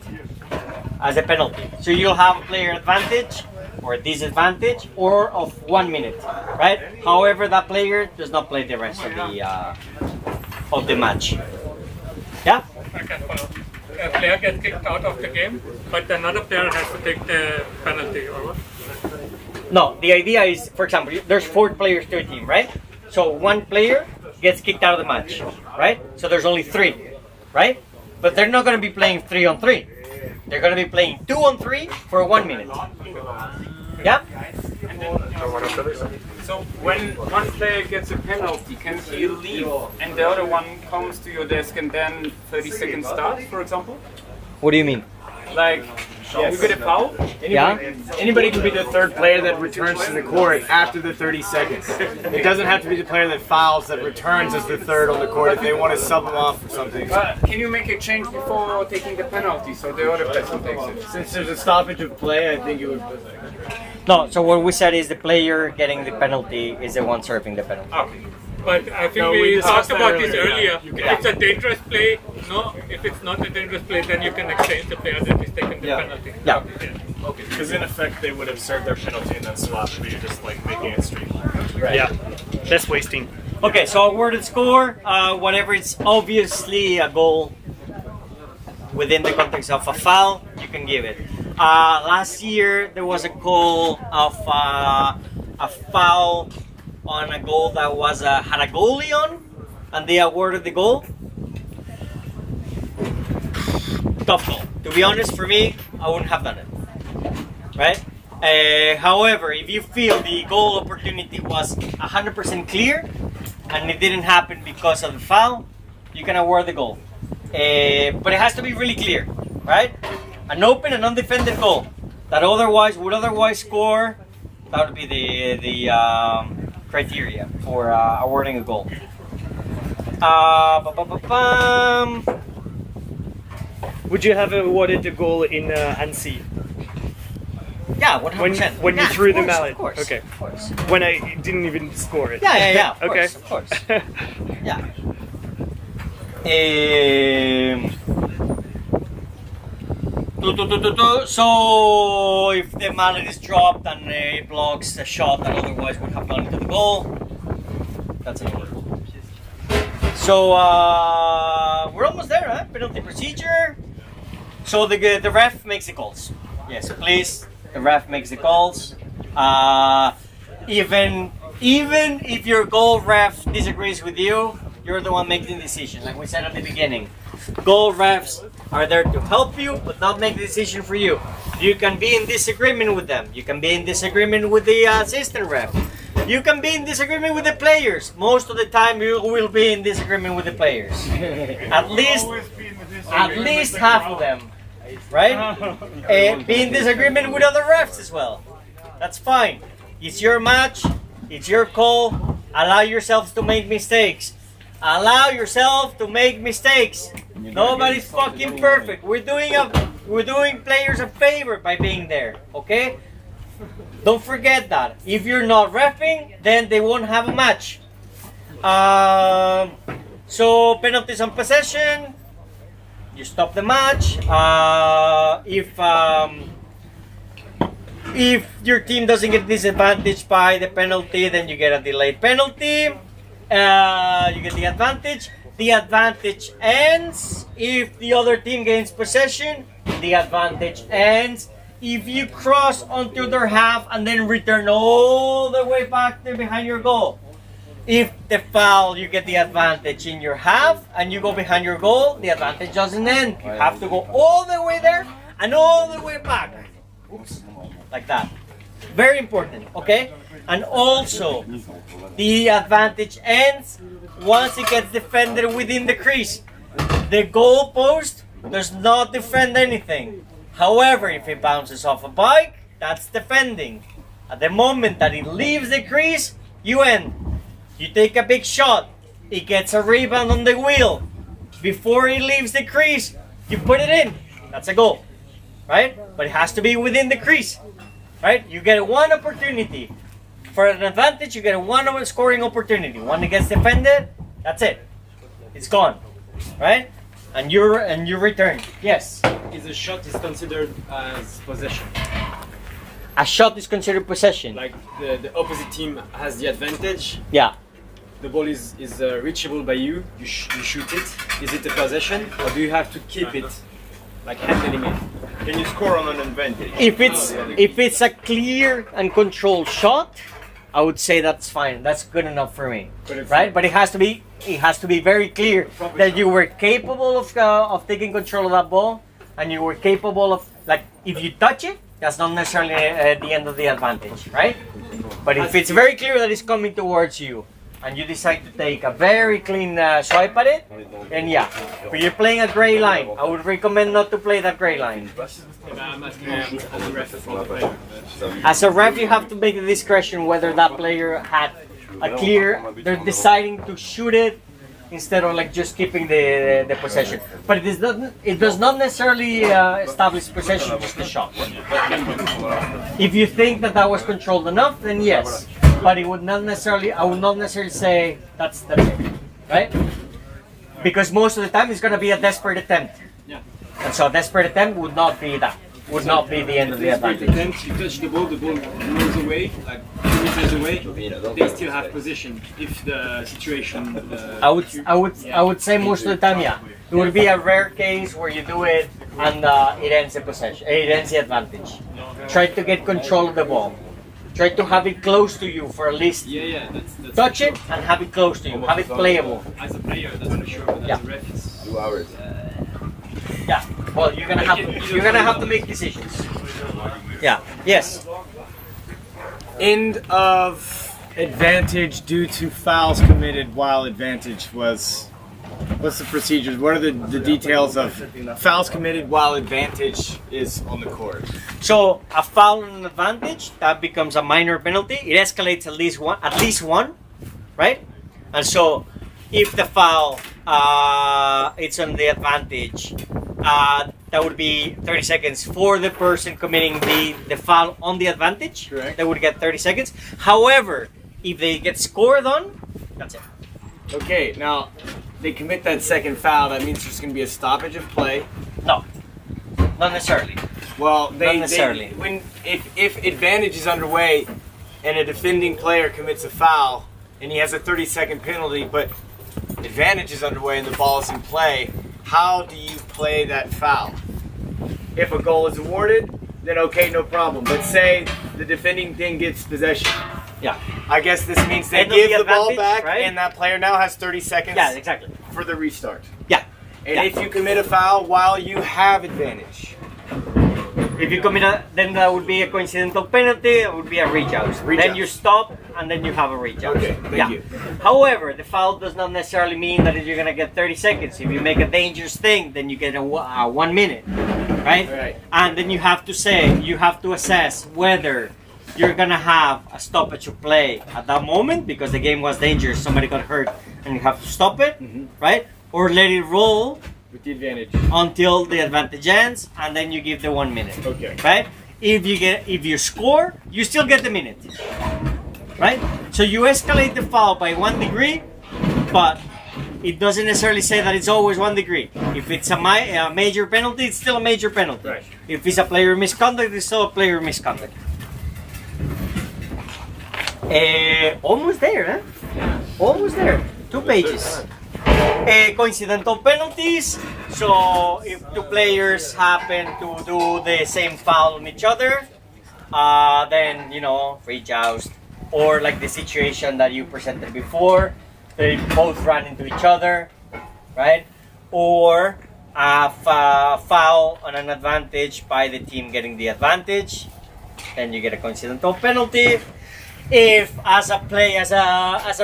as a penalty. So you'll have a player advantage or disadvantage or of 1 minute, right? However, that player does not play the rest of the match. Yeah? I can follow. A player gets kicked out of the game, but another player has to take the penalty, or what? No, the idea is, for example, there's 4 players to a team, right? So 1 player gets kicked out of the match, right? So there's only 3, right? But they're not going to be playing 3-on-3. They're going to be playing 2-on-3 for 1 minute. Yeah? So when one player gets a penalty, can he leave and the other one comes to your desk and then 30 seconds starts, for example? What do you mean? Like, you get a foul? Anybody can be the third player that returns to the court after the 30 seconds. It doesn't have to be the player that fouls that returns as the third on the court if they want to sub them off or something. Can you make a change before taking the penalty so the other person takes it? Since there's a stoppage of play, I think it would. No, so what we said is the player getting the penalty is the one serving the penalty. Okay. But I think we talked about this earlier. If it's a dangerous play, no. If it's not a dangerous play, then you can exchange the player that is taking the penalty. Yeah. Okay. Because in effect, they would have served their penalty and then swapped, but you're just like making it straight. Right. Yeah. That's wasting. Okay, so awarded score, whatever it's obviously a goal within the context of a foul, you can give it. Last year there was a call of a foul on a goal that was had a goalie on, and they awarded the goal. Tough call. To be honest, for me, I wouldn't have done it. Right? However, if you feel the goal opportunity was 100% clear and it didn't happen because of the foul, you can award the goal. But it has to be really clear, right? An open and undefended goal that would otherwise score. That would be the criteria for awarding a goal. Would you have awarded the goal in Annecy? Yeah, 100%. When you threw the mallet. Of course. Okay. Of course. When I didn't even score it. Yeah. Okay. Of course. Yeah. So if the mallet is dropped and it blocks a shot that otherwise would have gone into the goal, that's an award. So we're almost there, huh? Penalty procedure. So the ref makes the calls. Yes, please. The ref makes the calls. Even if your goal ref disagrees with you, you're the one making the decision. Like we said at the beginning, goal refs are there to help you, but not make the decision for you. You can be in disagreement with them. You can be in disagreement with the assistant ref. You can be in disagreement with the players. Most of the time, you will be in disagreement with the players. At least half of them, right? Be in disagreement with other refs as well. That's fine. It's your match. It's your call. Allow yourselves to make mistakes. Allow yourself to make mistakes. Nobody's fucking perfect. We're doing players a favor by being there, okay? Don't forget that. If you're not reffing, then they won't have a match. So penalties on possession. You stop the match. If your team doesn't get disadvantaged by the penalty, then you get a delayed penalty. You get the advantage. The advantage ends if the other team gains possession. The advantage ends if you cross onto their half and then return all the way back to behind your goal. If the foul, you get the advantage in your half and you go behind your goal, the advantage doesn't end. You have to go all the way there and all the way back. Oops. Like that. Very important, okay? And also, the advantage ends once it gets defended within the crease. The goal post does not defend anything. However, if it bounces off a bike, that's defending. At the moment that it leaves the crease, you end. You take a big shot, it gets a rebound on the wheel. Before it leaves the crease, you put it in. That's a goal, right? But it has to be within the crease, right? You get one opportunity. For an advantage, you get one scoring opportunity. One that gets defended, that's it. It's gone, right? And you return. Yes. Is a shot is considered as possession? A shot is considered possession. Like the opposite team has the advantage. Yeah. The ball is reachable by you. You shoot it. Is it a possession, or do you have to keep it, like handling it? Can you score on an advantage? If it's a clear and controlled shot, I would say that's fine. That's good enough for me, right? But it has to be very clear that you were capable of taking control of that ball, and you were capable of, like, if you touch it, that's not necessarily the end of the advantage, right? But if it's very clear that it's coming towards you, and you decide to take a very clean swipe at it, then yeah. But you're playing a gray line. I would recommend not to play that gray line. As a ref, you have to make the discretion whether that player had a clear, they're deciding to shoot it instead of like just keeping the possession. But it does not necessarily establish possession, just the shot. If you think that was controlled enough, then yes. But it would not necessarily, I would not necessarily say that's it, right? Because most of the time it's going to be a desperate attempt. Yeah. And so a desperate attempt would not be that. Would not be the end of the advantage. Attempt, you touch the ball moves away, like 2 meters away, they still have position if the situation... I would say most of the time, yeah. It would be a rare case where you do it and it ends the possession, it ends the advantage. Try to get control of the ball. Try to have it close to you for at least that's touch it and have it close to you, have it playable. As a player, that's for sure, but as a ref, it's 2 hours. Yeah. Well, you're gonna have to make decisions. Yeah. Yes. End of advantage due to fouls committed while advantage was. What's the procedures? What are the details of fouls committed while advantage is on the court? So a foul on an advantage, that becomes a minor penalty. It escalates at least one, right? And so if the foul it's on the advantage, that would be 30 seconds for the person committing the foul on the advantage. Correct. They would get 30 seconds. However, if they get scored on, that's it. Okay, now they commit that second foul, that means there's going to be a stoppage of play. No, not necessarily. Well, not necessarily. If advantage is underway and a defending player commits a foul and he has a 30-second penalty, but advantage is underway and the ball is in play, how do you play that foul? If a goal is awarded, then okay, no problem. But say the defending team gets possession. Yeah. I guess this means they give the ball back, right? And that player now has 30 seconds. Yeah, exactly. For the restart. Yeah. And if you commit a foul while you have advantage. If you commit then that would be a coincidental penalty. It would be a reach out. Then you stop and then you have a reach out. Okay, thank you. However, the foul does not necessarily mean that you're gonna get 30 seconds. If you make a dangerous thing, then you get a 1 minute, right? Right. And then you have to assess whether you're gonna have a stoppage of play at that moment because the game was dangerous, somebody got hurt, and you have to stop it, right? Or let it roll with the advantage until the advantage ends, and then you give the 1 minute. Okay. Right? If you score, you still get the minute. Right? So you escalate the foul by 1 degree, but it doesn't necessarily say that it's always 1 degree. If it's a major penalty, it's still a major penalty. Right. If it's a player misconduct, it's still a player misconduct. Almost there, huh? Almost there. 2 pages. Coincidental penalties. So if 2 players happen to do the same foul on each other, then free joust. Or like the situation that you presented before, they both run into each other, right? Or a foul on an advantage by the team getting the advantage, then you get a coincidental penalty. If as a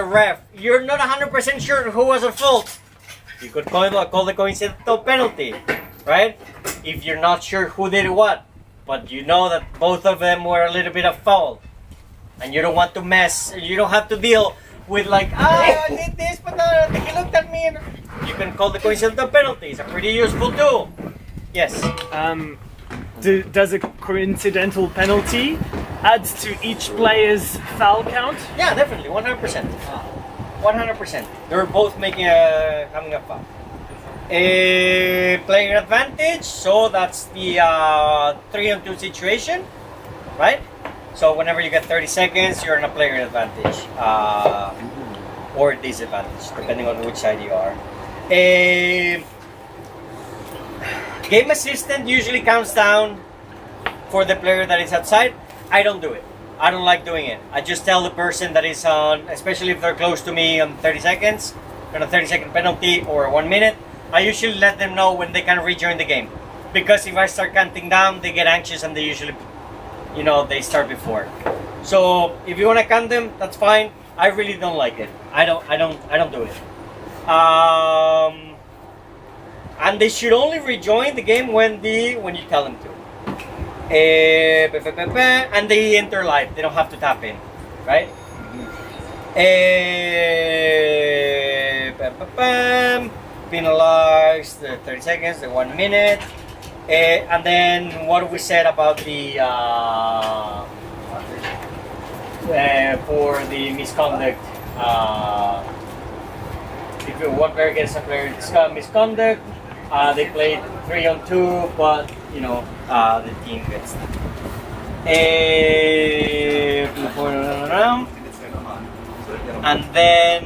ref, you're not 100% sure who was at fault, you could call the coincidental penalty, right? If you're not sure who did what, but you know that both of them were a little bit of fault, and you don't want to mess, you don't have to deal with like, I did this, but he looked at me. You can call the coincidental penalty. It's a pretty useful tool. Yes. Does a coincidental penalty add to each player's foul count? Yeah, definitely, 100%. 100%. They're both having a foul. A player advantage, so that's the 3-on-2 situation, right? So whenever you get 30 seconds, you're in a player advantage or disadvantage, depending on which side you are. A game assistant usually counts down for the player that is outside. I don't do it. I don't like doing it. I just tell the person that is on, especially if they're close to me on 30 seconds, on a 30-second penalty or 1 minute, I usually let them know when they can rejoin the game. Because if I start counting down, they get anxious and they usually they start before. So if you want to count them, that's fine. I really don't like it. I don't do it. And they should only rejoin the game when you tell them to. And they enter live. They don't have to tap in, right? Penalized the 30 seconds, the 1 minute. And then what we said about the for the misconduct, if one player gets a player misconduct, they played 3-on-2, but the team gets that. And then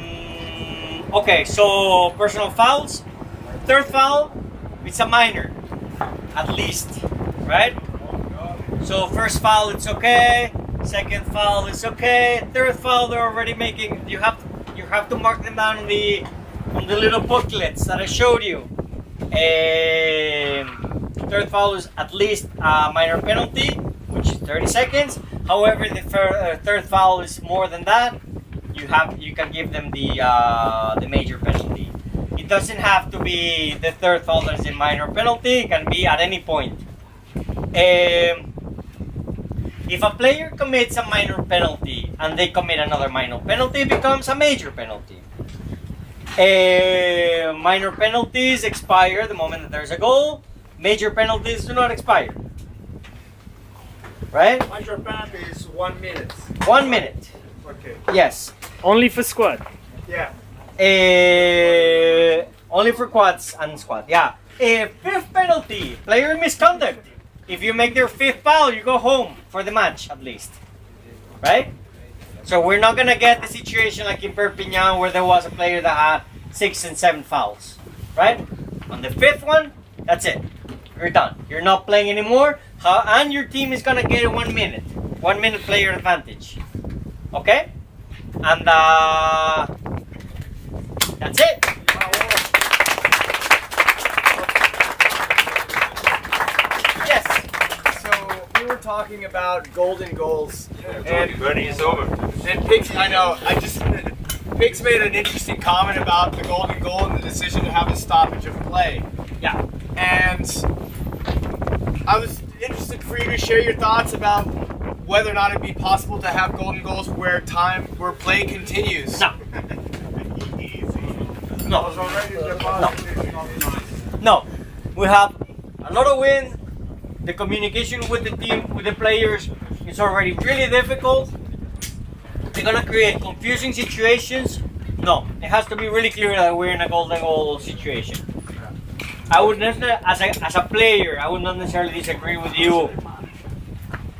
okay, so personal fouls. 3rd foul, it's a minor. At least, right? So 1st foul, it's okay. 2nd foul is okay. 3rd foul, they're already making. You have to mark them down on the little booklets that I showed you. 3rd foul is at least a minor penalty, which is 30 seconds. However, the 3rd foul is more than that. You can give them the major penalty. It doesn't have to be the 3rd foul that is a minor penalty. It can be at any point. If a player commits a minor penalty and they commit another minor penalty, it becomes a major penalty. Minor penalties expire the moment that there's a goal. Major penalties do not expire. Right? Major penalty is 1 minute. 1 minute. Okay. Yes. Only for squad. Yeah. Only for quads and squad. Yeah. 5th penalty, player misconduct. If you make their 5th foul, you go home for the match at least. Right? So we're not gonna get the situation like in Perpignan where there was a player that had 6 and 7 fouls. Right? On the 5th one, that's it. You're done. You're not playing anymore. And your team is gonna get a 1 minute. 1 minute player advantage. Okay? And that's it. Yes. So we were talking about golden goals, and Bernie is over. And Pix, I know. Pix made an interesting comment about the golden goal and the decision to have a stoppage of play. Yeah. And I was interested for you to share your thoughts about whether or not it'd be possible to have golden goals where play continues. No. No. We have a lot of wind. The communication with the team, with the players, is already really difficult. They're gonna create confusing situations No, it has to be really clear that we're in a golden goal situation. I would necessarily, as a player, I would not necessarily disagree with you.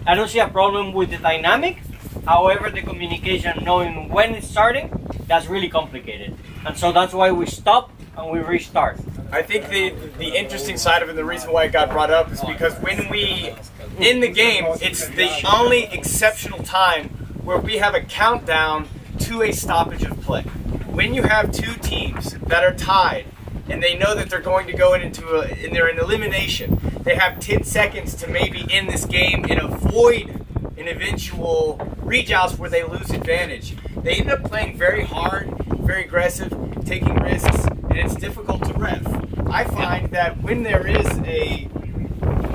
I don't see a problem with the dynamic. However, the communication, knowing when it's starting, that's really complicated. And so that's why we stop and we restart. I think the interesting side of it, the reason why it got brought up is because when we, in the game, it's the only exceptional time where we have a countdown to a stoppage of play. When you have two teams that are tied and they know that they're going to go and they're in elimination, they have 10 seconds to maybe end this game and avoid an eventual rejoust where they lose advantage. They end up playing very hard, very aggressive, taking risks, and it's difficult to ref. I find that when there is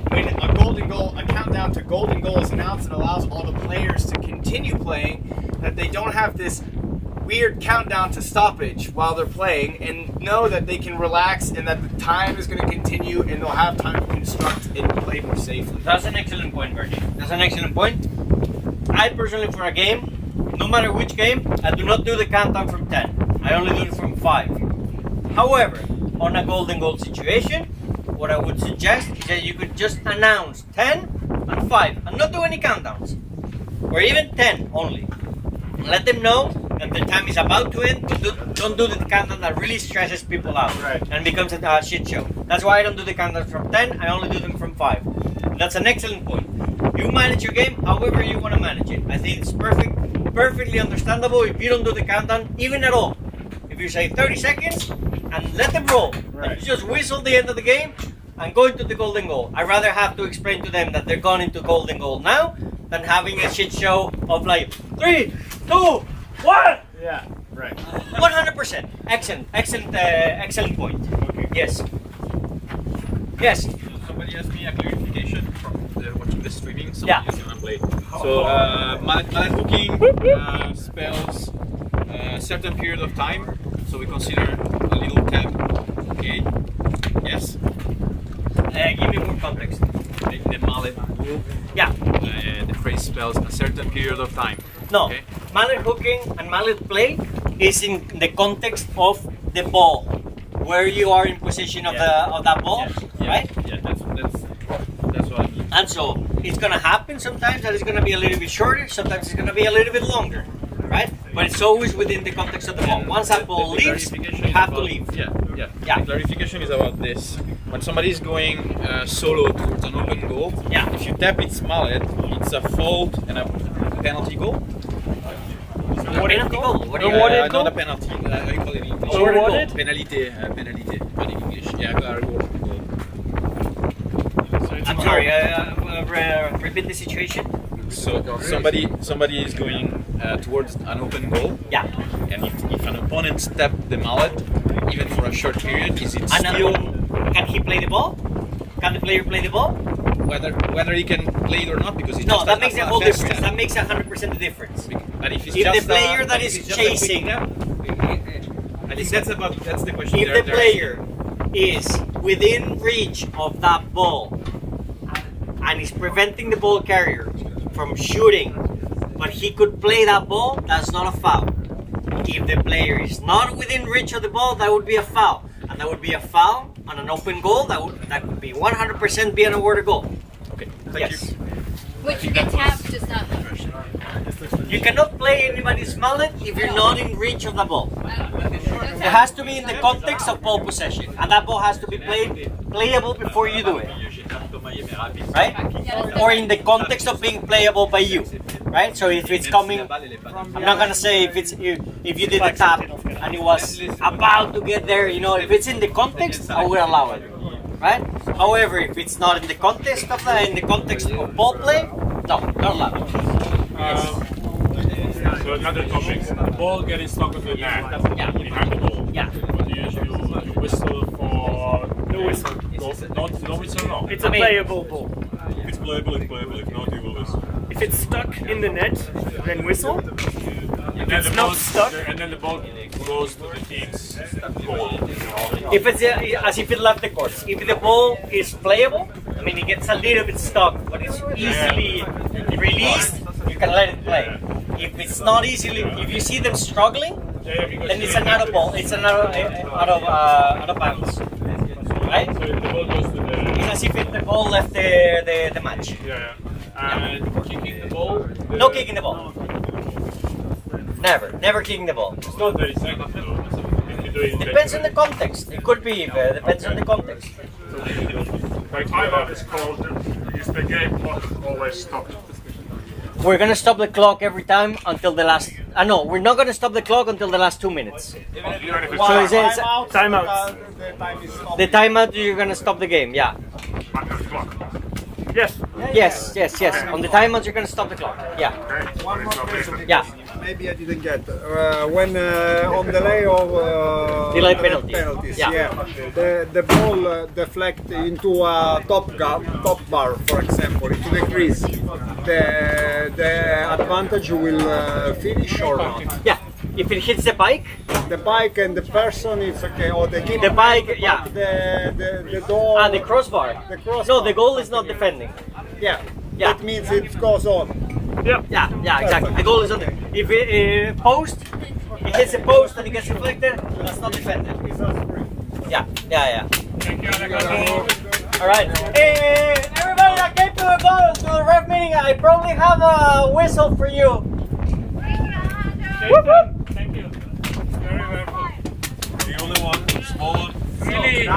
when a golden goal, a countdown to golden goal is announced and allows all the players to continue playing, that they don't have this weird countdown to stoppage while they're playing and know that they can relax and that the time is going to continue and they'll have time to construct and play more safely. That's an excellent point, Bernie. That's an excellent point. I personally, for a game, no matter which game, I do not do the countdown from 10. I only do it from 5. However, on a golden goal situation, what I would suggest is that you could just announce 10 and 5 and not do any countdowns. Or even 10 only. Let them know that the time is about to end, but don't do the countdown that really stresses people out and becomes a shit show. That's why I don't do the countdowns from 10, I only do them from 5. That's an excellent point. You manage your game however you want to manage it. I think it's perfectly understandable if you don't do the countdown even at all. If you say 30 seconds and let them roll, and you just whistle the end of the game and go into the golden goal. I'd rather have to explain to them that they're going into golden goal now than having a shit show of like 3, 2, 1. Yeah, right. 100%. Excellent point. Okay. Yes. Yes. Somebody asked me a clarification from watching the streaming. So yeah. Play. So mallet hooking spells a certain period of time. So we consider a little tap. Okay. Yes. Give me more context. The mallet hook. Yeah. The phrase spells a certain period of time. No. Okay. Mallet hooking and mallet play is in the context of the ball, where you are in position of that ball, right? Yeah, that's what I mean. And so it's gonna happen sometimes that it's gonna be a little bit shorter, sometimes it's gonna be a little bit longer, right? But it's always within the context of the ball. Once that ball leaves, you have to leave. Yeah. The clarification is about this. When somebody is going solo towards an open goal, if you tap its mallet, it's a fault and a penalty goal. Penalty goal? Not a penalty. How you call it in English? Awarded? Penalty. But in English, a goal. I'm sorry, repeat the situation. So somebody is going towards an open goal. Yeah. And if an opponent steps the mallet, even for a short period, is it still? Can he play the ball? Can the player play the ball? Whether he can play it or not, because it's no, just that makes a whole first difference. step. That makes 100% the difference. But if it's the just player that is chasing, I think that's the question. If the player is within reach of that ball and is preventing the ball carrier from shooting, but he could play that ball, that's not a foul. If the player is not within reach of the ball, that would be a foul. And that would be a foul on an open goal. That would be 100% be an awarded goal. Okay, thank you. Which you can tap, just not. You cannot play anybody's mallet if you're not in reach of the ball. It has to be in the context of ball possession, and that ball has to be playable before you do it, right? Or in the context of being playable by you, right? So if it's coming, I'm not gonna say if you did a tap and it was about to get there, you know, if it's in the context, I will allow it, right? However, if it's not in the context of ball play, no, not allowed. So another topic, the ball getting stuck on the net behind the ball. Yeah. What do you whistle for? No whistle. No whistle, no. It's a playable ball. If it's playable, it's playable. If not, you will whistle. If it's stuck in the net, then whistle. And then it's not stuck, and then the ball goes to the team's goal. If it's as if it left the court. If the ball is playable, I mean it gets a little bit stuck, but it's easily released, you can let it play. If it's not easily, if you see them struggling, then it's an out of ball. It's an out of bounds, right? So the ball goes to the. It's as if the ball left the match. Yeah. And kicking the ball. No kicking the ball. Never kicking the ball. It's not 30 seconds though. If you do it Depends on the context. It could be, depends on the context. Like timeout is called, is the game clock always stopped? We're gonna stop the clock every time until the last. No, we're not gonna stop the clock until the last 2 minutes. So it's timeouts. The timeout. You're gonna stop the game. Yeah. Yes. Yes. On the timeouts, you're gonna stop the clock. Yeah. One more question. Yeah. Maybe I didn't get. When on delay of delay penalties. Yeah. The ball deflect into a top bar, for example, into the crease. The advantage will finish or not? Yeah. If it hits the bike and the person, it's okay. Or the keeper. The bike, yeah. The door. The crossbar. The crossbar. No, the goal is not defending. Yeah. That means it goes on. Yeah, exactly. The goal is on there. If it post, it hits a post and it gets deflected, that's not defended. Yeah. Thank you, Alejandro. All right. Everybody that came to the ref meeting, I probably have a whistle for you. Thank you. Very helpful. The only one, small one. Really.